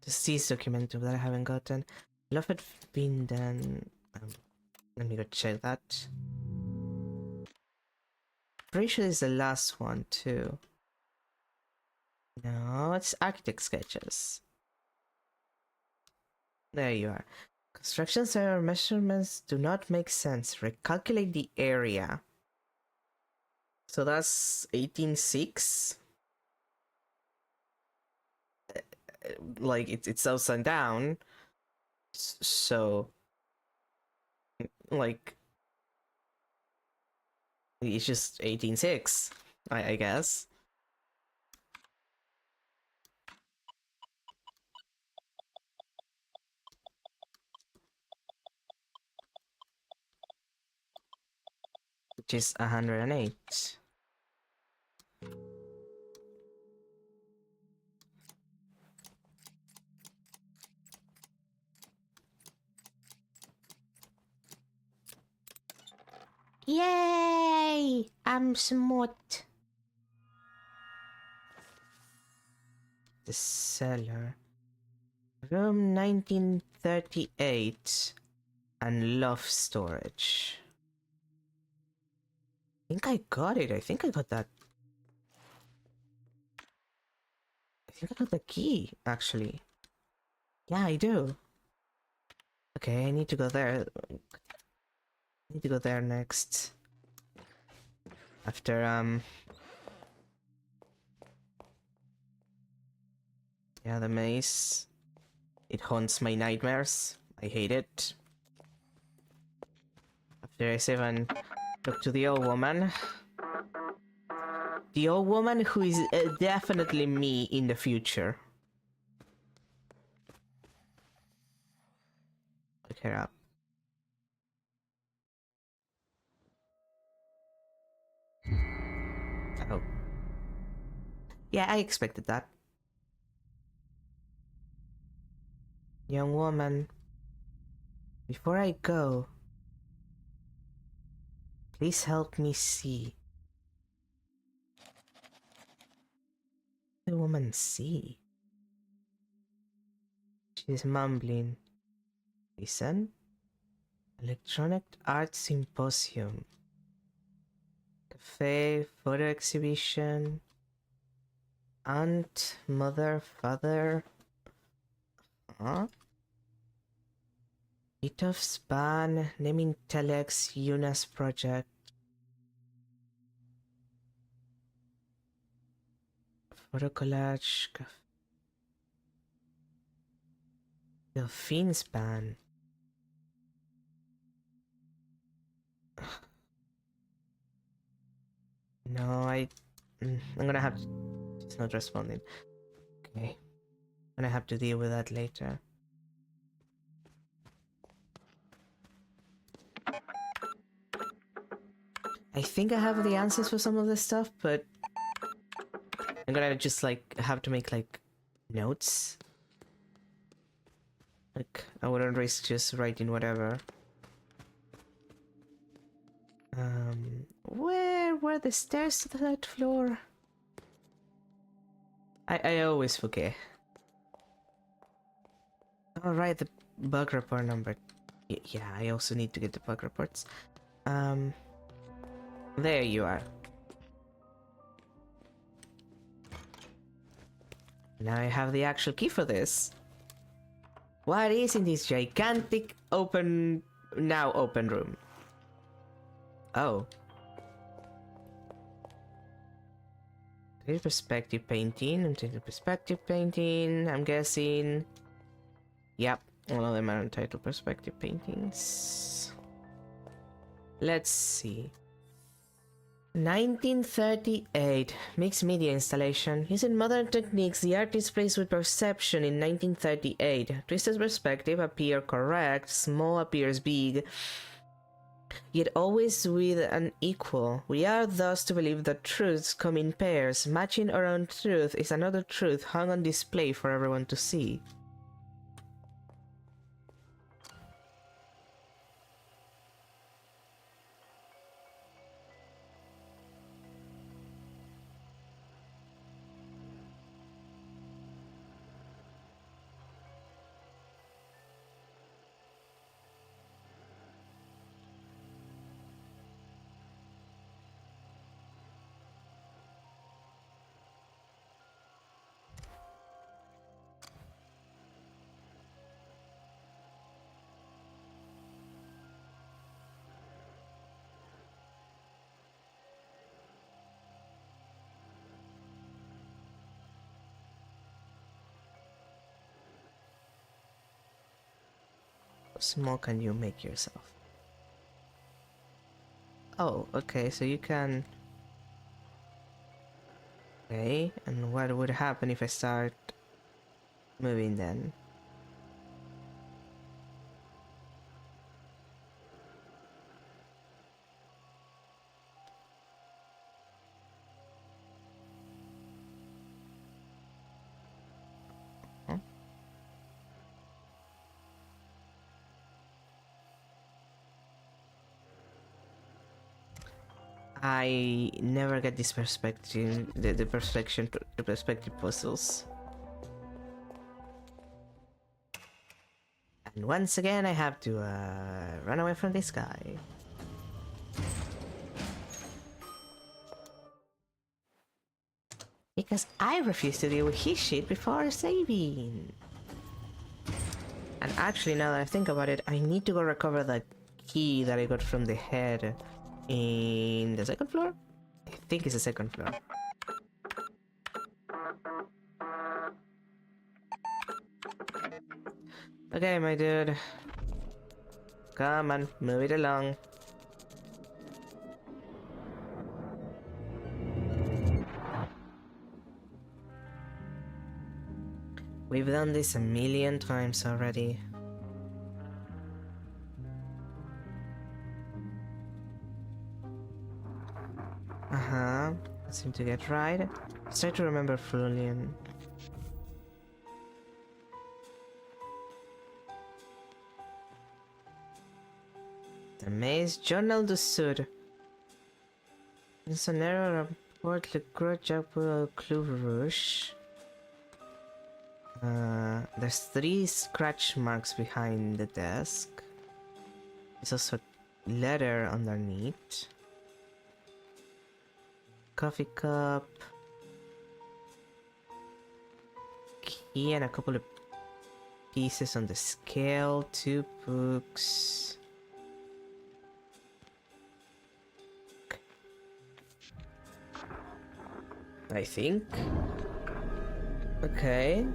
The C's document that I haven't gotten. Love it been done. Let me go check that. Pretty sure it's the last one too. No, it's architect sketches. There you are. Constructions error measurements do not make sense. Recalculate the area. So that's 18.6. Like it's upside down. So like it's just 18.6, I guess. Which is 108. Yay! I'm smart. The cellar. Room 1938. And love storage. I think I got it. I think I got that. I think I got the key, actually. Yeah, I do. Okay, I need to go there. I need to go there next. After, yeah, the maze. It haunts my nightmares. I hate it. After I save and talk to the old woman. The old woman who is definitely me in the future. Look her up. Oh. Yeah, I expected that. Young woman, before I go, please help me see. The woman see. She's mumbling. Listen. Electronic Art Symposium. Cafe, photo exhibition. Aunt, mother, father. Huh? Itov Span, naming Telex, Yuna's project. Photo collage. Delphine Span. No, I'm gonna have to... She's not responding. Okay. I'm gonna have to deal with that later. I think I have the answers for some of this stuff, but I'm gonna just like have to make like notes. Like I wouldn't risk just writing whatever. Where were the stairs to the third floor? I always forget. Alright, the bug report number. Yeah, I also need to get the bug reports. There you are. Now I have the actual key for this. What is in this gigantic now open room? Oh. Perspective painting, perspective painting, I'm guessing. Yep, all of them are untitled perspective paintings. Let's see. 1938, mixed media installation. Using modern techniques, the artist plays with perception in 1938. Twisted perspective appear correct, small appears big, yet always with an equal. We are thus to believe that truths come in pairs. Matching our own truth is another truth hung on display for everyone to see. How small can you make yourself? Oh, okay, so you can... Okay, and what would happen if I start moving then? Huh? I never get this perspective, the perspective puzzles. And once again, I have to run away from this guy. Because I refuse to deal with his shit before saving. And actually, now that I think about it, I need to go recover the key that I got from the head in the second floor? I think it's the second floor. Okay, my dude. Come on, move it along. We've done this a million times already. Uh-huh. Seem to get right. Let's try to remember Frulian. The maze journal du Sud. Sonero rapport le gros Japon Clou Rouge. There's 3 scratch marks behind the desk. There's also a letter underneath. Coffee cup. Key and a couple of pieces on the scale. 2 books. I think. Okay.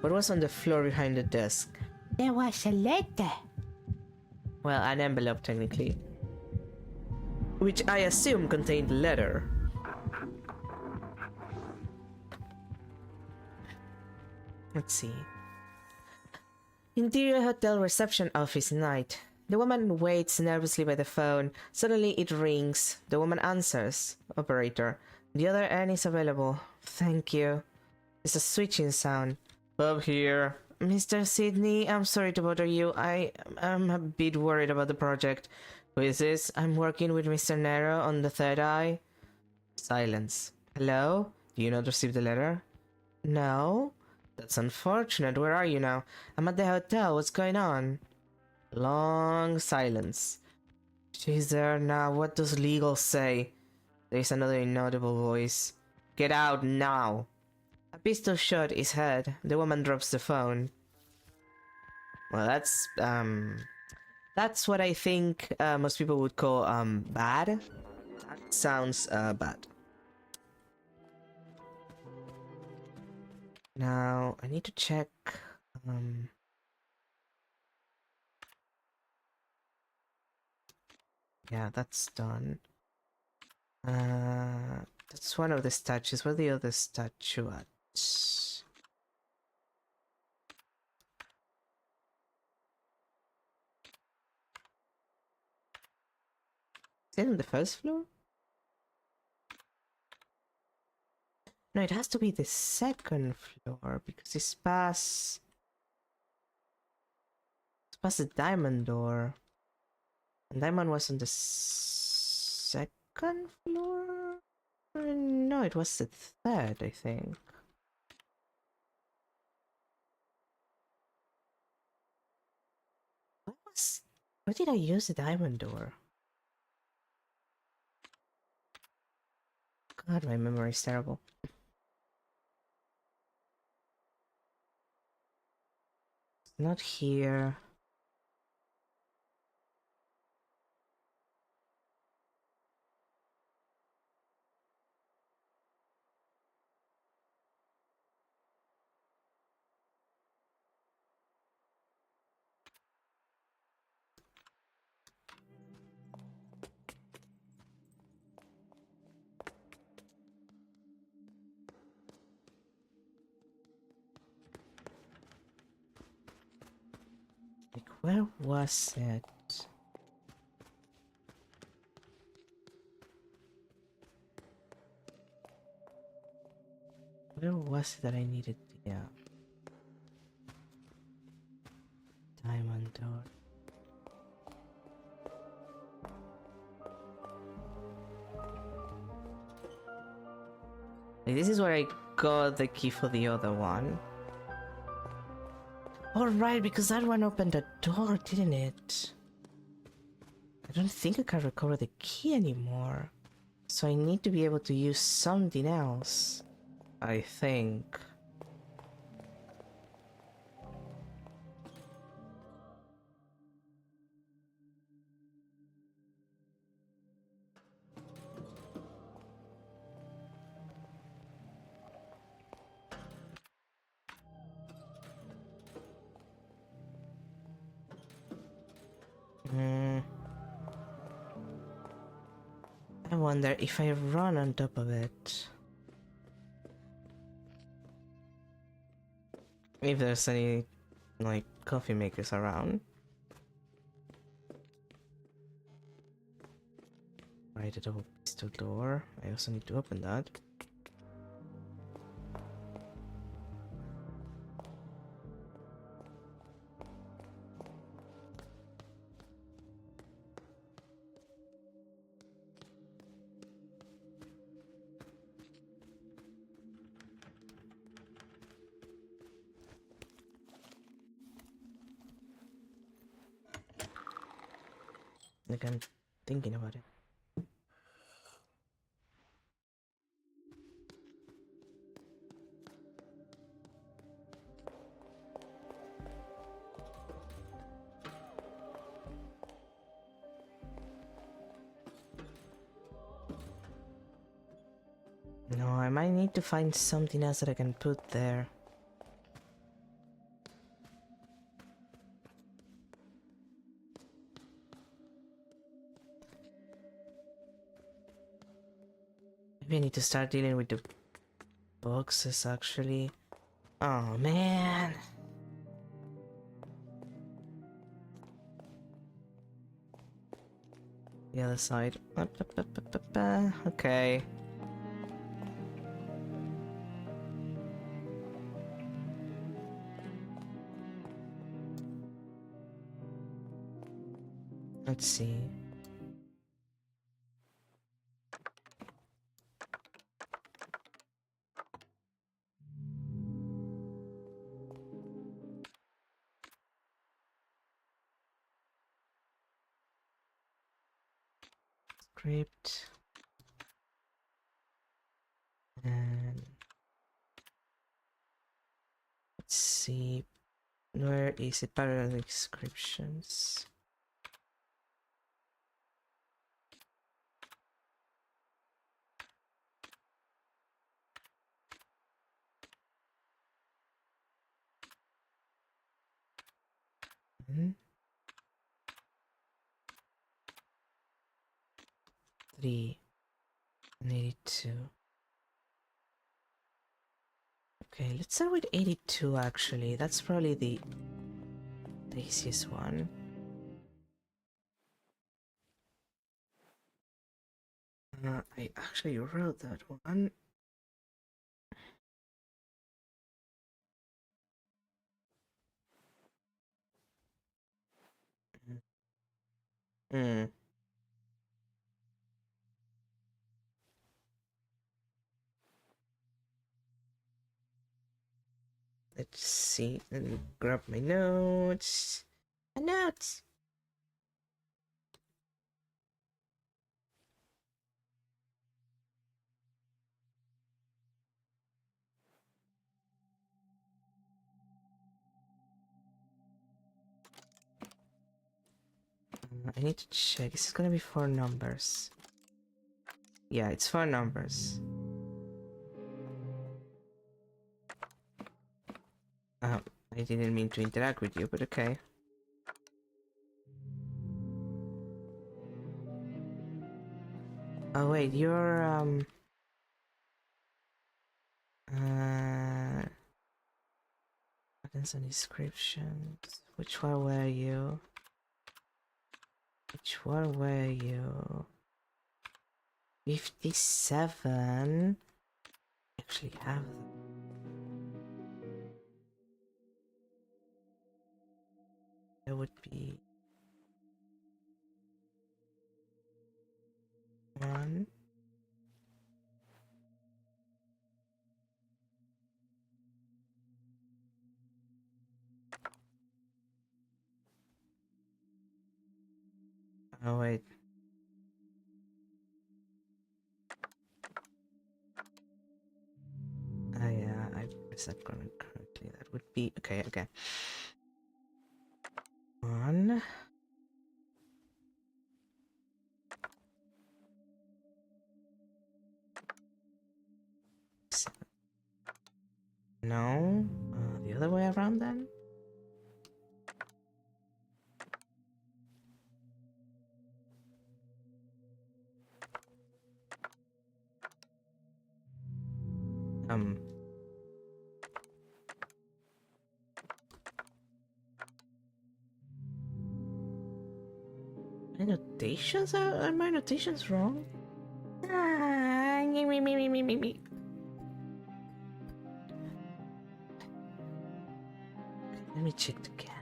What was on the floor behind the desk? There was a letter. Well, an envelope technically. Which I assume contained the letter. Let's see. Interior hotel reception office night. The woman waits nervously by the phone. Suddenly it rings. The woman answers. Operator. The other end is available. Thank you. It's a switching sound. Bob here. Mr. Sidney, I'm sorry to bother you. I'm a bit worried about the project. Who is this? I'm working with Mr. Nero on the third eye. Silence. Hello? Do you not receive the letter? No? That's unfortunate. Where are you now? I'm at the hotel. What's going on? Long silence. She's there now. What does legal say? There's another inaudible voice. Get out now! A pistol shot his head. The woman drops the phone. Well, that's what I think most people would call bad. That sounds bad. Now I need to check. Yeah, that's done. That's one of the statues. Where the other statue at? Is it on the first floor? No, it has to be the second floor because it's past the diamond door. And diamond was on the second floor? No, it was the third, I think. Where did I use the diamond door? God, my memory is terrible. It's not here. Like, where was it? Where was it that I needed? Yeah. Diamond door. Like, this is where I got the key for the other one. Alright, because that one opened the door, didn't it? I don't think I can recover the key anymore. So I need to be able to use something else. I think. I wonder if I run on top of it. If there's any, like, coffee makers around. Right, the double pistol door. I also need to open that. Like, I'm thinking about it. No, I might need to find something else that I can put there. Maybe I need to start dealing with the boxes, actually. Oh, man. The other side. Okay. Let's see. script. And let's see, where is it? Parallel descriptions. Hmm. 3 and 82. Okay, let's start with 82 actually. That's probably the easiest one. I actually wrote that one. Hmm. Let's see. Let me grab my notes. My notes. I need to check. This is gonna be 4 numbers. Yeah, it's 4 numbers. I didn't mean to interact with you, but okay. Oh wait, you're buttons and descriptions. Which one were you? Which one were you? 57. Actually have them. That would be 1. Oh wait. Yeah, I pressed that correctly. That would be okay. Okay. 1. 7. No. The other way around then. My notations are my notations wrong? Me. Let me check again.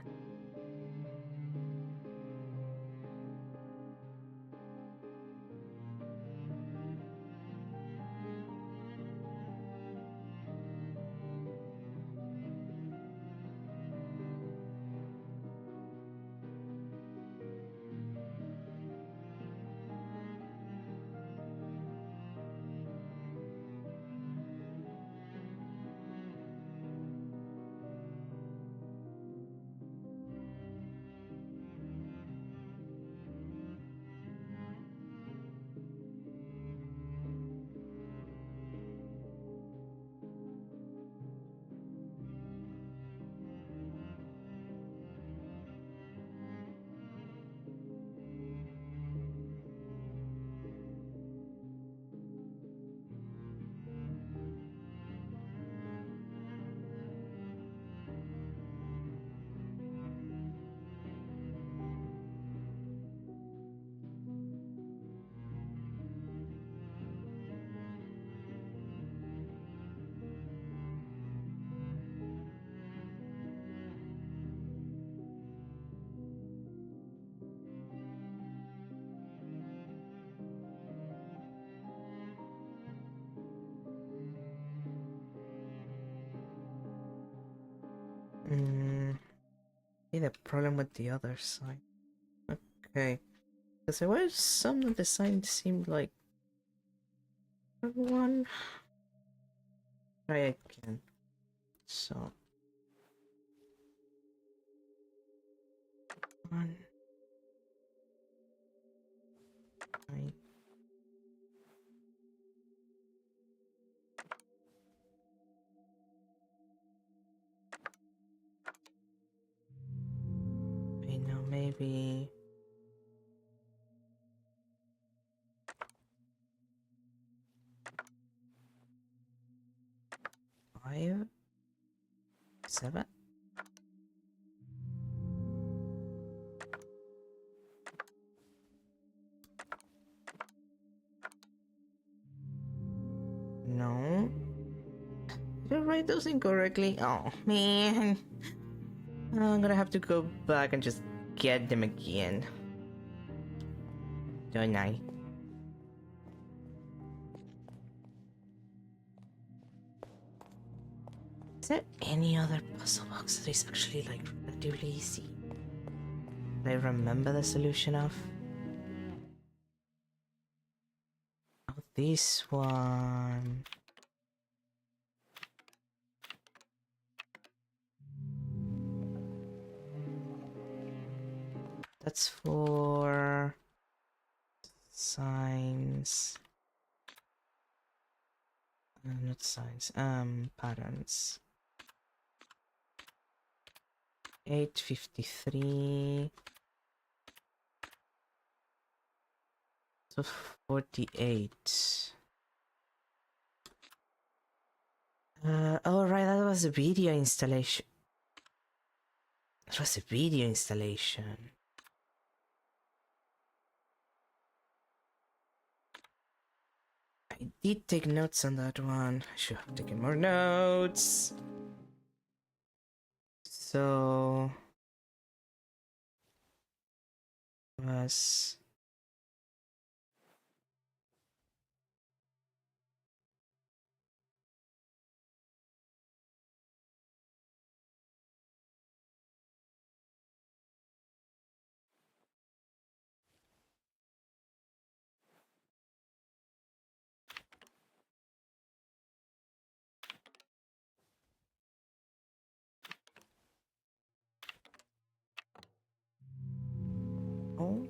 See the problem with the other side. Okay. Because there were some that the sign seemed like one. Try again. So 1 9. Wait, no, maybe 5 7. No. Did I write those incorrectly? Oh man. I'm gonna have to go back and just get them again. Don't I? Is there any other puzzle box that is actually like relatively easy that I remember the solution of? Oh, this one. That's for signs. Not signs. Patterns. 853. So 48. Oh right, that was a video installation. That was a video installation. I did take notes on that one. I should have taken more notes. So was oh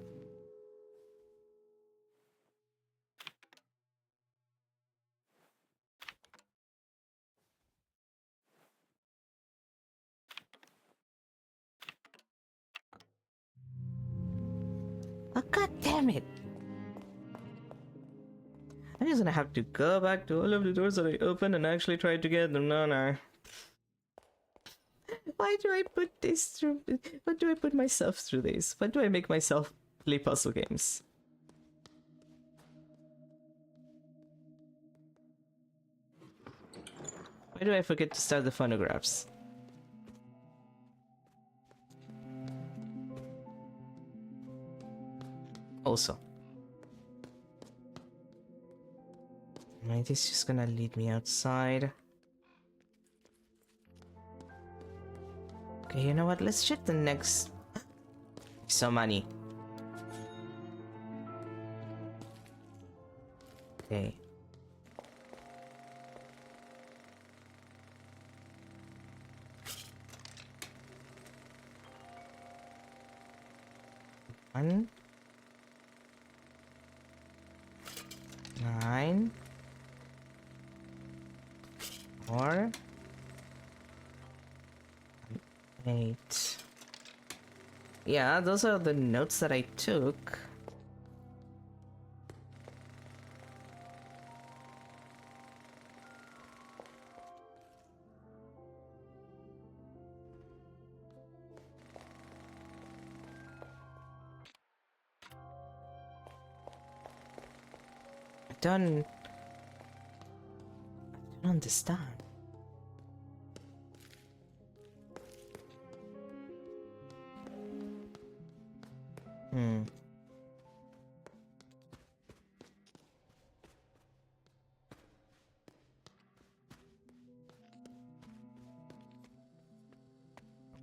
oh god damn it. I'm just gonna have to go back to all of the doors that I opened and actually try to get them. No. Why do I put this through? Why do I put myself through this? Why do I make myself play puzzle games? Why do I forget to start the phonographs? Also. Right, it's just gonna lead me outside. Okay, you know what? Let's check the next... So money. Okay. One. 9. 4. 8. Yeah, those are the notes that I took. I don't understand. Hmm.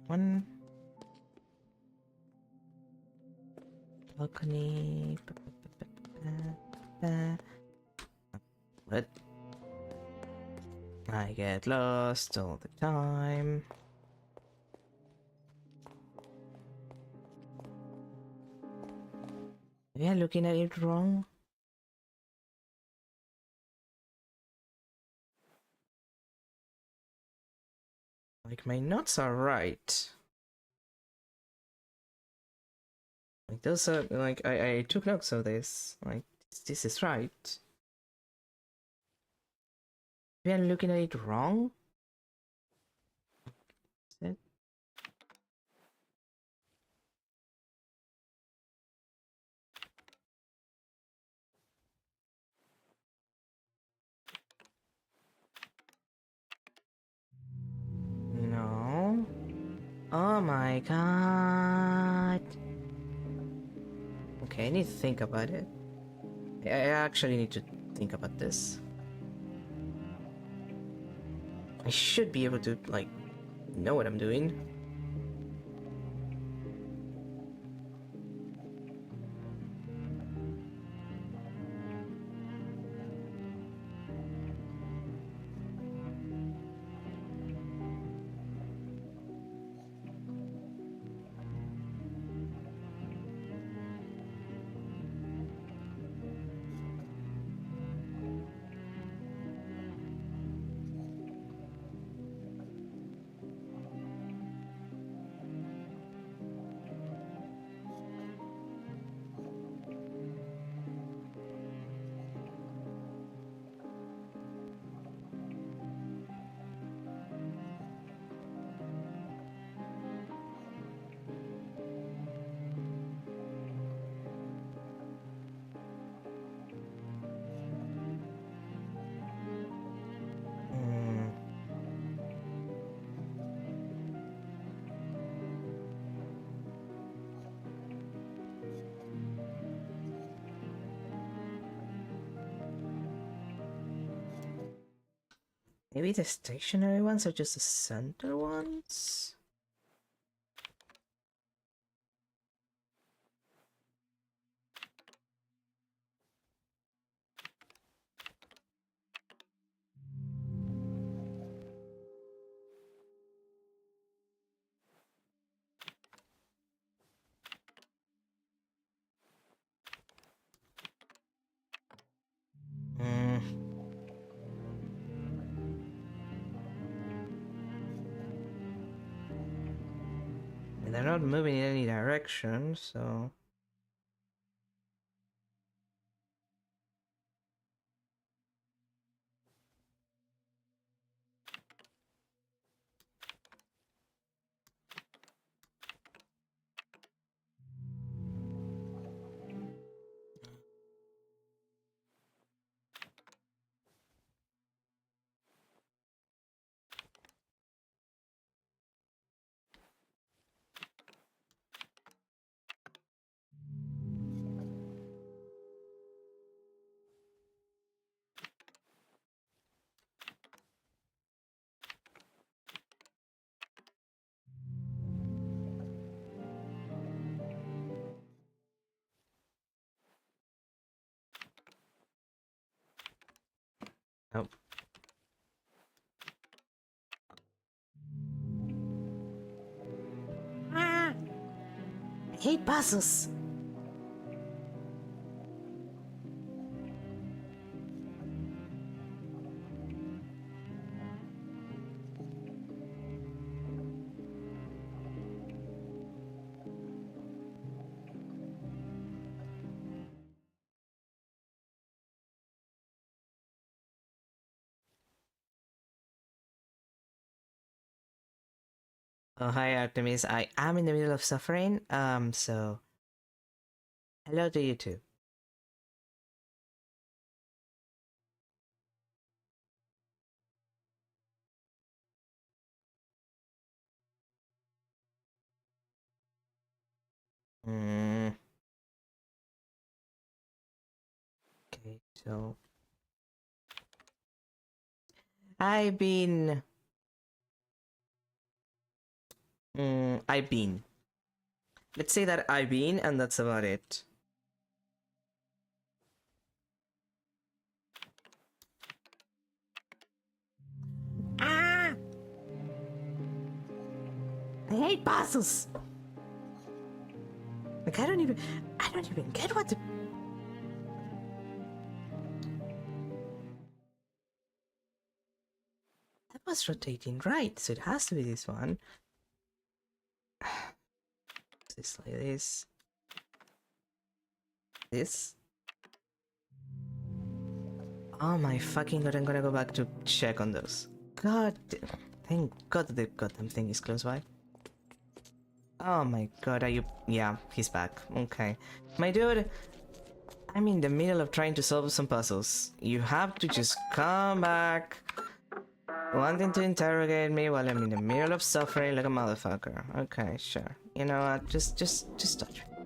One. balcony. What? I get lost all the time. Yeah, looking at it wrong. Like, my notes are right. Like, those are, like, I took notes of this. Like, this is right. Maybe I'm looking at it wrong? Is it? No. Oh my god. Okay, I need to think about it. I actually need to think about this. I should be able to, like, know what I'm doing. Hmm. Maybe the stationary ones are just the center ones? Hmm. And they're not moving in any direction, so... Oh. Ah! I hate puzzles! Oh, hi Artemis. I am in the middle of suffering, so... Hello to you too. Hmm. Okay, so... I've been... I've been. Let's say that I've been, and that's about it. I hate puzzles. Like, I don't even get what the... That was rotating right, so it has to be this one. This like this. This. Oh my fucking god, I'm gonna go back to check on those. God, thank god the goddamn thing is close by. Oh my god, are you... Yeah, he's back. Okay. My dude, I'm in the middle of trying to solve some puzzles. You have to just come back. Wanting to interrogate me while I'm in the middle of suffering like a motherfucker. Okay, sure. You know what? Just touch me.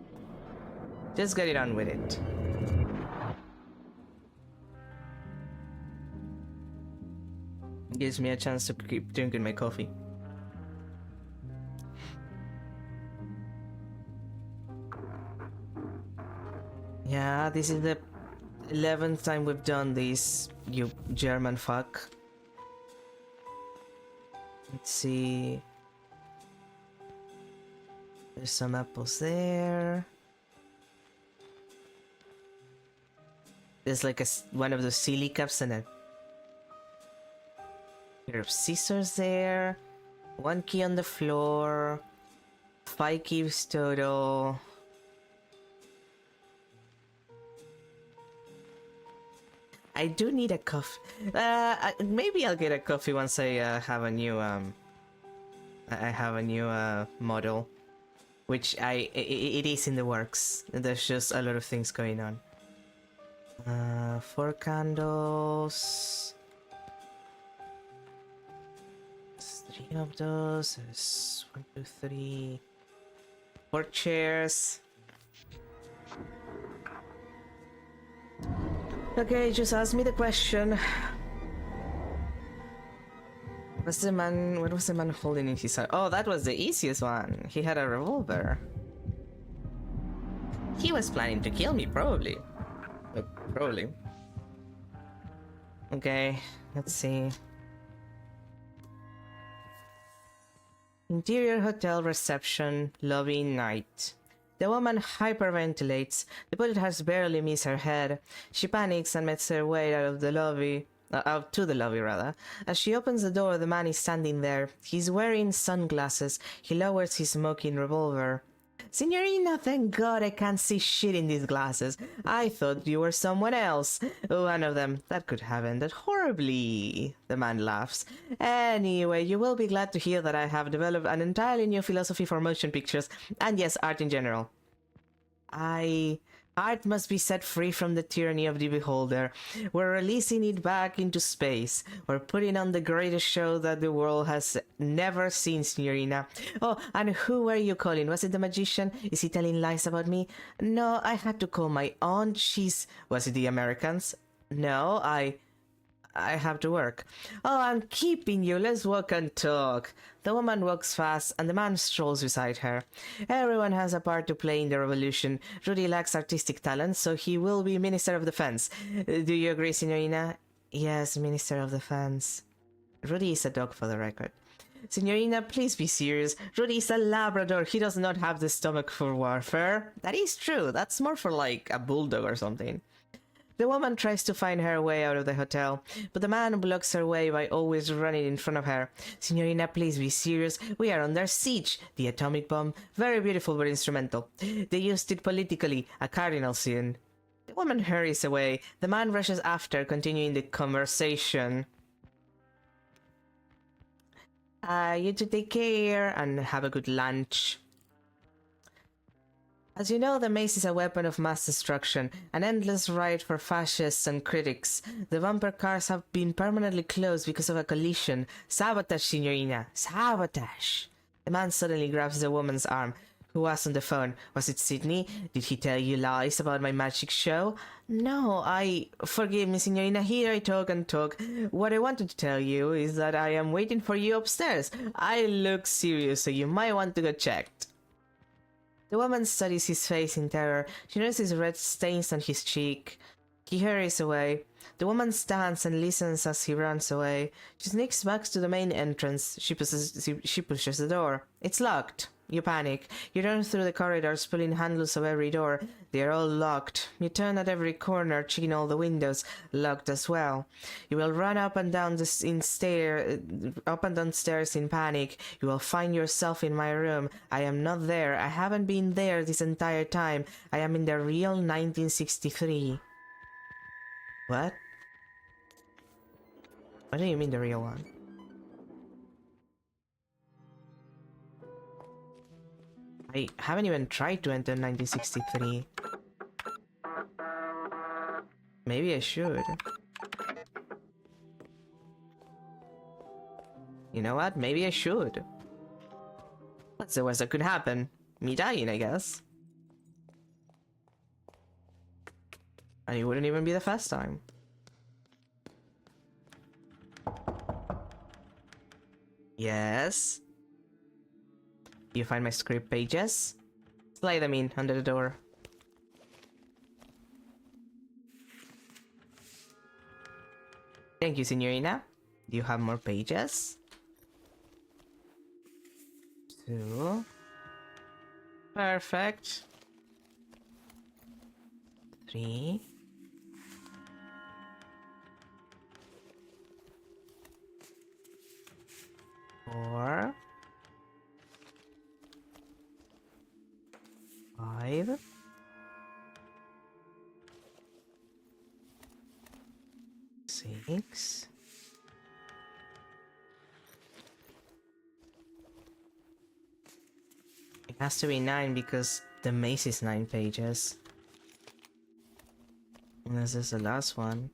Just get it on with it. Gives me a chance to keep drinking my coffee. Yeah, this is the 11th time we've done this, you German fuck. Let's see. There's some apples there. There's like one of those silly cups and a pair of scissors there. 1 key on the floor. 5 keys total. I do need a coffee. Maybe I'll get a coffee once I have a new model, which it is in the works. There's just a lot of things going on. 4 candles. 3 of those. There's 1, 2, 3. 4 chairs. Okay, just ask me the question. What was the man holding in his hand? Oh, that was the easiest one. He had a revolver. He was planning to kill me, probably. Probably. Okay, let's see. Interior hotel reception, lobby night. The woman hyperventilates. The bullet has barely missed her head. She panics and makes her way out to the lobby, rather. As she opens the door, the man is standing there. He's wearing sunglasses. He lowers his smoking revolver. Signorina, thank God I can't see shit in these glasses. I thought you were someone else. One of them. That could have ended horribly. The man laughs. Anyway, you will be glad to hear that I have developed an entirely new philosophy for motion pictures, and yes, art in general. Art must be set free from the tyranny of the beholder. We're releasing it back into space. We're putting on the greatest show that the world has never seen, Signorina. Oh, and who were you calling? Was it the magician? Is he telling lies about me? No, I had to call my aunt. Was it the Americans? No, I have to work. Oh, I'm keeping you. Let's walk and talk. The woman walks fast, and the man strolls beside her. Everyone has a part to play in the revolution. Rudy lacks artistic talent, so he will be Minister of Defense. Do you agree, Signorina? Yes, Minister of Defense. Rudy is a dog, for the record. Signorina, please be serious. Rudy is a Labrador. He does not have the stomach for warfare. That is true. That's more for like a bulldog or something. The woman tries to find her way out of the hotel, but the man blocks her way by always running in front of her. Signorina, please be serious. We are under siege. The atomic bomb. Very beautiful but instrumental. They used it politically. A cardinal sin. The woman hurries away. The man rushes after, continuing the conversation. You two take care and have a good lunch. As you know, the mace is a weapon of mass destruction, an endless ride for fascists and critics. The bumper cars have been permanently closed because of a collision. Sabotage, Signorina. Sabotage. The man suddenly grabs the woman's arm. Who was on the phone? Was it Sydney? Did he tell you lies about my magic show? No, Forgive me, Signorina, here I talk and talk. What I wanted to tell you is that I am waiting for you upstairs. I look serious, so you might want to go checked. The woman studies his face in terror. She notices red stains on his cheek. He hurries away. The woman stands and listens as he runs away. She sneaks back to the main entrance. She pushes the door. It's locked. You panic. You run through the corridors, pulling handles of every door. They are all locked. You turn at every corner, checking all the windows, locked as well. You will run up and down stairs in panic. You will find yourself in my room. I am not there. I haven't been there this entire time. I am in the real 1963. What? What do you mean the real one? I haven't even tried to enter 1963. Maybe I should. You know what? Maybe I should. What's the worst that could happen? Me dying, I guess. And it wouldn't even be the first time. Yes? You find my script pages? Slide them in under the door. Thank you, Signorina. Do you have more pages? 2. Perfect. 3. 4. 5. 6. It has to be 9 because the maze is 9 pages. And this is the last one.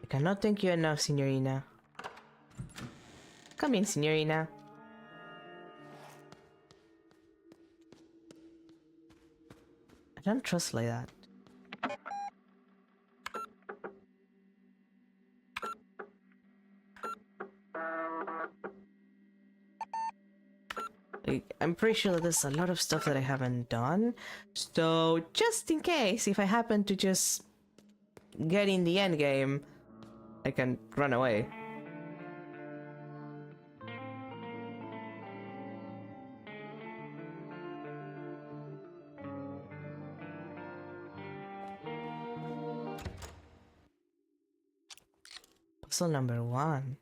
I cannot thank you enough, Signorina. Come in, Signorina. I don't trust like that. I'm pretty sure that there's a lot of stuff that I haven't done. So, just in case, if I happen to just get in the end game, I can run away. Puzzle number 1.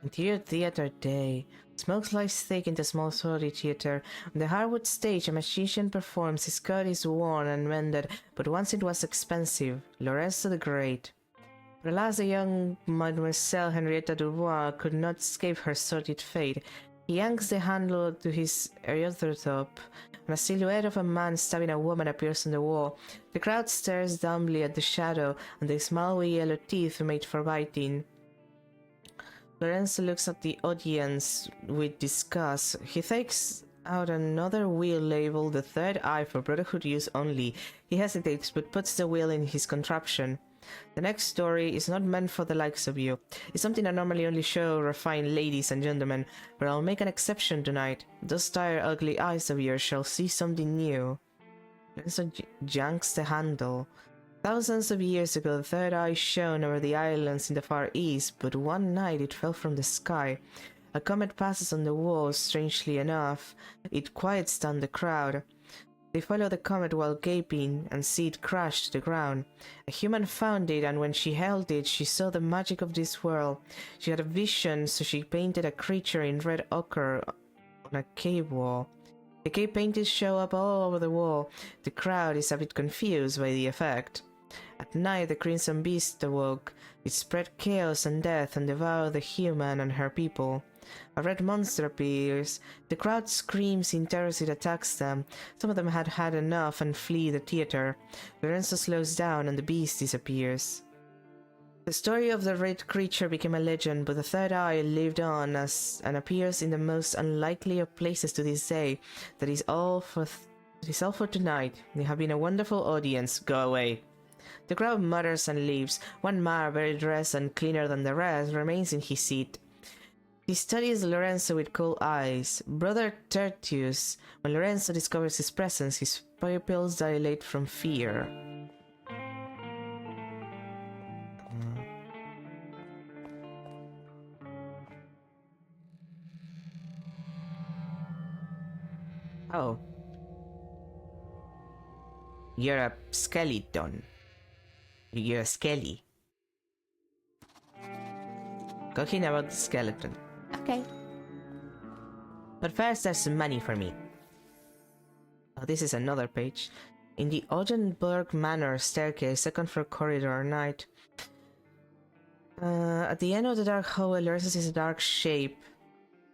Interior theater day. Smoke slides thick into small sorority theater. On the hardwood stage, a magician performs. His coat is worn and mended, but once it was expensive. Lorenzo the Great. But alas, the young Mademoiselle Henrietta Dubois could not escape her sordid fate. He yanks the handle to his erythrotope, and a silhouette of a man stabbing a woman appears on the wall. The crowd stares dumbly at the shadow, and they smile with yellow teeth made for biting. Lorenzo looks at the audience with disgust. He takes out another wheel labeled the third eye for Brotherhood use only. He hesitates but puts the wheel in his contraption. The next story is not meant for the likes of you. It's something I normally only show refined ladies and gentlemen, but I'll make an exception tonight. Those tired ugly eyes of yours shall see something new. Lorenzo janks the handle. Thousands of years ago, the third eye shone over the islands in the far east, but one night it fell from the sky. A comet passes on the wall, strangely enough. It quiets down the crowd. They follow the comet while gaping and see it crash to the ground. A human found it, and when she held it, she saw the magic of this world. She had a vision, so she painted a creature in red ochre on a cave wall. The cave paintings show up all over the wall. The crowd is a bit confused by the effect. At night, the Crimson Beast awoke. It spread chaos and death and devoured the human and her people. A red monster appears. The crowd screams in terror as it attacks them. Some of them had had enough and flee the theater. Lorenzo slows down and the beast disappears. The story of the red creature became a legend, but the third eye lived on and appears in the most unlikely of places to this day. That is all for tonight. You have been a wonderful audience. Go away. The crowd mutters and leaves. One man, very dressed and cleaner than the rest, remains in his seat. He studies Lorenzo with cold eyes. Brother Tertius, when Lorenzo discovers his presence, his pupils dilate from fear. Oh. You're a skeleton. You're a skelly. Talking about the skeleton. Okay. But first there's some money for me. Oh, this is another page. In the Oldenburg Manor staircase, second floor corridor, night. At the end of the dark hallway, Lorenzo sees a dark shape.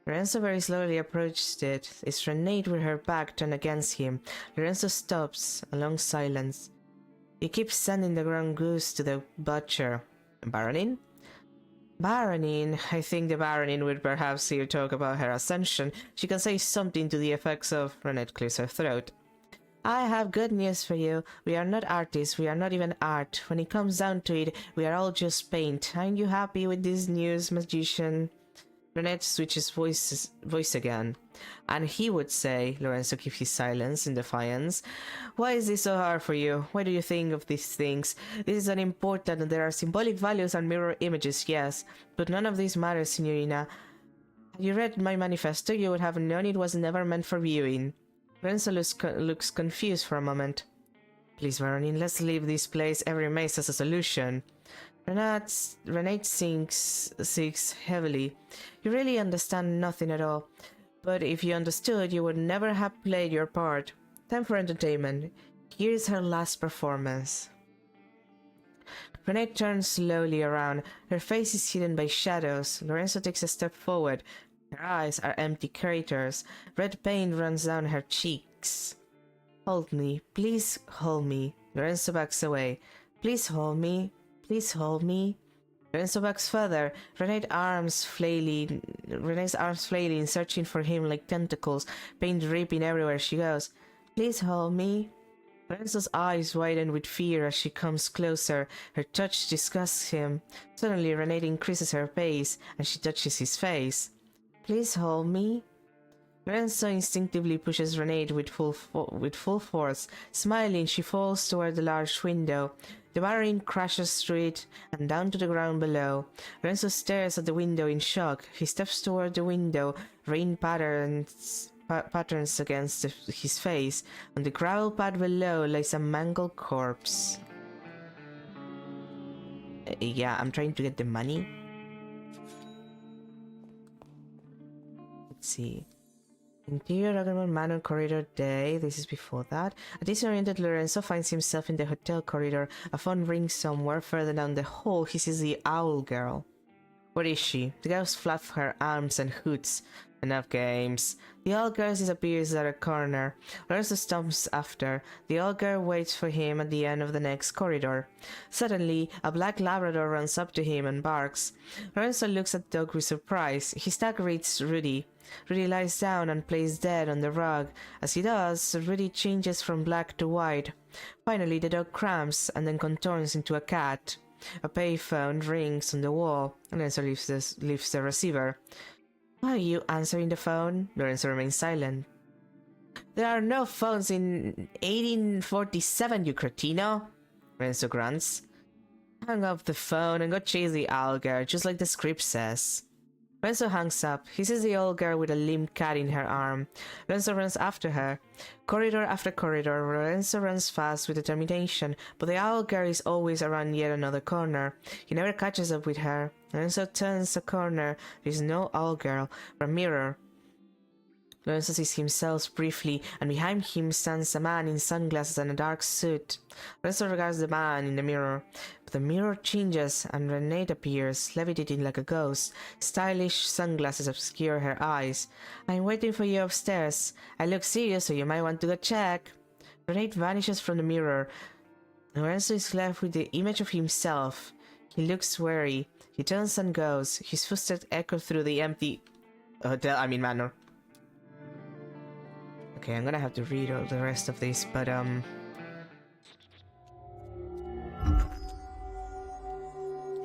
Lorenzo very slowly approached it. It's Renee with her back turned against him. Lorenzo stops, a long silence. He keeps sending the ground goose to the butcher. Baronin? Baronin, I think the Baronin would perhaps hear talk about her ascension. She can say something to the effects of... Renette clears her throat. I have good news for you. We are not artists, we are not even art. When it comes down to it, we are all just paint. Aren't you happy with this news, magician? Renette switches voice again. And he would say, Lorenzo keeps his silence in defiance. Why is this so hard for you? Why do you think of these things? This is unimportant and there are symbolic values and mirror images, yes. But none of this matters, Signorina. Had you read my manifesto, you would have known it was never meant for viewing. Lorenzo looks confused for a moment. Please, Baronin, let's leave this place. Every maze has a solution. Renate sinks heavily. You really understand nothing at all. But if you understood, you would never have played your part. Time for entertainment. Here is her last performance. Renate turns slowly around. Her face is hidden by shadows. Lorenzo takes a step forward. Her eyes are empty craters. Red paint runs down her cheeks. Hold me. Please hold me. Lorenzo backs away. Please hold me. Please hold me. Lorenzo backs further. Renee's arms flailing, searching for him like tentacles, paint dripping everywhere she goes. Please hold me. Lorenzo's eyes widen with fear as she comes closer. Her touch disgusts him. Suddenly, Renee increases her pace, and she touches his face. Please hold me. Lorenzo instinctively pushes Renee with full force. Smiling, she falls toward the large window. The Baron crashes through it and down to the ground below. Lorenzo stares at the window in shock. He steps toward the window. Rain patterns against his face. On the gravel pad below lies a mangled corpse. Yeah, I'm trying to get the money. Let's see. Interior Ragamuffin Manor corridor day. This is before that. A disoriented Lorenzo finds himself in the hotel corridor. A phone rings somewhere further down the hall. He sees the owl girl. Where is she? The girl flaps her arms and hoots. Enough games. The owl girl disappears at a corner. Lorenzo stomps after. The owl girl waits for him at the end of the next corridor. Suddenly, a black Labrador runs up to him and barks. Lorenzo looks at the dog with surprise. His dog greets Rudy. Rudy lies down and plays dead on the rug. As he does, Rudy changes from black to white. Finally, the dog cramps and then contorts into a cat. A payphone rings on the wall. Lorenzo leaves the receiver. Why are you answering the phone? Lorenzo remains silent. There are no phones in 1847, you cretino. Lorenzo grunts. Hang up the phone and go chase the owl girl, just like the script says. Lorenzo hangs up. He sees the old girl with a limp cat in her arm. Lorenzo runs after her. Corridor after corridor, Lorenzo runs fast with determination, but the owl girl is always around yet another corner. He never catches up with her. Lorenzo turns a corner. There is no owl girl, but a mirror. Lorenzo sees himself briefly, and behind him stands a man in sunglasses and a dark suit. Lorenzo regards the man in the mirror, but the mirror changes and Renee appears, levitating like a ghost. Stylish sunglasses obscure her eyes. I'm waiting for you upstairs. I look serious, so you might want to go check. Renee vanishes from the mirror. Lorenzo is left with the image of himself. He looks wary. He turns and goes. His footsteps echo through the empty manor. Okay, I'm gonna have to read all the rest of this, but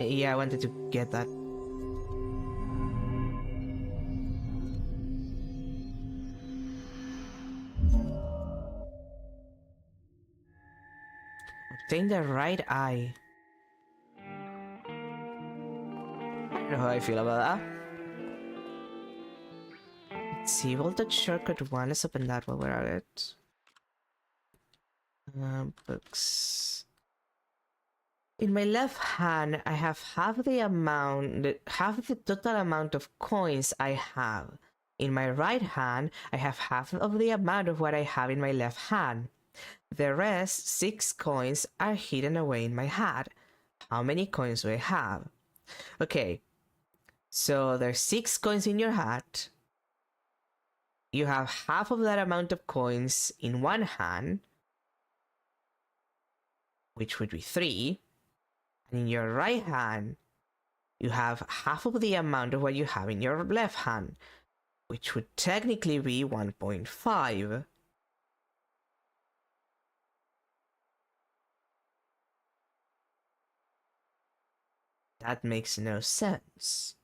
Yeah, I wanted to get that. Obtain the right eye. I don't know how I feel about that. Let's see, voltage shortcut 1. Let's open that while we're at it. Books. In my left hand, I have half the total amount of coins I have. In my right hand, I have half of the amount of what I have in my left hand. The rest, 6 coins, are hidden away in my hat. How many coins do I have? Okay, so there's 6 coins in your hat. You have half of that amount of coins in one hand, which would be 3. And in your right hand, you have half of the amount of what you have in your left hand, which would technically be 1.5. That makes no sense.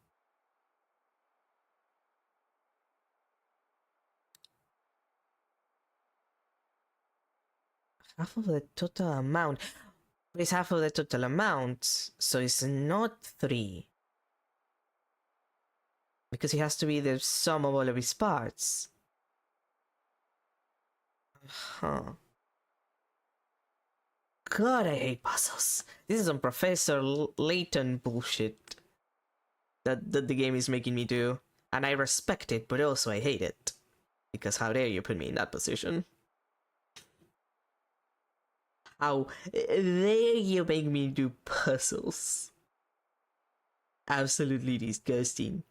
Half of the total amount. It's half of the total amount, so it's not 3. Because it has to be the sum of all of its parts. Huh. God, I hate puzzles. This is some Professor Layton bullshit that the game is making me do. And I respect it, but also I hate it. Because how dare you put me in that position? How dare you make me do puzzles? Absolutely disgusting.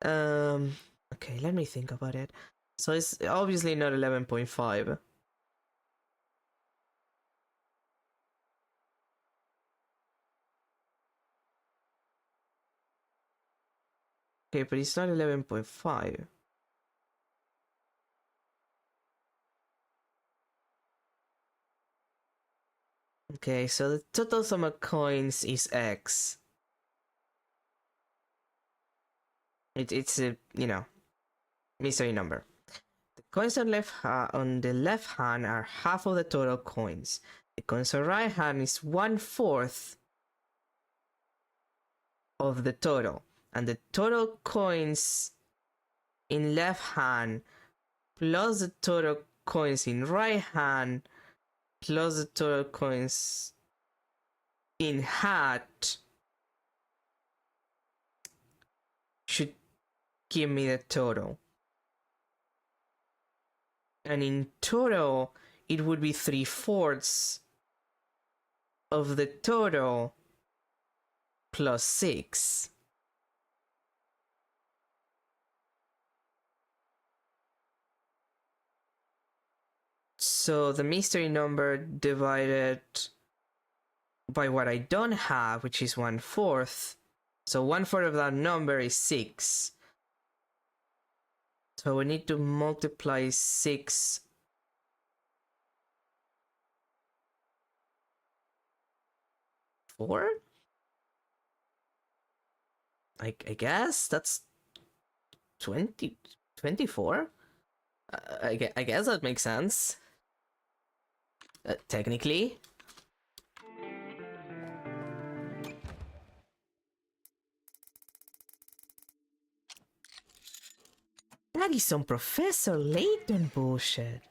Okay, let me think about it. So it's obviously not 11.5. Okay, but it's not 11.5. Okay, so the total sum of coins is X. It's a, you know, mystery number. The coins on the left hand are half of the total coins. The coins on the right hand is 1/4 of the total. And the total coins in left hand plus the total coins in right hand plus the total coins in hat should give me the total. And in total, it would be 3/4 of the total plus 6. So the mystery number divided by what I don't have, which is 1/4. So 1/4 of that number is 6. So we need to multiply 6 4? I guess that's 24. I guess that makes sense. Technically. That is some Professor Layton bullshit.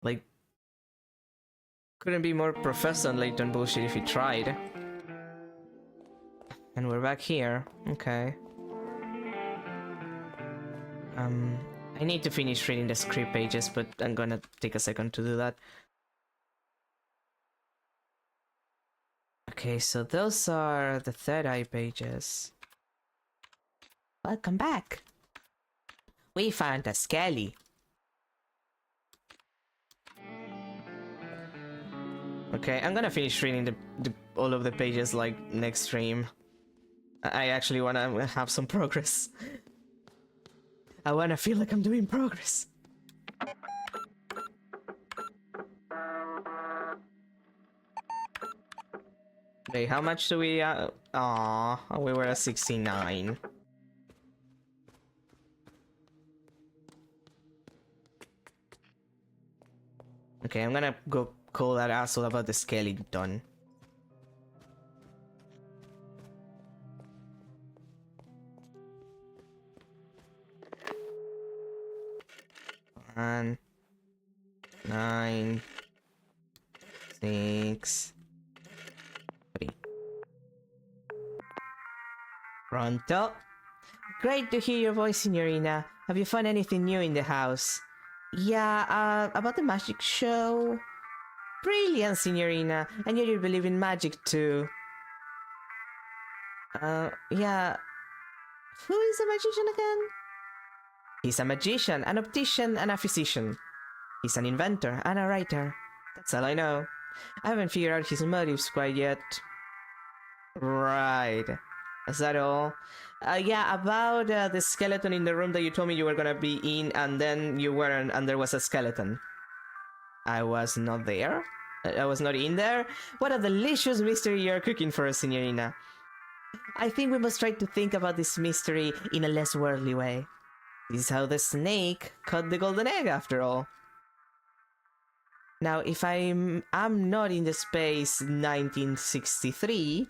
Like, couldn't be more Professor Layton bullshit if he tried. And we're back here. Okay. I need to finish reading the script pages, but I'm gonna take a second to do that. Okay, so those are the third eye pages. Welcome back. We found a Skelly. Okay, I'm gonna finish reading all of the pages like next stream. I actually wanna have some progress. I wanna feel like I'm doing progress. Wait, how much do we... Aw, we were at 69. Okay, I'm gonna go call that asshole about the skeleton. One, 9, 6, 3. Pronto? Great to hear your voice, Signorina. Have you found anything new in the house? Yeah, about the magic show? Brilliant, Signorina. I knew you believe in magic too. Yeah. Who is a magician again? He's a magician, an optician, and a physician. He's an inventor and a writer. That's all I know. I haven't figured out his motives quite yet. Right. Is that all? Yeah, about the skeleton in the room that you told me you were gonna be in, and then you weren't, and there was a skeleton. I was not there? I was not in there? What a delicious mystery you're cooking for us, Signorina. I think we must try to think about this mystery in a less worldly way. This is how the snake caught the golden egg, after all. Now, if I'm not in the space 1963,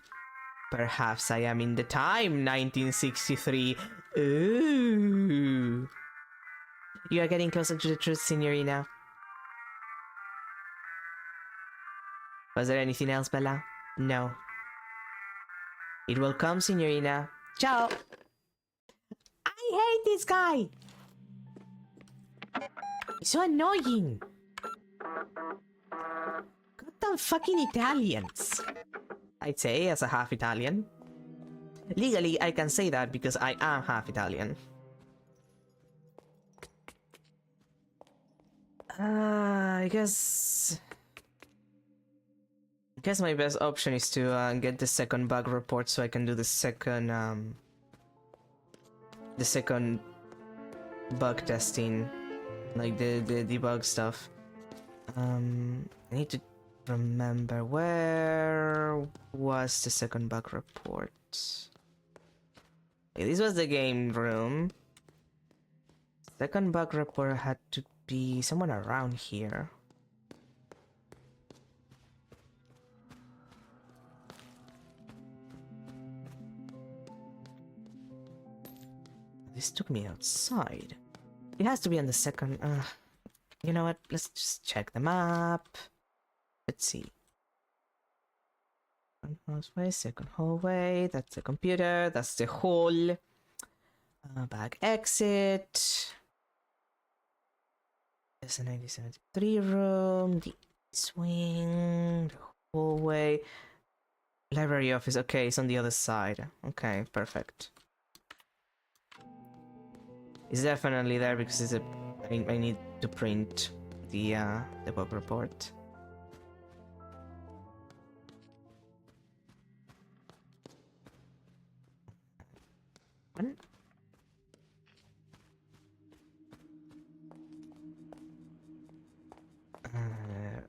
perhaps I am in the time 1963. Ooh. You are getting closer to the truth, Signorina. Was there anything else, Bella? No. It will come, Signorina. Ciao! I hate this guy! He's so annoying! Goddamn fucking Italians! I'd say, as a half Italian. Legally, I can say that because I am half Italian. I guess my best option is to get the second bug report so I can do the second bug testing, like the debug stuff. I need to remember where was the second bug report. Okay, this was the game room. Second bug report had to be someone around here. This took me outside. It has to be on the second... you know what? Let's just check the map. Let's see. One hallway, second hallway. That's the computer. That's the hall. Back exit. There's a 1973 room. The swing. The hallway. Library office. Okay, it's on the other side. Okay, perfect. It's definitely there because it's a... I need to print the bug report. One.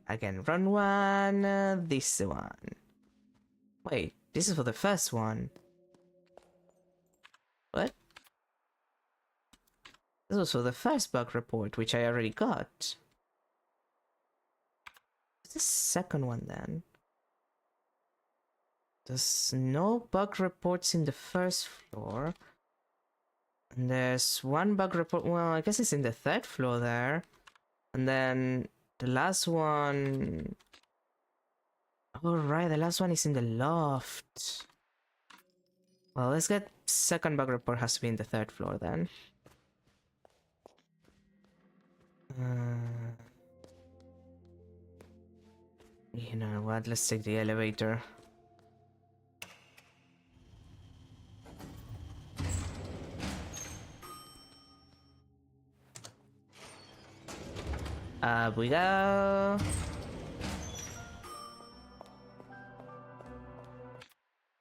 Again, run one. This one. Wait, this is for the first one. What? This was for the first bug report, which I already got. What's the second one then? There's no bug reports in the first floor. And there's one bug report. Well, I guess it's in the third floor there. And then the last one... Oh, right, the last one is in the loft. Well, let's get second bug report has to be in the third floor then. You know what? Let's take the elevator. Up we go.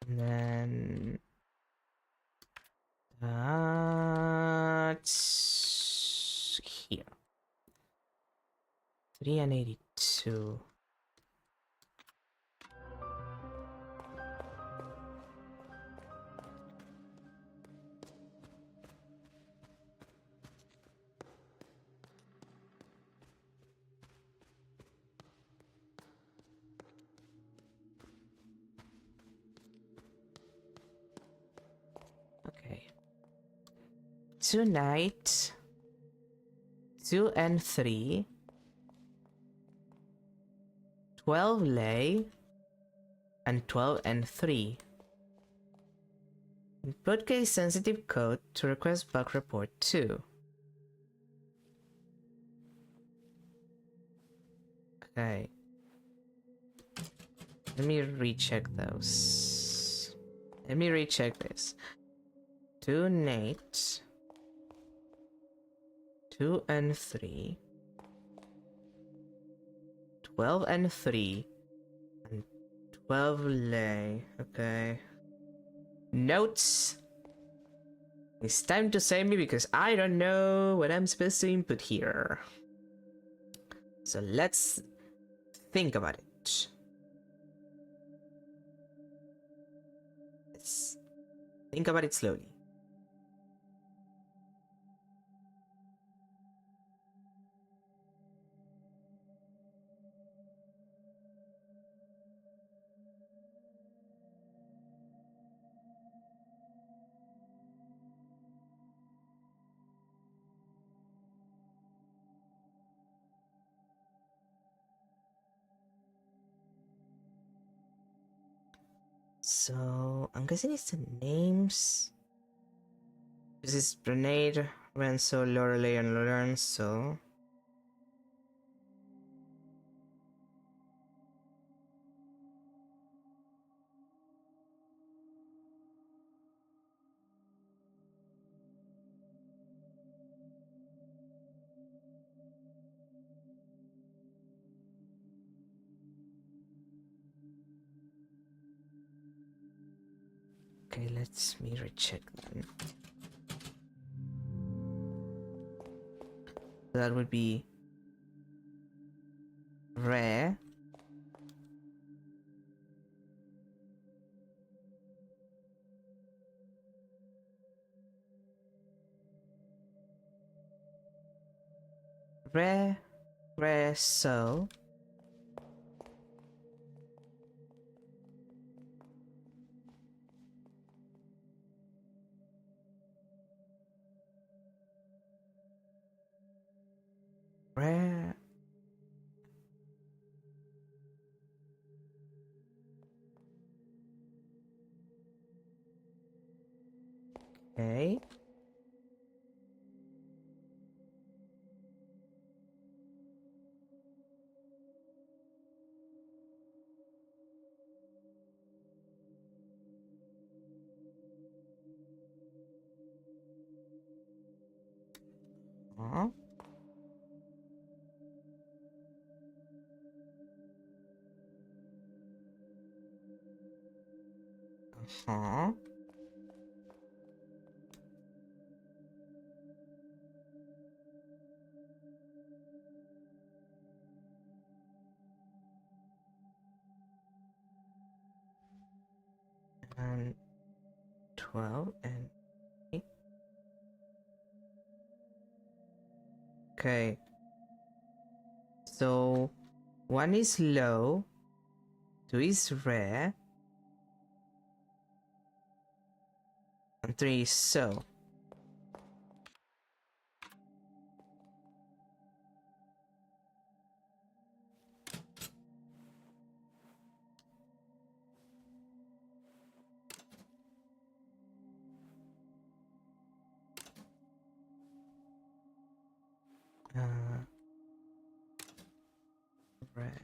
And then that's here. 3 and 82. Tonight, 2 and 3, 12 lay, and 12 and 3. Input case sensitive code to request bug report 2. Okay. Let me recheck those. Let me recheck this. 2 Nate, 2 and 3, 12 and 3, and 12 lay. Okay. Notes. It's time to save me because I don't know what I'm supposed to input here. So let's think about it. Let's think about it slowly. So I'm guessing it's the names. This is Grenade, Renzo, Lorelei, and Lorenzo. Okay, let's me recheck then. That would be Rare, Rare, so. Rare. Okay. Uh-huh. Uh-huh. And 12 and 8. Okay. So 1 is low, 2 is rare, and 3 is so. Rare.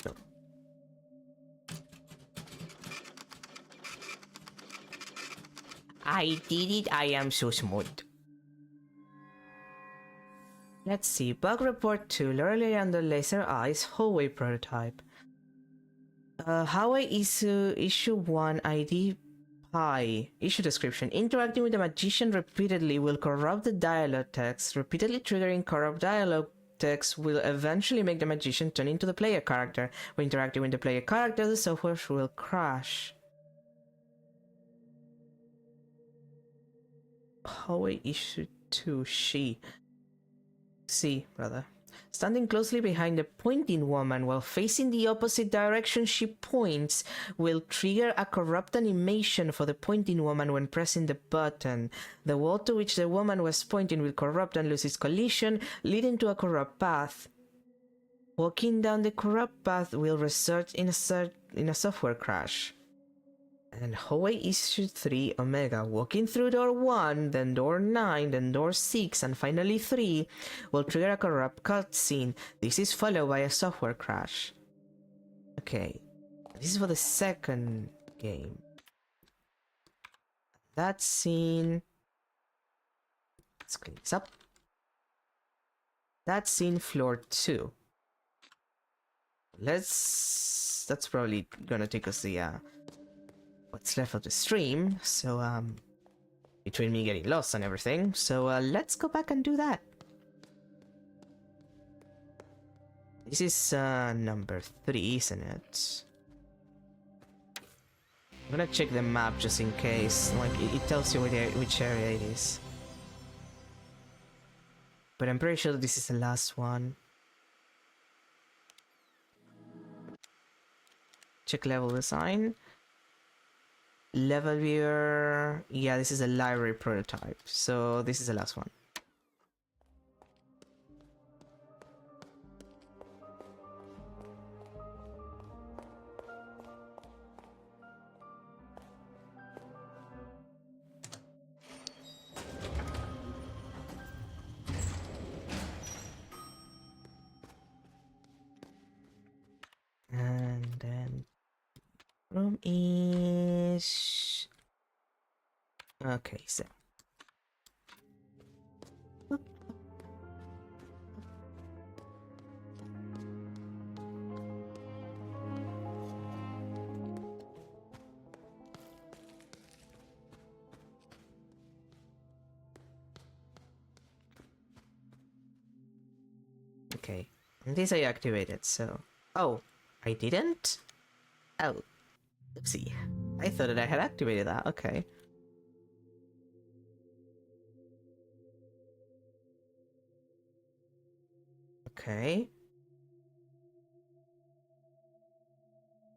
So. I did it. I am so smooth. Let's see. Bug report 2. Lorelei and the laser eyes hallway prototype. Hallway issue 1 ID Pi. Issue description. Interacting with the magician repeatedly will corrupt the dialogue text. Repeatedly triggering corrupt dialogue text will eventually make the magician turn into the player character. When interacting with the player character, the software will crash. Hallway issue 2. C, rather. Standing closely behind the pointing woman while facing the opposite direction she points will trigger a corrupt animation for the pointing woman when pressing the button. The wall to which the woman was pointing will corrupt and lose its collision, leading to a corrupt path. Walking down the corrupt path will result in a software crash. And hallway issue 3 Omega. Walking through door 1, then door 9, then door 6, and finally 3 will trigger a corrupt cutscene. This is followed by a software crash. Okay, this is for the second game. That scene. Let's clean this up. That scene floor 2. That's probably gonna take us the what's left of the stream, so between me getting lost and everything, so let's go back and do that. This is number 3, isn't it? I'm gonna check the map just in case, like it tells you which area it is. But I'm pretty sure this is the last one. Check level design. Level viewer. Yeah, this is a library prototype. So this is the last one. And then room is okay, so okay. And this I activated, so oh, I didn't? Oh, oopsie. I thought that I had activated that, okay. Okay.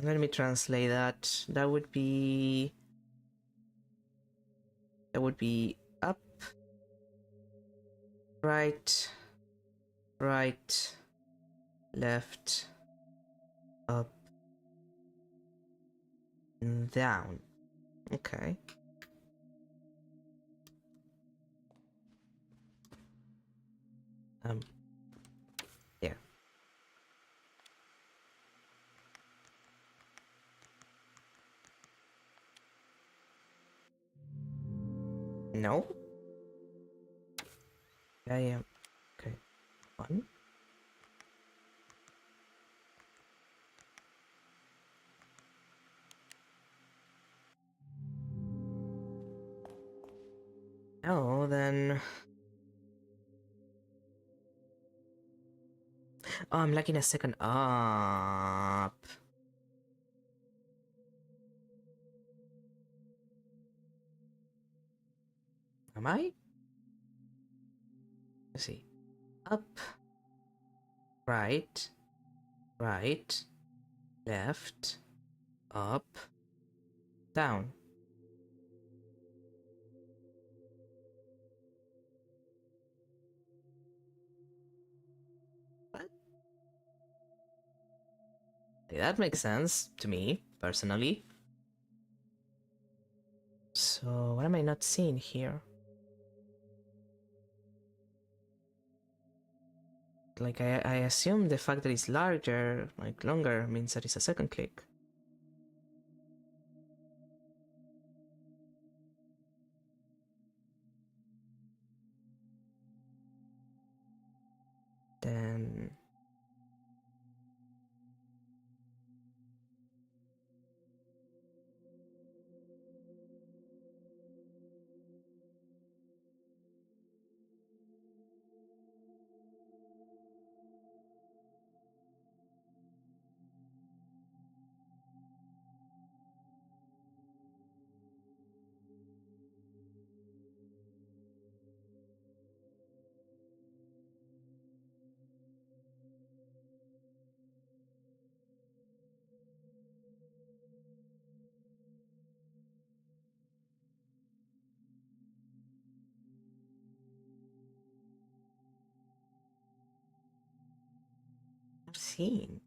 Let me translate that. That would be up, right, right, left, up, and down. Okay. Yeah. No. I am. Okay. 1. No, then. Oh, I'm lagging a second up. Am I? Let's see. Up, right, right, left, up, down. What? That makes sense to me, personally. So, what am I not seeing here? Like, I assume the fact that it's larger, like longer, means that it's a second click. Then... I've seen.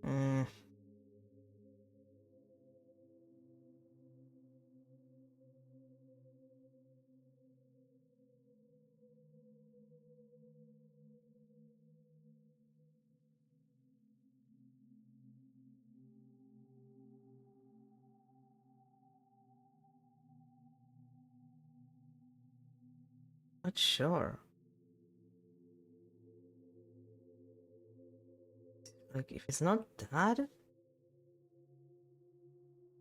Mm. Not sure. Like, if it's not that,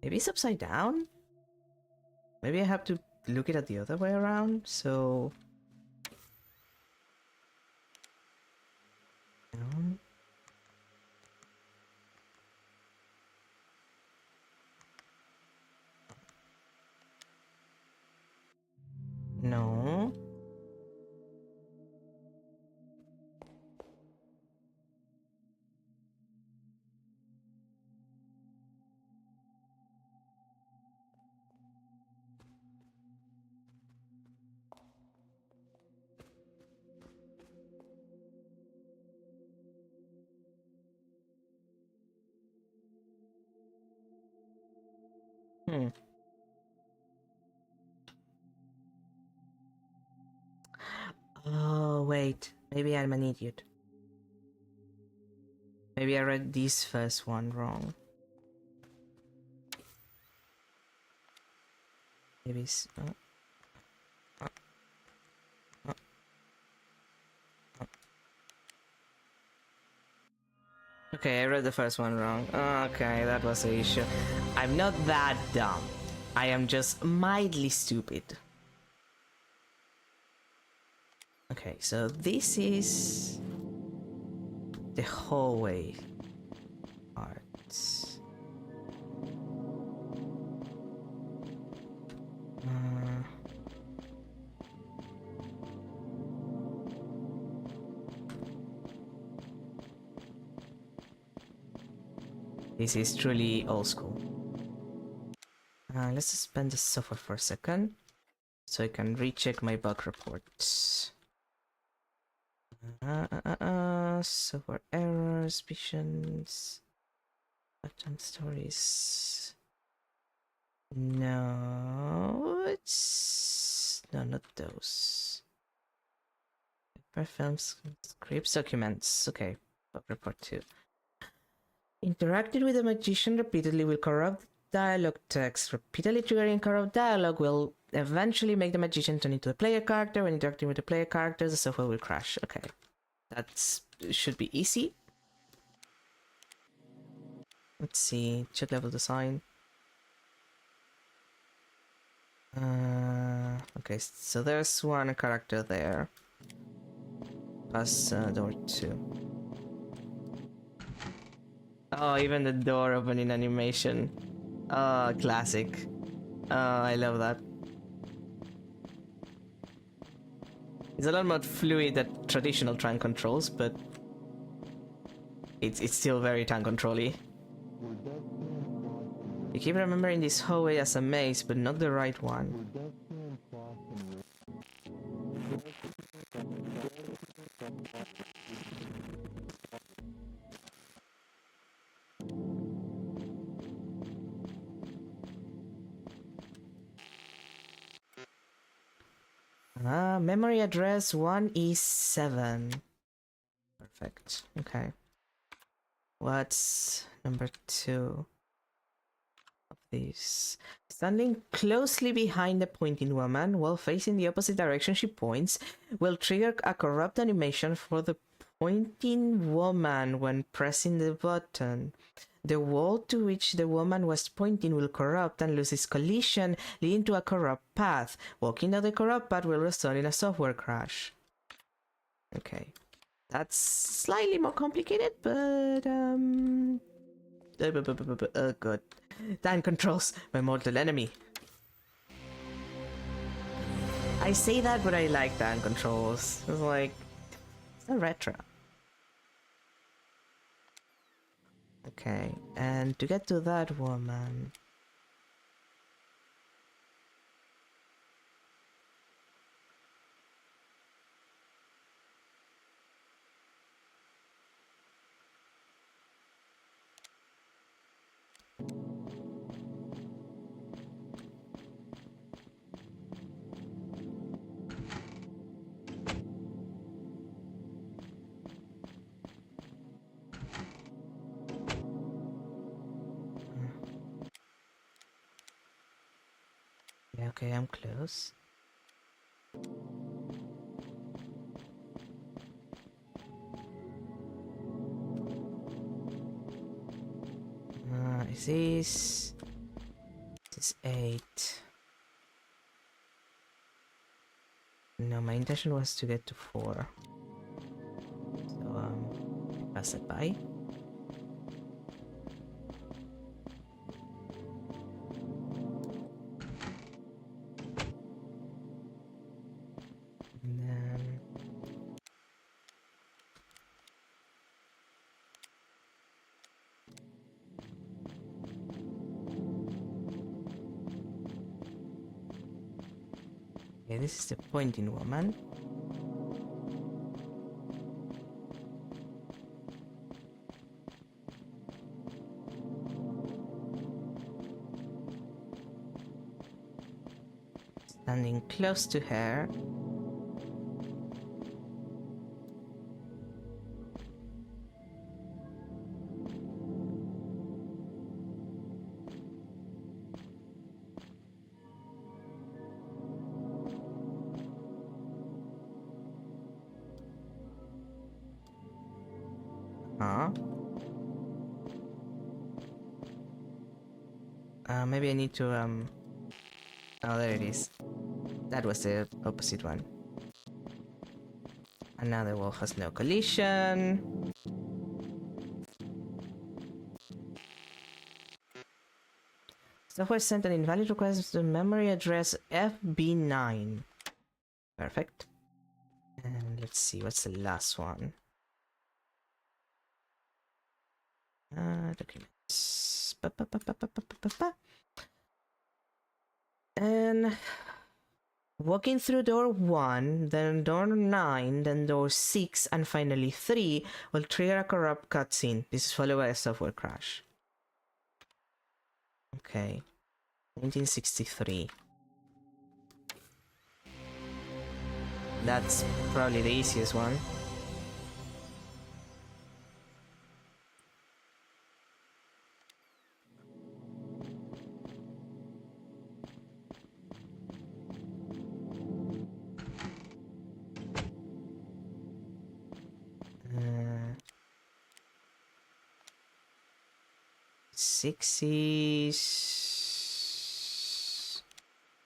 maybe it's upside down? Maybe I have to look it at the other way around, so... Down? No. Hmm. Oh, wait. Maybe I'm an idiot. Maybe I read this first one wrong. Maybe it's... Okay, I read the first one wrong. Okay, that was the issue. I'm not that dumb. I am just mildly stupid. Okay, so this is the hallway parts. This is truly old school. Let's suspend the software for a second so I can recheck my bug reports. Software errors, visions, pattern stories. No, it's no, not those. Films, scripts, documents. Okay, bug report 2. Interacting with the magician repeatedly will corrupt dialogue text. Repeatedly triggering corrupt dialogue will eventually make the magician turn into a player character. When interacting with the player characters, the software will crash. Okay, that should be easy. Let's see, check level design. Okay, so there's one character there. Plus door 2. Oh, even the door opening animation. Oh, classic. Oh, I love that. It's a lot more fluid than traditional tank controls, but it's still very tank control-y. You keep remembering this hallway as a maze, but not the right one. Memory address 1E7. Perfect. Okay. What's number 2 of these? Standing closely behind the pointing woman while facing the opposite direction she points will trigger a corrupt animation for the pointing woman when pressing the button. The wall to which the woman was pointing will corrupt and lose its collision, leading to a corrupt path. Walking down the corrupt path will result in a software crash. Okay. That's slightly more complicated, but oh god. Time controls my mortal enemy. I say that, but I like time controls. It's like, it's a retro. Okay, and to get to that woman... Yeah, okay, I'm close. Is this... This is 8. No, my intention was to get to 4. So, pass it by. And then... Okay, this is the pointing woman. Standing close to her. Huh? Maybe I need to, Oh, there it is. That was the opposite one. Another wall has no collision. Software sent an invalid request to memory address FB9. Perfect. And let's see, what's the last one? Documents. And walking through door 1, then door 9, then door 6, and finally 3 will trigger a corrupt cutscene. This is followed by a software crash. Okay. 1963. That's probably the easiest one. Sixties.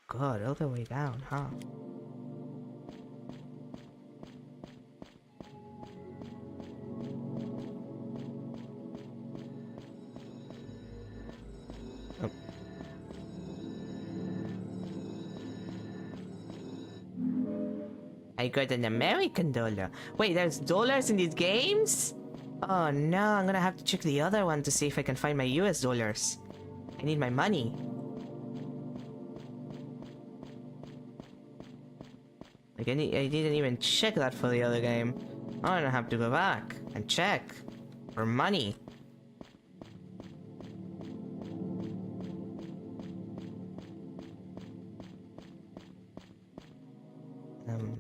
God, all the way down, huh? Oh. I got an American dollar. Wait, there's dollars in these games? Oh no, I'm gonna have to check the other one to see if I can find my US dollars. I need my money. Like, I didn't even check that for the other game. I'm gonna have to go back and check for money. Um.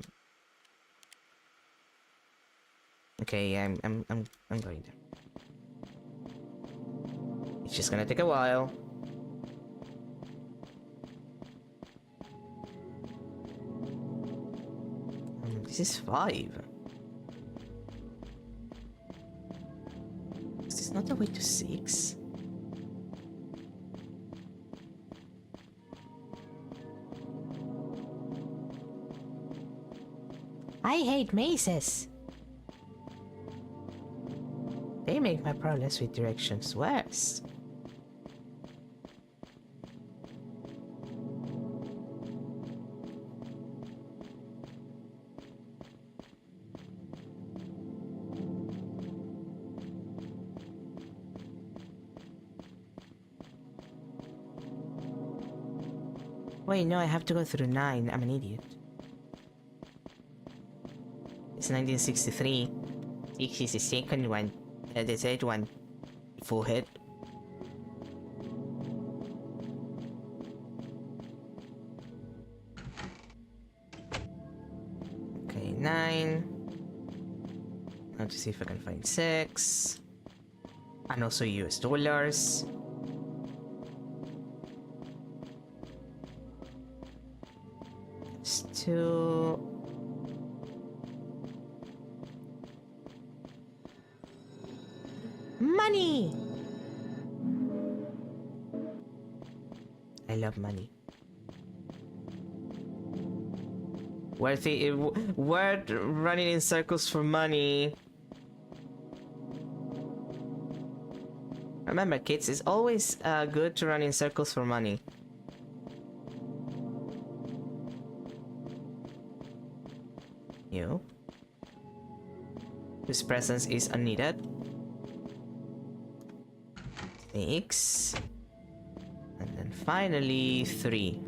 Okay, I'm going there. It's just gonna take a while. This is 5. Is this not the way to 6? I hate mazes. They make my progress with directions worse. Wait, no, I have to go through 9. I'm an idiot. It's 1963. 6 is the second one. The third one. Full hit. Okay, 9. Now to see if I can find 6. And also US dollars. It's 2. Money! I love money. Worth running in circles for money. Remember, kids, it's always good to run in circles for money. You. Whose presence is unneeded. 6. And then finally 3.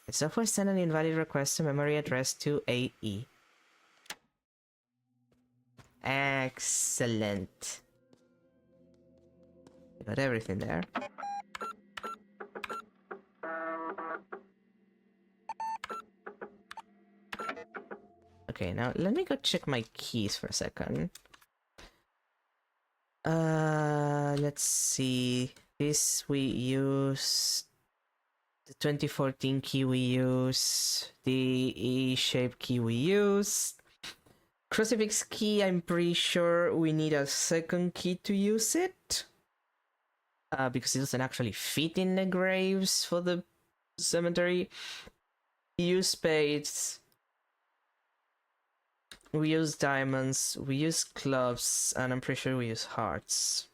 The software sent an invalid request to memory address 2AE. Excellent. Got everything there. Okay, now let me go check my keys for a second. Let's see. This we use. The 2014 key we use. The E-shaped key we use. Crucifix key, I'm pretty sure we need a second key to use it. Because it doesn't actually fit in the graves for the cemetery. We use spades. We use diamonds, we use clubs, and I'm pretty sure we use hearts.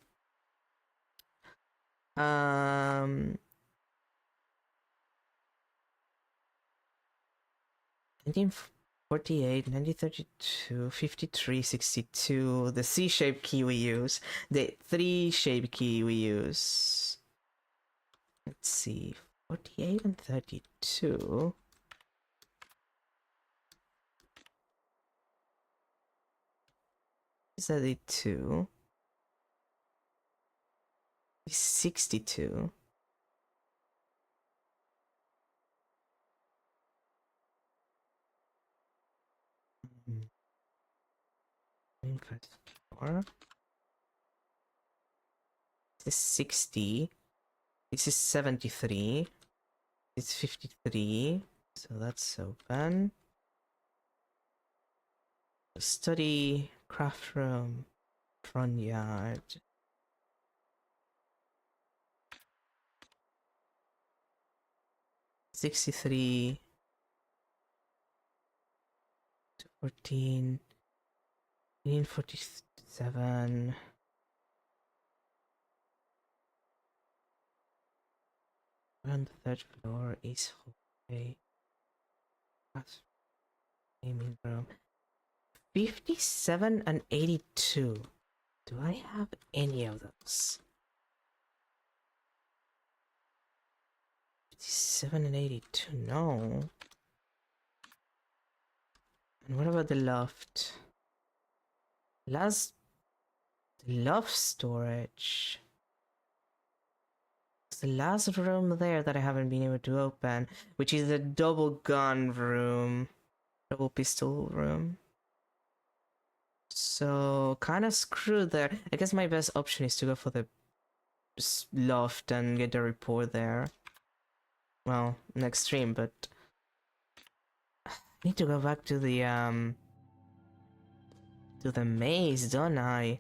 1948, 1932, 53, 62. The C-shaped key we use. The 3-shaped key we use. Let's see. 48 and 32. Is that a 2? 62. Press 4. This is 60. This is 73. It's 53. So that's open. Study, craft room, front yard. $63 to 14, 47. On the third floor is hallway. Gaming room. 57 and 82. Do I have any of those? 57 and 82, no. And what about the loft? The loft storage. the last room there that I haven't been able to open, which is the double gun room, double pistol room. So kind of screwed there. I guess my best option is to go for the loft and get the report there. Well, next stream, but I need to go back to the maze, don't I?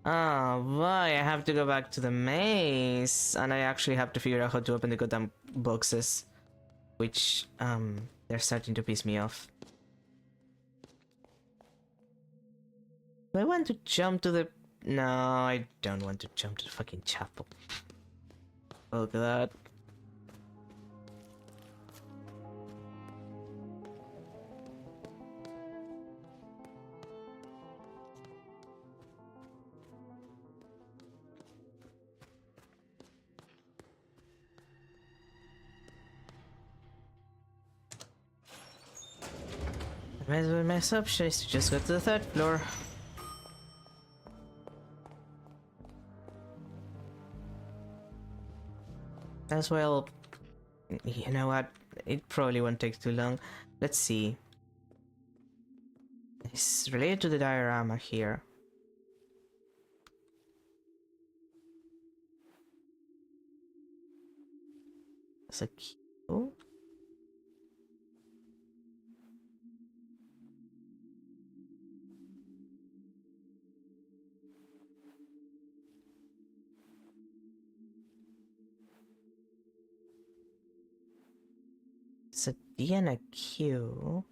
Oh boy, I have to go back to the maze, and I actually have to figure out how to open the goddamn boxes, which they're starting to piss me off. Do I want to jump to the... No, I don't want to jump to the fucking chapel. Look at that. My assumption is to just go to the third floor. As well, you know what? It probably won't take too long. Let's see. It's related to the diorama here. It's a cue. It's a D and a Q.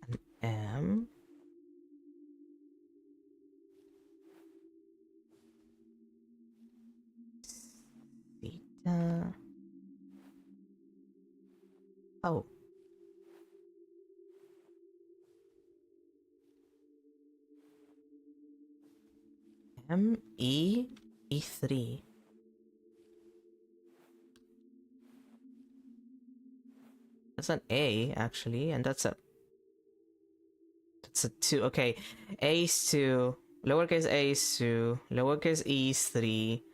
An M. Theta. Oh. M, E, E3. That's an A, actually, and that's a 2. Okay, A is 2, lowercase a is 2, lowercase e is 3.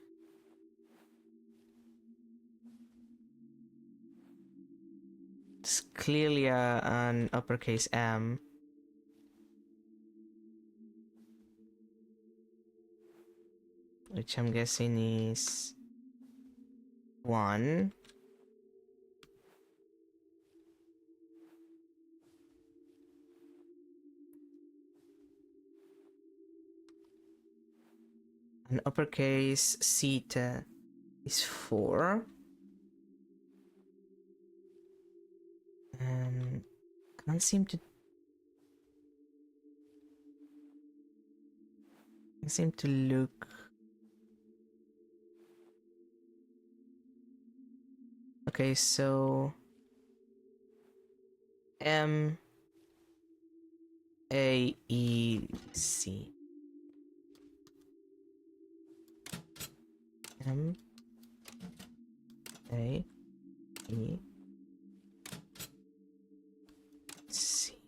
It's clearly an uppercase M. Which I'm guessing is 1. An uppercase theta is 4. And can't seem to look. Okay, so M A E C. M A E C.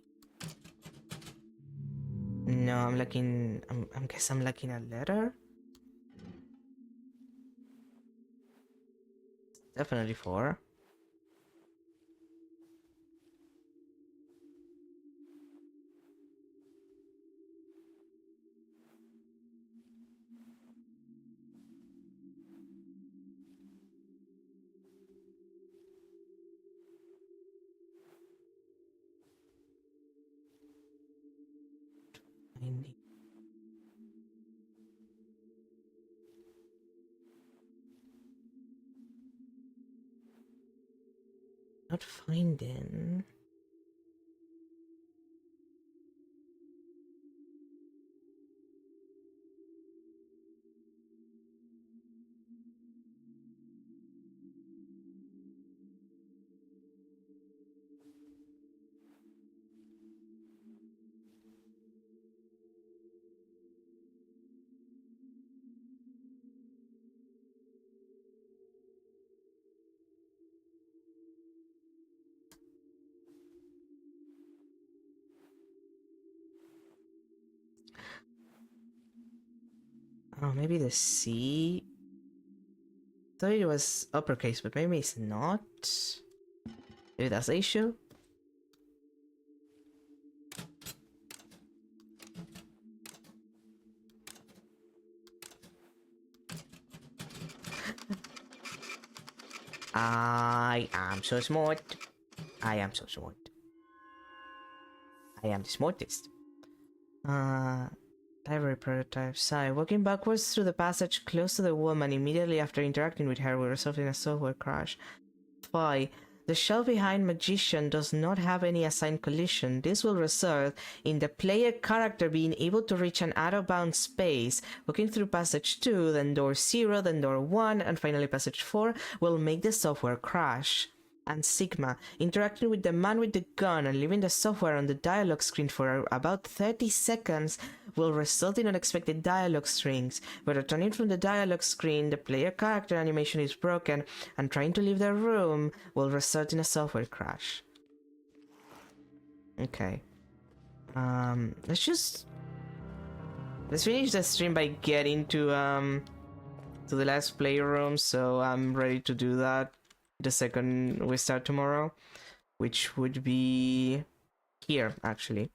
No, I'm looking. I guess I'm looking at letter. Definitely 4. Finding. Not finding. Oh, maybe the C? Thought it was uppercase, but maybe it's not. Maybe that's the issue. I am so smart. I am so smart. I am the smartest. Library prototype. Sigh. Walking backwards through the passage close to the woman immediately after interacting with her will result in a software crash. 5. The shelf behind Magician does not have any assigned collision. This will result in the player character being able to reach an out-of-bounds space. Walking through passage 2, then door 0, then door 1, and finally passage 4 will make the software crash. And Sigma, interacting with the man with the gun and leaving the software on the dialogue screen for about 30 seconds will result in unexpected dialogue strings. But returning from the dialogue screen, the player character animation is broken, and trying to leave the room will result in a software crash. Okay. Let's finish the stream by getting to the last player room, so I'm ready to do that the second we start tomorrow, which would be here actually.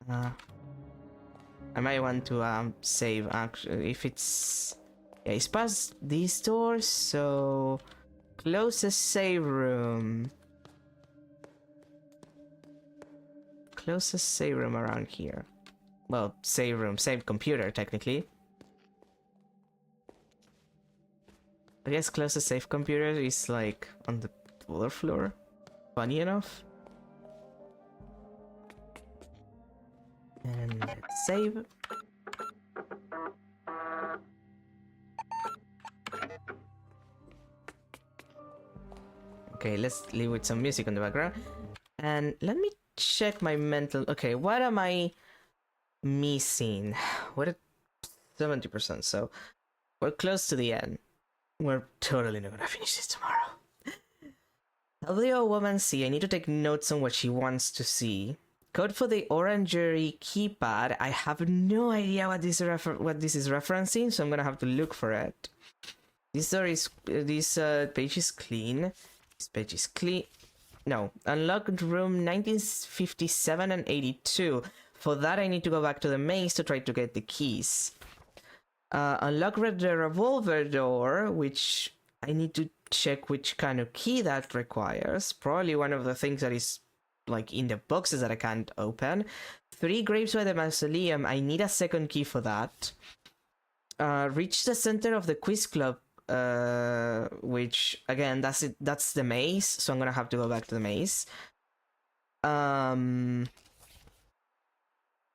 I might want to save actually if it's it's past these doors, so closest save room. Closest save room around here. Well, save room, save computer technically. I guess closest safe computer is like on the other floor. Funny enough. And let's save. Okay, let's leave with some music on the background. And let me check my mental. Okay, what am I missing? What at 70%, so we're close to the end. We're totally not gonna finish this tomorrow. Tell the old woman see I need to take notes on what she wants to see. Code for the orangery keypad. I have no idea what this is referencing, so I'm gonna have to look for it. This door is this page is clean. This page is clean. No, unlocked room 1957 and 82. For that, I need to go back to the maze to try to get the keys. Unlock the revolver door, which I need to check which kind of key that requires. Probably one of the things that is like in the boxes that I can't open. 3 graves by the mausoleum. I need a second key for that. Reach the center of the quiz club, which again that's it. That's the maze, so I'm gonna have to go back to the maze.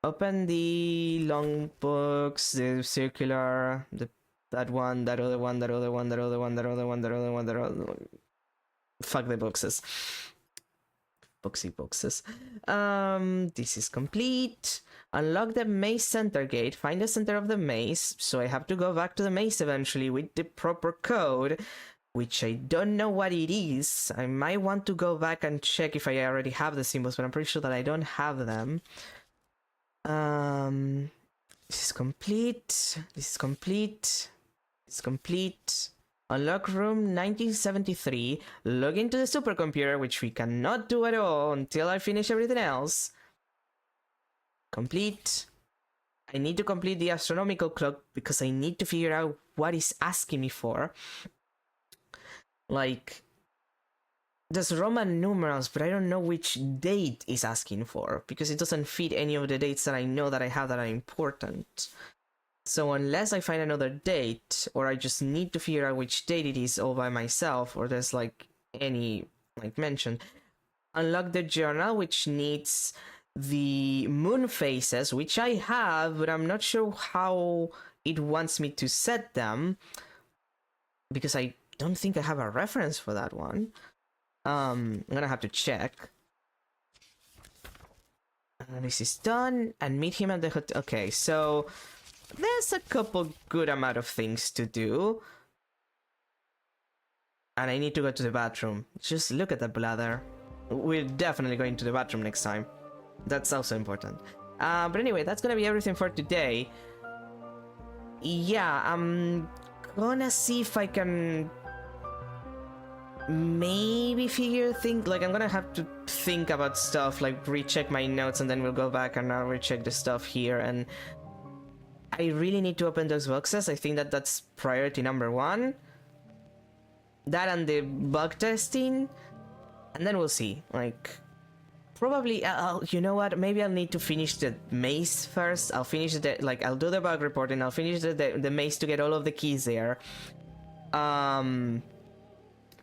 Open the long books, the circular, that one, that other one, that other one, that other one, that other one, that other one, that other one. Fuck the boxes. Boxy boxes. This is complete. Unlock the maze center gate. Find the center of the maze. So I have to go back to the maze eventually with the proper code, which I don't know what it is. I might want to go back and check if I already have the symbols, but I'm pretty sure that I don't have them. This is complete. This is complete. It's complete. Unlock room 1973. Log into the supercomputer, which we cannot do at all until I finish everything else. Complete. I need to complete the astronomical clock because I need to figure out what it's asking me for. Like, there's Roman numerals, but I don't know which date it's asking for because it doesn't fit any of the dates that I know that I have that are important. So unless I find another date, or I just need to figure out which date it is all by myself, or there's like any like mention. Unlock the journal, which needs the moon phases, which I have, but I'm not sure how it wants me to set them because I don't think I have a reference for that one. I'm gonna have to check. This is done, and meet him at the hotel. Okay, so there's a couple good amount of things to do. And I need to go to the bathroom. Just look at the bladder. We're definitely going to the bathroom next time. That's also important. But anyway, that's gonna be everything for today. yeah, I'm gonna see if I can maybe like I'm gonna have to think about stuff, like recheck my notes, and then we'll go back and I'll recheck the stuff here. And I really need to open those boxes. I think that that's priority number one. That and the bug testing, and then we'll see. Like, probably, you know what? Maybe I'll need to finish the maze first. I'll finish I'll do the bug reporting. I'll finish the maze to get all of the keys there.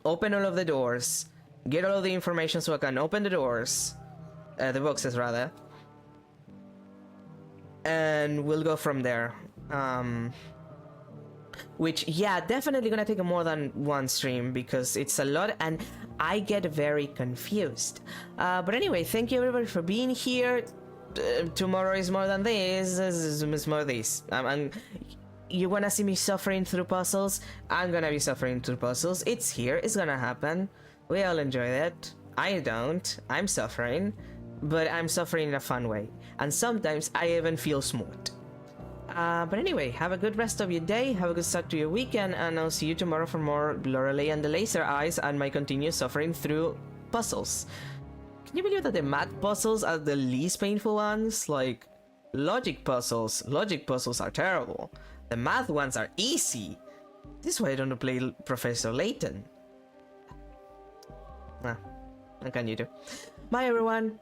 Open all of the doors, get all of the information so I can open the doors, the boxes rather, and we'll go from there. Which, yeah, definitely gonna take more than one stream because it's a lot and I get very confused. But anyway, thank you everybody for being here. Tomorrow is more than this, is more this. You wanna see me suffering through puzzles? I'm gonna be suffering through puzzles. It's here, it's gonna happen. We all enjoy it. I don't. I'm suffering. But I'm suffering in a fun way. And sometimes I even feel smart. But anyway, have a good rest of your day, have a good start to your weekend, and I'll see you tomorrow for more Lorelei and the Laser Eyes and my continued suffering through puzzles. Can you believe that the math puzzles are the least painful ones? Like, logic puzzles are terrible. The math ones are easy. This is why I don't play Professor Layton. What can you do? Bye everyone!